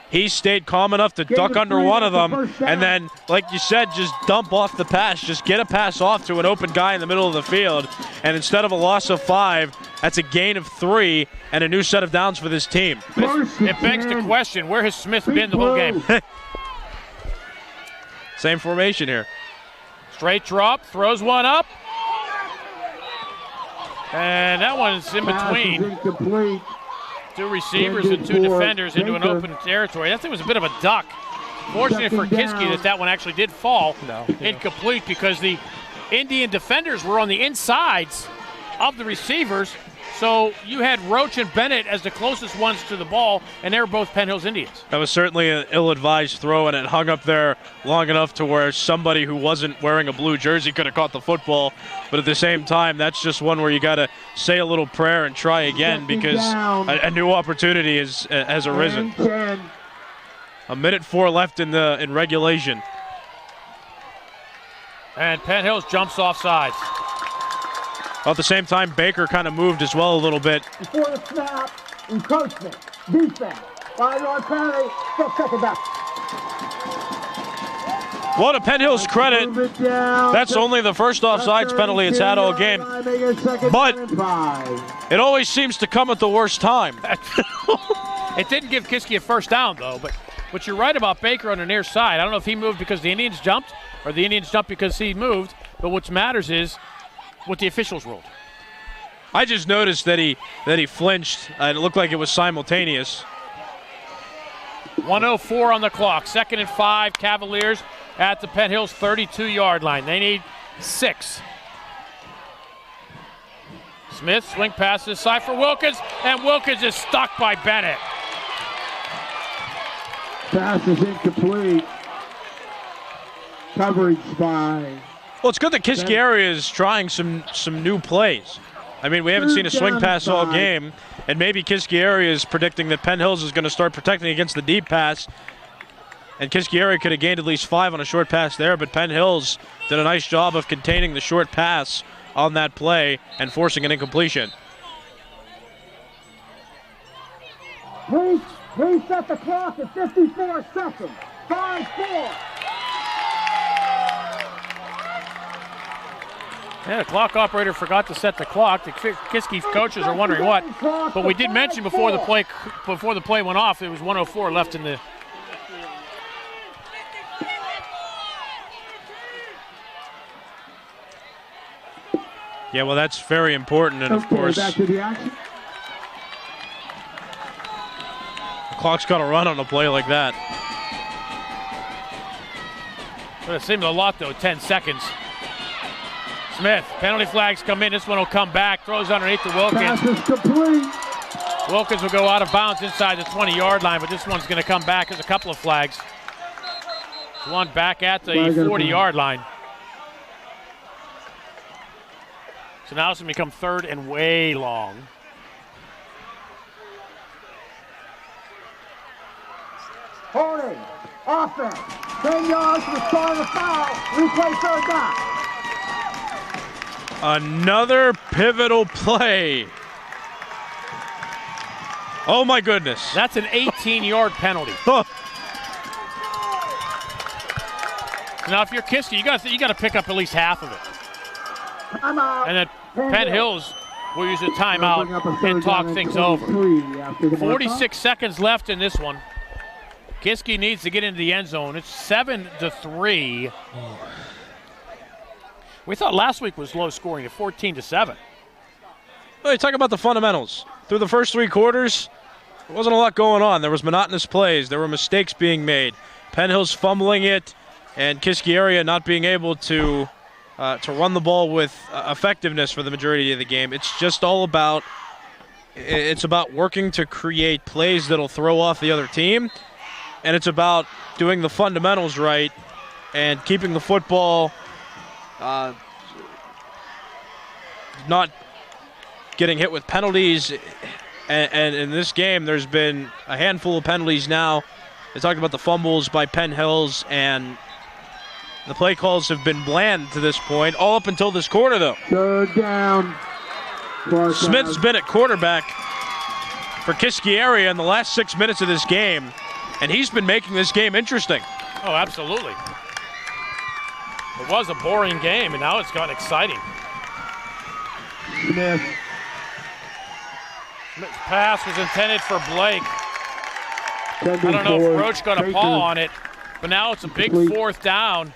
he stayed calm enough to duck under one of them, and then, like you said, just dump off the pass. Just get a pass off to an open guy in the middle of the field, and instead of a loss of 5, that's a gain of 3 and a new set of downs for this team. It begs the question, where has Smith been the whole game? Same formation here. Straight drop, throws one up. And that one's in between 2 receivers and 2 defenders into an open territory. That thing was a bit of a duck. Fortunate for Kiski that one actually did fall incomplete because the Indian defenders were on the insides of the receivers. So you had Roach and Bennett as the closest ones to the ball, and they were both Penn Hills Indians. That was certainly an ill-advised throw, and it hung up there long enough to where somebody who wasn't wearing a blue jersey could have caught the football. But at the same time, that's just one where you got to say a little prayer and try again because a new opportunity has arisen. 1:04 left in regulation. And Penn Hills jumps off sides. At the same time, Baker kind of moved as well a little bit. Before the snap, encroachment, defense, 5-yard penalty, still second back. Well, to Penn Hills' credit, that's only the first offsides penalty it's had all game. But it always seems to come at the worst time. It didn't give Kiski a first down, though. But you're right about Baker on the near side. I don't know if he moved because the Indians jumped or the Indians jumped because he moved. But what matters is what the officials ruled. I just noticed that he flinched, and it looked like it was simultaneous. 1:04 on the clock. 2nd and 5, Cavaliers at the Penn Hills 32-yard line. They need 6. Smith swing pass this side for Wilkins, and Wilkins is stuck by Bennett. Pass is incomplete. Coverage by... Well, it's good that Kiski area is trying some new plays. I mean, we haven't seen a swing pass all game, and maybe Kiski area is predicting that Penn Hills is going to start protecting against the deep pass, and Kiski area could have gained at least 5 on a short pass there, but Penn Hills did a nice job of containing the short pass on that play and forcing an incompletion. Reset the clock at 54 seconds. 5-4. Yeah, the clock operator forgot to set the clock. The Kiski coaches are wondering what. But we did mention before the play went off, there was 1:04 left in the. Yeah, well, that's very important, and of course, the clock's got to run on a play like that. But it seemed a lot, though, 10 seconds. Smith, penalty flags come in. This one will come back. Throws underneath to Wilkins. Pass is complete. Wilkins will go out of bounds inside the 20-yard line, but this one's going to come back. There's a couple of flags. One back at the 40-yard line. So now it's going to become 3rd and way long. Holding, offense, 10 yards to the start of the foul. Replay 3rd down. Another pivotal play. Oh, my goodness. That's an 18-yard penalty. Now, if you're Kiski, you got to pick up at least half of it. And then Penn Hills will use a timeout and talk things over. 46 seconds left in this one. Kiski needs to get into the end zone. It's 7-3. We thought last week was low scoring at 14-7. Well, you talk about the fundamentals. Through the first 3 quarters, there wasn't a lot going on. There was monotonous plays. There were mistakes being made. Penn Hills fumbling it, and Kiski area not being able to run the ball with effectiveness for the majority of the game. It's just all about working to create plays that'll throw off the other team, and it's about doing the fundamentals right and keeping the football not getting hit with penalties. And in this game, there's been a handful of penalties now. They talked about the fumbles by Penn Hills, and the play calls have been bland to this point, all up until this quarter, though. Third down. Smith's been at quarterback for Kiski area in the last 6 minutes of this game, and he's been making this game interesting. Oh, absolutely. It was a boring game, and now it's gotten exciting. Smith. Smith's pass was intended for Blake. I don't know if Roach got a paw on it, but now it's a big fourth down.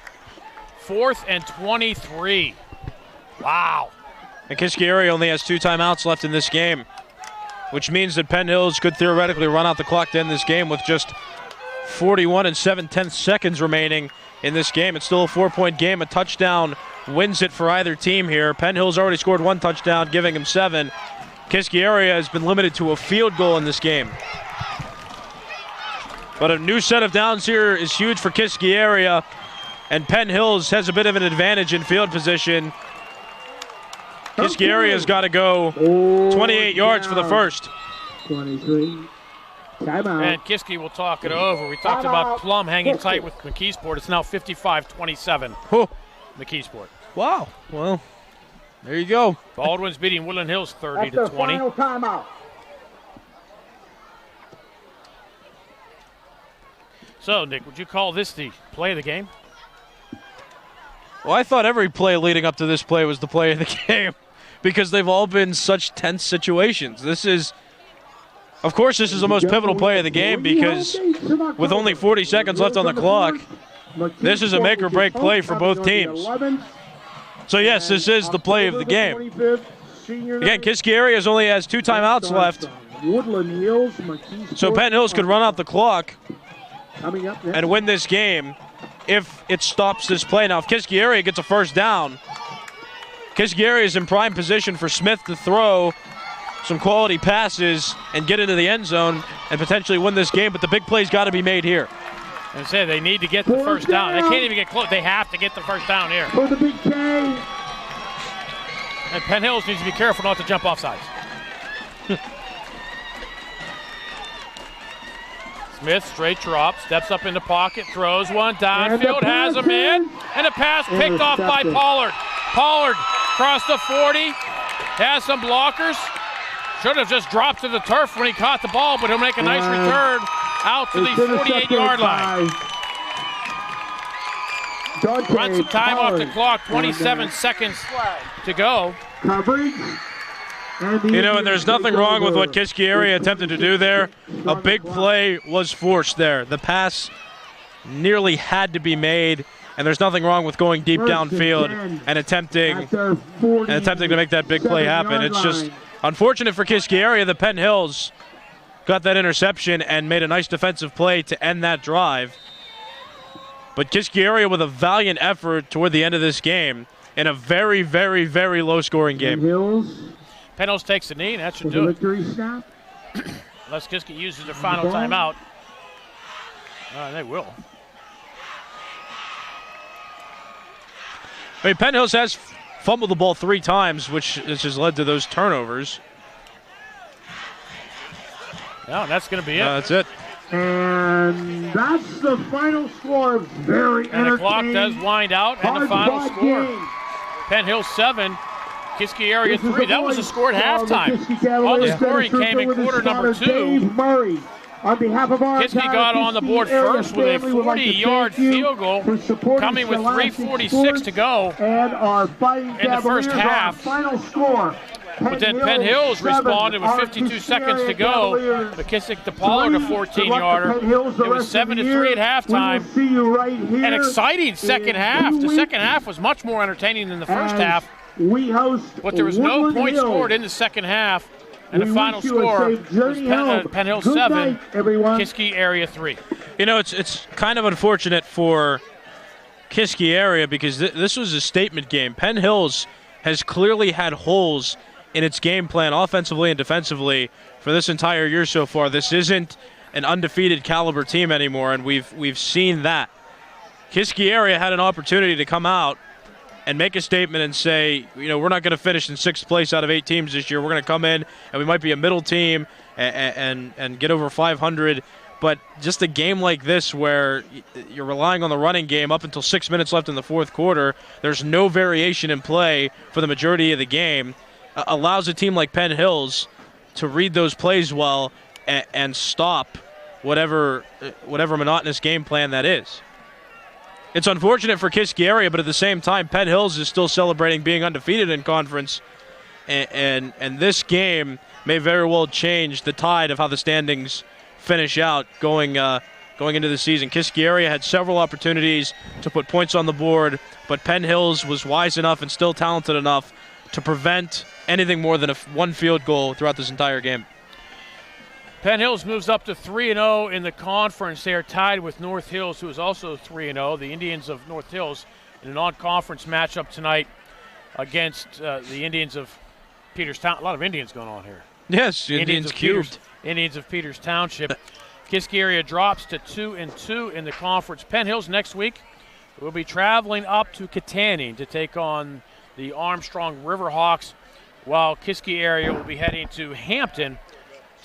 4th and 23. Wow. And Kiski area only has 2 timeouts left in this game, which means that Penn Hills could theoretically run out the clock to end this game with just 41 and 7/10 seconds remaining in this game. It's still a 4-point game. A touchdown wins it for either team here. Penn Hills already scored 1 touchdown, giving him 7. Kiski area has been limited to a field goal in this game. But a new set of downs here is huge for Kiski area, and Penn Hills has a bit of an advantage in field position. Kiski area's got to go 28 yards for the first. 23. Timeout. And Kiski will talk it over. We talked about Plum hanging tight with McKeesport. It's now 55-27. McKeesport. Wow. Well, there you go. Baldwin's beating Woodland Hills 30-20. That's the final timeout. So, Nick, would you call this the play of the game? Well, I thought every play leading up to this play was the play of the game because they've all been such tense situations. This is, of course, this is the most pivotal play of the game because with only 40 seconds left on the clock, this is a make-or-break play for both teams. So, yes, this is the play of the game. Again, Kiski area only has 2 timeouts left. So Penn Hills could run out the clock and win this game if it stops this play. Now, if Kiski area gets a first down, Kiski area is in prime position for Smith to throw some quality passes and get into the end zone and potentially win this game, but the big play's got to be made here. I said they need to get the first down. They can't even get close. They have to get the first down here. For the big K. And Penn Hills needs to be careful not to jump off sides. Smith straight drop, steps up in the pocket, throws one downfield, has him in, and a pass picked off by Pollard. Pollard across the 40, has some blockers. Should have just dropped to the turf when he caught the ball, but he'll make a nice return out to the 48-yard line. Run some time off the clock, 27 seconds to go. Coverage. You know, and there's nothing wrong with what Kiski area attempted to do there. A big play was forced there. The pass nearly had to be made, and there's nothing wrong with going deep downfield and attempting to make that big play happen. It's just unfortunate for Kiski area that Penn Hills got that interception and made a nice defensive play to end that drive. But Kiski area with a valiant effort toward the end of this game in a very, very, very low-scoring game. Penn Hills takes the knee, and that should do it. Unless Kiski uses their final timeout. They will. I mean, Penn Hills has fumbled the ball 3 times, which has led to those turnovers. Yeah, that's going to be it. That's it. And that's the final score. Very and the clock does wind out, and the final score. Penn Hills 7, Kiski area 3. That was a score at halftime. All the scoring came in quarter number 2. On behalf of our Kiski got on the board first with a 40-yard field goal, coming with 3:46 to go in the first half. Final score. But then Penn Hills responded with 52 seconds to go. McKissick to Pollard, a 14-yarder. It was 7-3 at halftime. An exciting second half. The second half was much more entertaining than the first half. But there was no point scored in the second half. And the final score was Penn Hills 7, Kiski area 3. You know, it's kind of unfortunate for Kiski area because this was a statement game. Penn Hills has clearly had holes in its game plan offensively and defensively for this entire year so far. This isn't an undefeated caliber team anymore, and we've seen that. Kiski area had an opportunity to come out and make a statement and say, you know, we're not going to finish in 6th place out of 8 teams this year. We're going to come in, and we might be a middle team and get over 500. But just a game like this where you're relying on the running game up until 6 minutes left in the fourth quarter, there's no variation in play for the majority of the game, allows a team like Penn Hills to read those plays well and stop whatever monotonous game plan that is. It's unfortunate for Kiski area, but at the same time, Penn Hills is still celebrating being undefeated in conference, and this game may very well change the tide of how the standings finish out going into the season. Kiski area had several opportunities to put points on the board, but Penn Hills was wise enough and still talented enough to prevent anything more than one field goal throughout this entire game. Penn Hills moves up to 3-0 in the conference. They are tied with North Hills, who is also 3-0. The Indians of North Hills in a non-conference matchup tonight against the Indians of Peters Township. A lot of Indians going on here. Yes, Indians cubed. Indians of Peters Township. Kiski area drops to 2-2 in the conference. Penn Hills next week will be traveling up to Kittanning to take on the Armstrong Riverhawks, while Kiski area will be heading to Hampton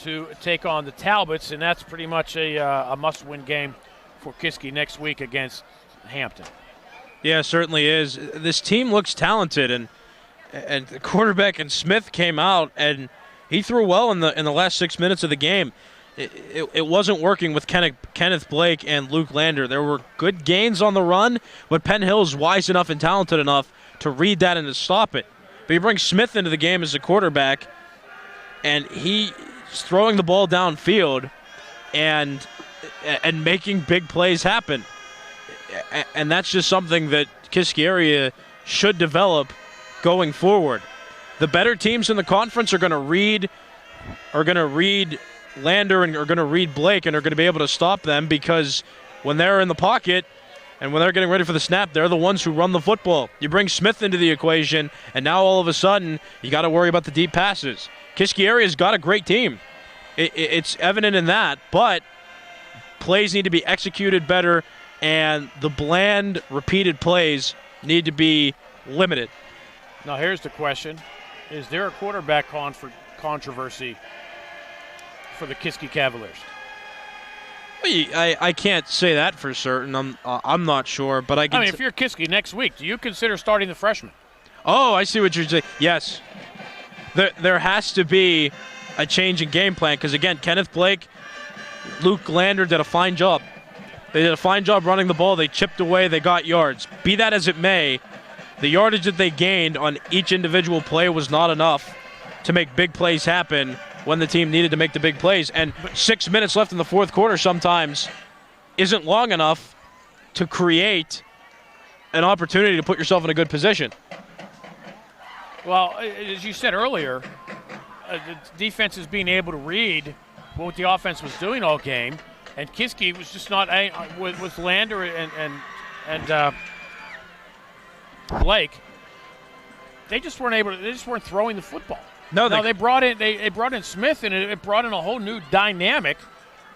to take on the Talbots, and that's pretty much a must-win game for Kiski next week against Hampton. Yeah, certainly is. This team looks talented, and the quarterback and Smith came out, and he threw well in the last 6 minutes of the game. It wasn't working with Kenneth Blake and Luke Lander. There were good gains on the run, but Penn Hills wise enough and talented enough to read that and to stop it. But you bring Smith into the game as a quarterback, and he's throwing the ball downfield and making big plays happen. And that's just something that Kiski area should develop going forward. The better teams in the conference are going to read Lander and are going to read Blake and are going to be able to stop them, because when they're in the pocket and when they're getting ready for the snap, they're the ones who run the football. You bring Smith into the equation, and now all of a sudden you got to worry about the deep passes. Kiski area's got a great team. It's evident in that, but plays need to be executed better, and the bland, repeated plays need to be limited. Now here's the question. Is there a quarterback controversy for the Kiski Cavaliers? I can't say that for certain. I'm not sure, but I mean, if you're Kiski next week, do you consider starting the freshman? Oh, I see what you're saying. Yes. There has to be a change in game plan, because, again, Kenneth Blake, Luke Lander did a fine job. They did a fine job running the ball. They chipped away. They got yards. Be that as it may, the yardage that they gained on each individual play was not enough to make big plays happen when the team needed to make the big plays. And 6 minutes left in the fourth quarter sometimes isn't long enough to create an opportunity to put yourself in a good position. Well, as you said earlier, the defense is being able to read what the offense was doing all game, and Kiski was just not with Lander and Blake. They just weren't able. They just weren't throwing the football. No, they brought in Smith, and it brought in a whole new dynamic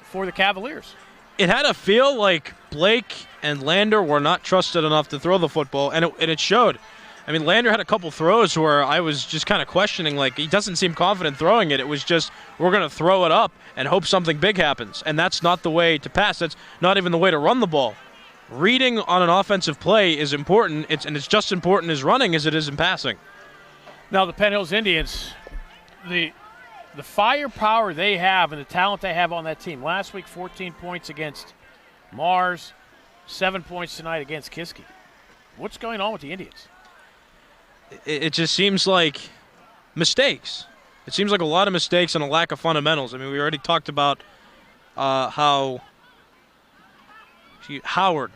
for the Cavaliers. It had to feel like Blake and Lander were not trusted enough to throw the football, and it showed. I mean, Lander had a couple throws where I was just kind of questioning, like, he doesn't seem confident throwing it. It was just, we're going to throw it up and hope something big happens. And that's not the way to pass. That's not even the way to run the ball. Reading on an offensive play is important, and it's just important as running as it is in passing. Now the Penn Hills Indians, the firepower they have and the talent they have on that team. Last week, 14 points against Mars, 7 points tonight against Kiski. What's going on with the Indians? It just seems like mistakes. It seems like a lot of mistakes and a lack of fundamentals. I mean, we already talked about how Howard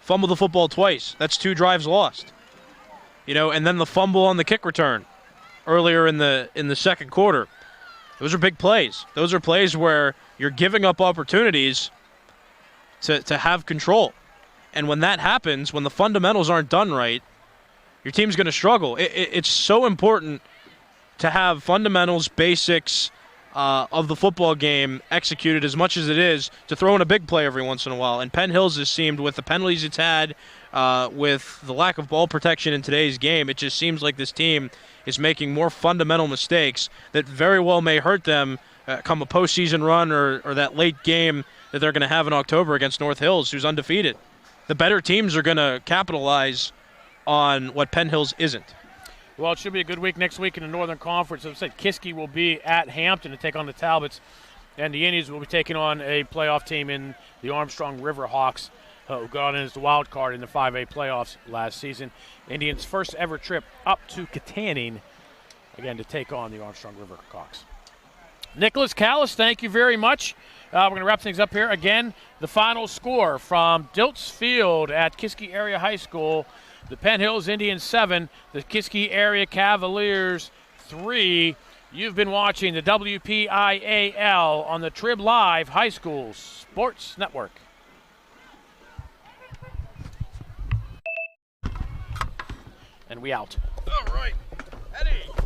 fumbled the football twice. That's 2 drives lost. And then the fumble on the kick return earlier in the second quarter. Those are big plays. Those are plays where you're giving up opportunities to have control. And when that happens, when the fundamentals aren't done right, your team's going to struggle. It's so important to have fundamentals, basics of the football game executed as much as it is to throw in a big play every once in a while. And Penn Hills has seemed, with the penalties it's had, with the lack of ball protection in today's game, it just seems like this team is making more fundamental mistakes that very well may hurt them come a postseason run or that late game that they're going to have in October against North Hills, who's undefeated. The better teams are going to capitalize on what Penn Hills isn't. Well, it should be a good week next week in the Northern Conference. As I said, Kiski will be at Hampton to take on the Talbots, and the Indians will be taking on a playoff team in the Armstrong River Hawks, who got in as the wild card in the 5A playoffs last season. Indians' first ever trip up to Katanning, again, to take on the Armstrong River Hawks. Nicholas Callis, thank you very much. We're going to wrap things up here. Again, the final score from Dilts Field at Kiski Area High School. The Penn Hills Indians 7, the Kiski Area Cavaliers 3. You've been watching the WPIAL on the Trib Live High School Sports Network. And we out. All right. Eddie. I'll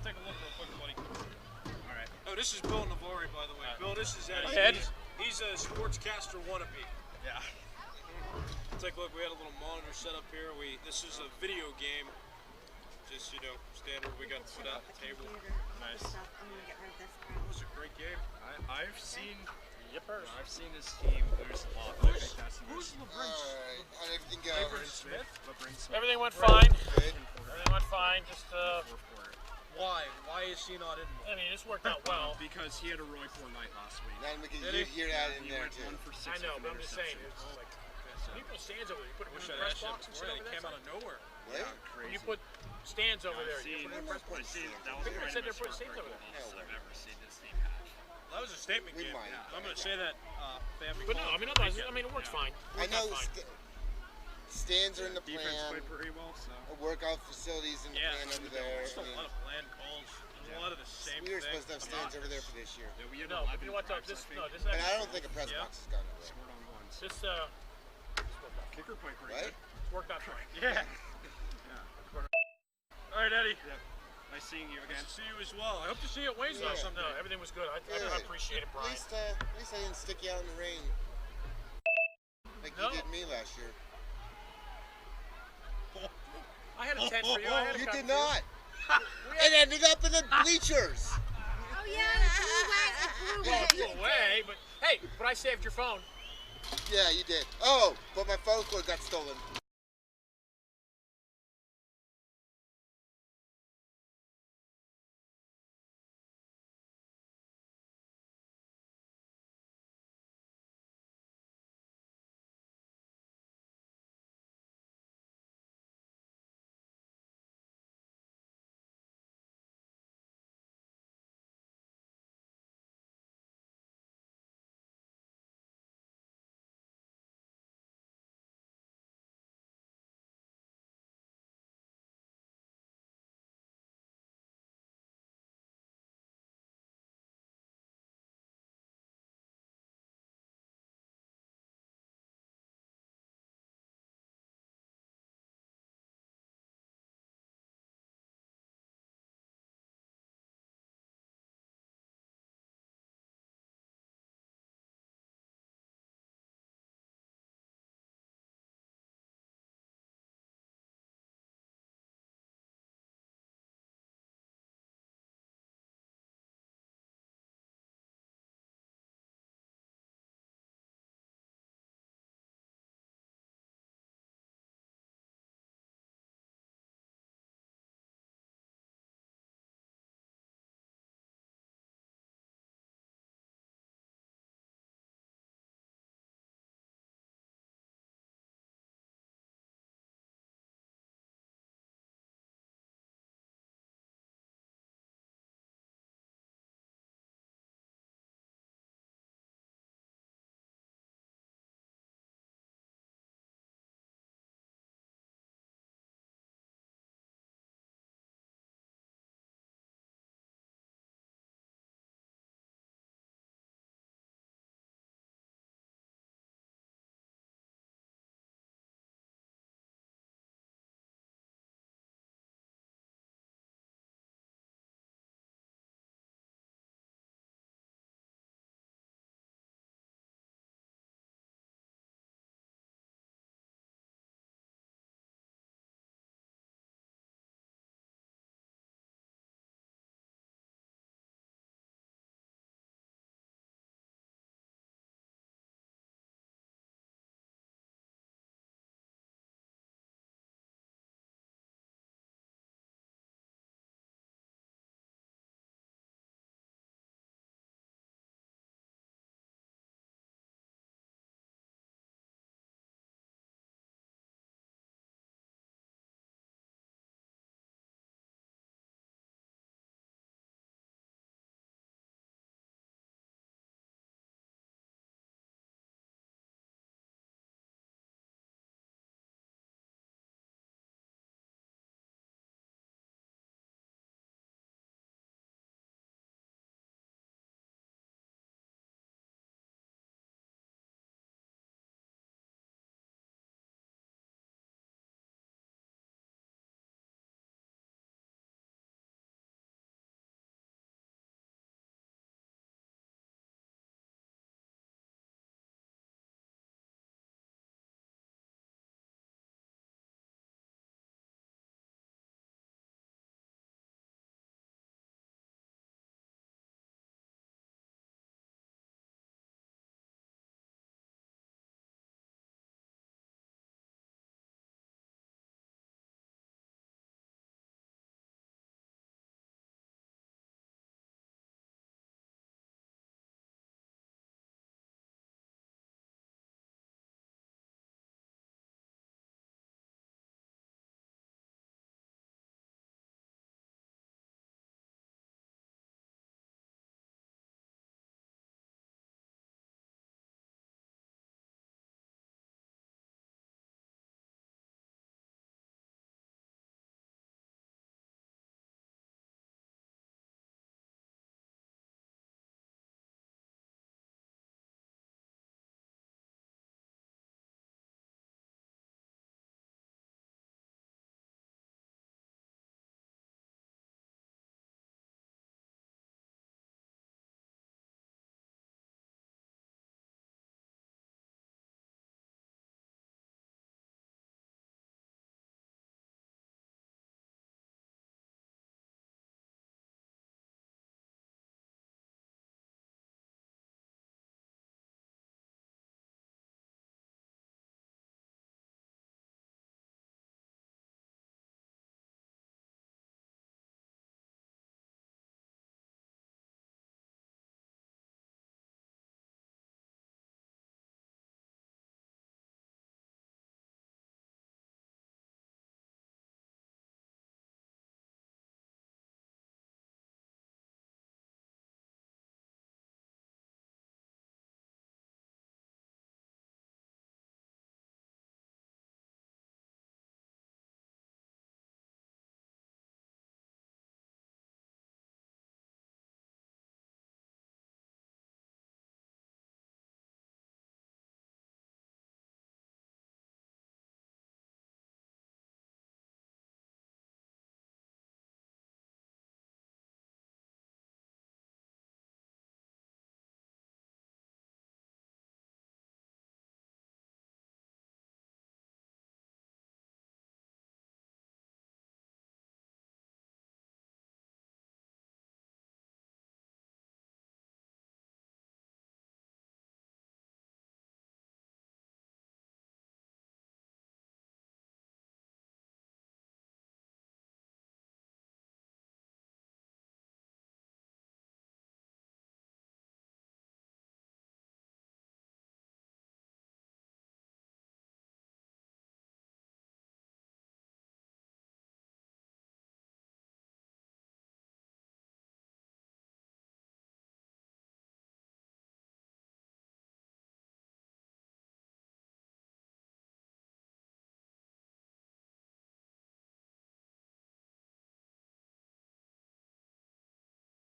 take a look real quick, buddy. All right. Oh, this is Bill Navari, by the way. Bill, this is Eddie. Ed. He's a sportscaster wannabe. Yeah. Take a look. We had a little monitor set up here. This is a video game. Just, standard. We got put out the table. Nice. It was a great game. I've seen this team lose a lot. Who's LeBron? How'd everything go? Smith? Everything went fine. Everything went fine. Just Why? Why is he not in? I mean, this worked out well. Because he had a really poor night last week. Then we can hear that in there too. I know, but I'm just saying. It's like, people stands over there. You put it in the press box and sit over there. Came out of nowhere. What? When you put stands over there, you put it in the press box. People said they're putting stands over there. I've ever seen this team have. That was a statement game. I'm going to say that. But no, I mean, otherwise, it works fine. I know stands are in the plan. Defense played pretty well, so. Workout facilities in the plan over there. There's a lot of bland calls. There's a lot of the same We were thing. supposed to have stands over there for this year. Yeah, we had No, 11 you know what, though? practice, This And I don't think a press box has gone away. Scored on ones. This Kicker played pretty Right? good. worked out fine. Yeah. All right, Eddie. Yeah. Nice seeing you again. Nice to see you as well. I hope to see you at Waynesville someday. No, everything was good. I appreciate it, Brian. At least I didn't stick you out in the rain. Like you did me last year. I had a tent for you. You did not. It ended up in the bleachers. Oh yeah, it flew away. But hey, but I saved your phone. Yeah, you did. Oh, but my phone cord got stolen.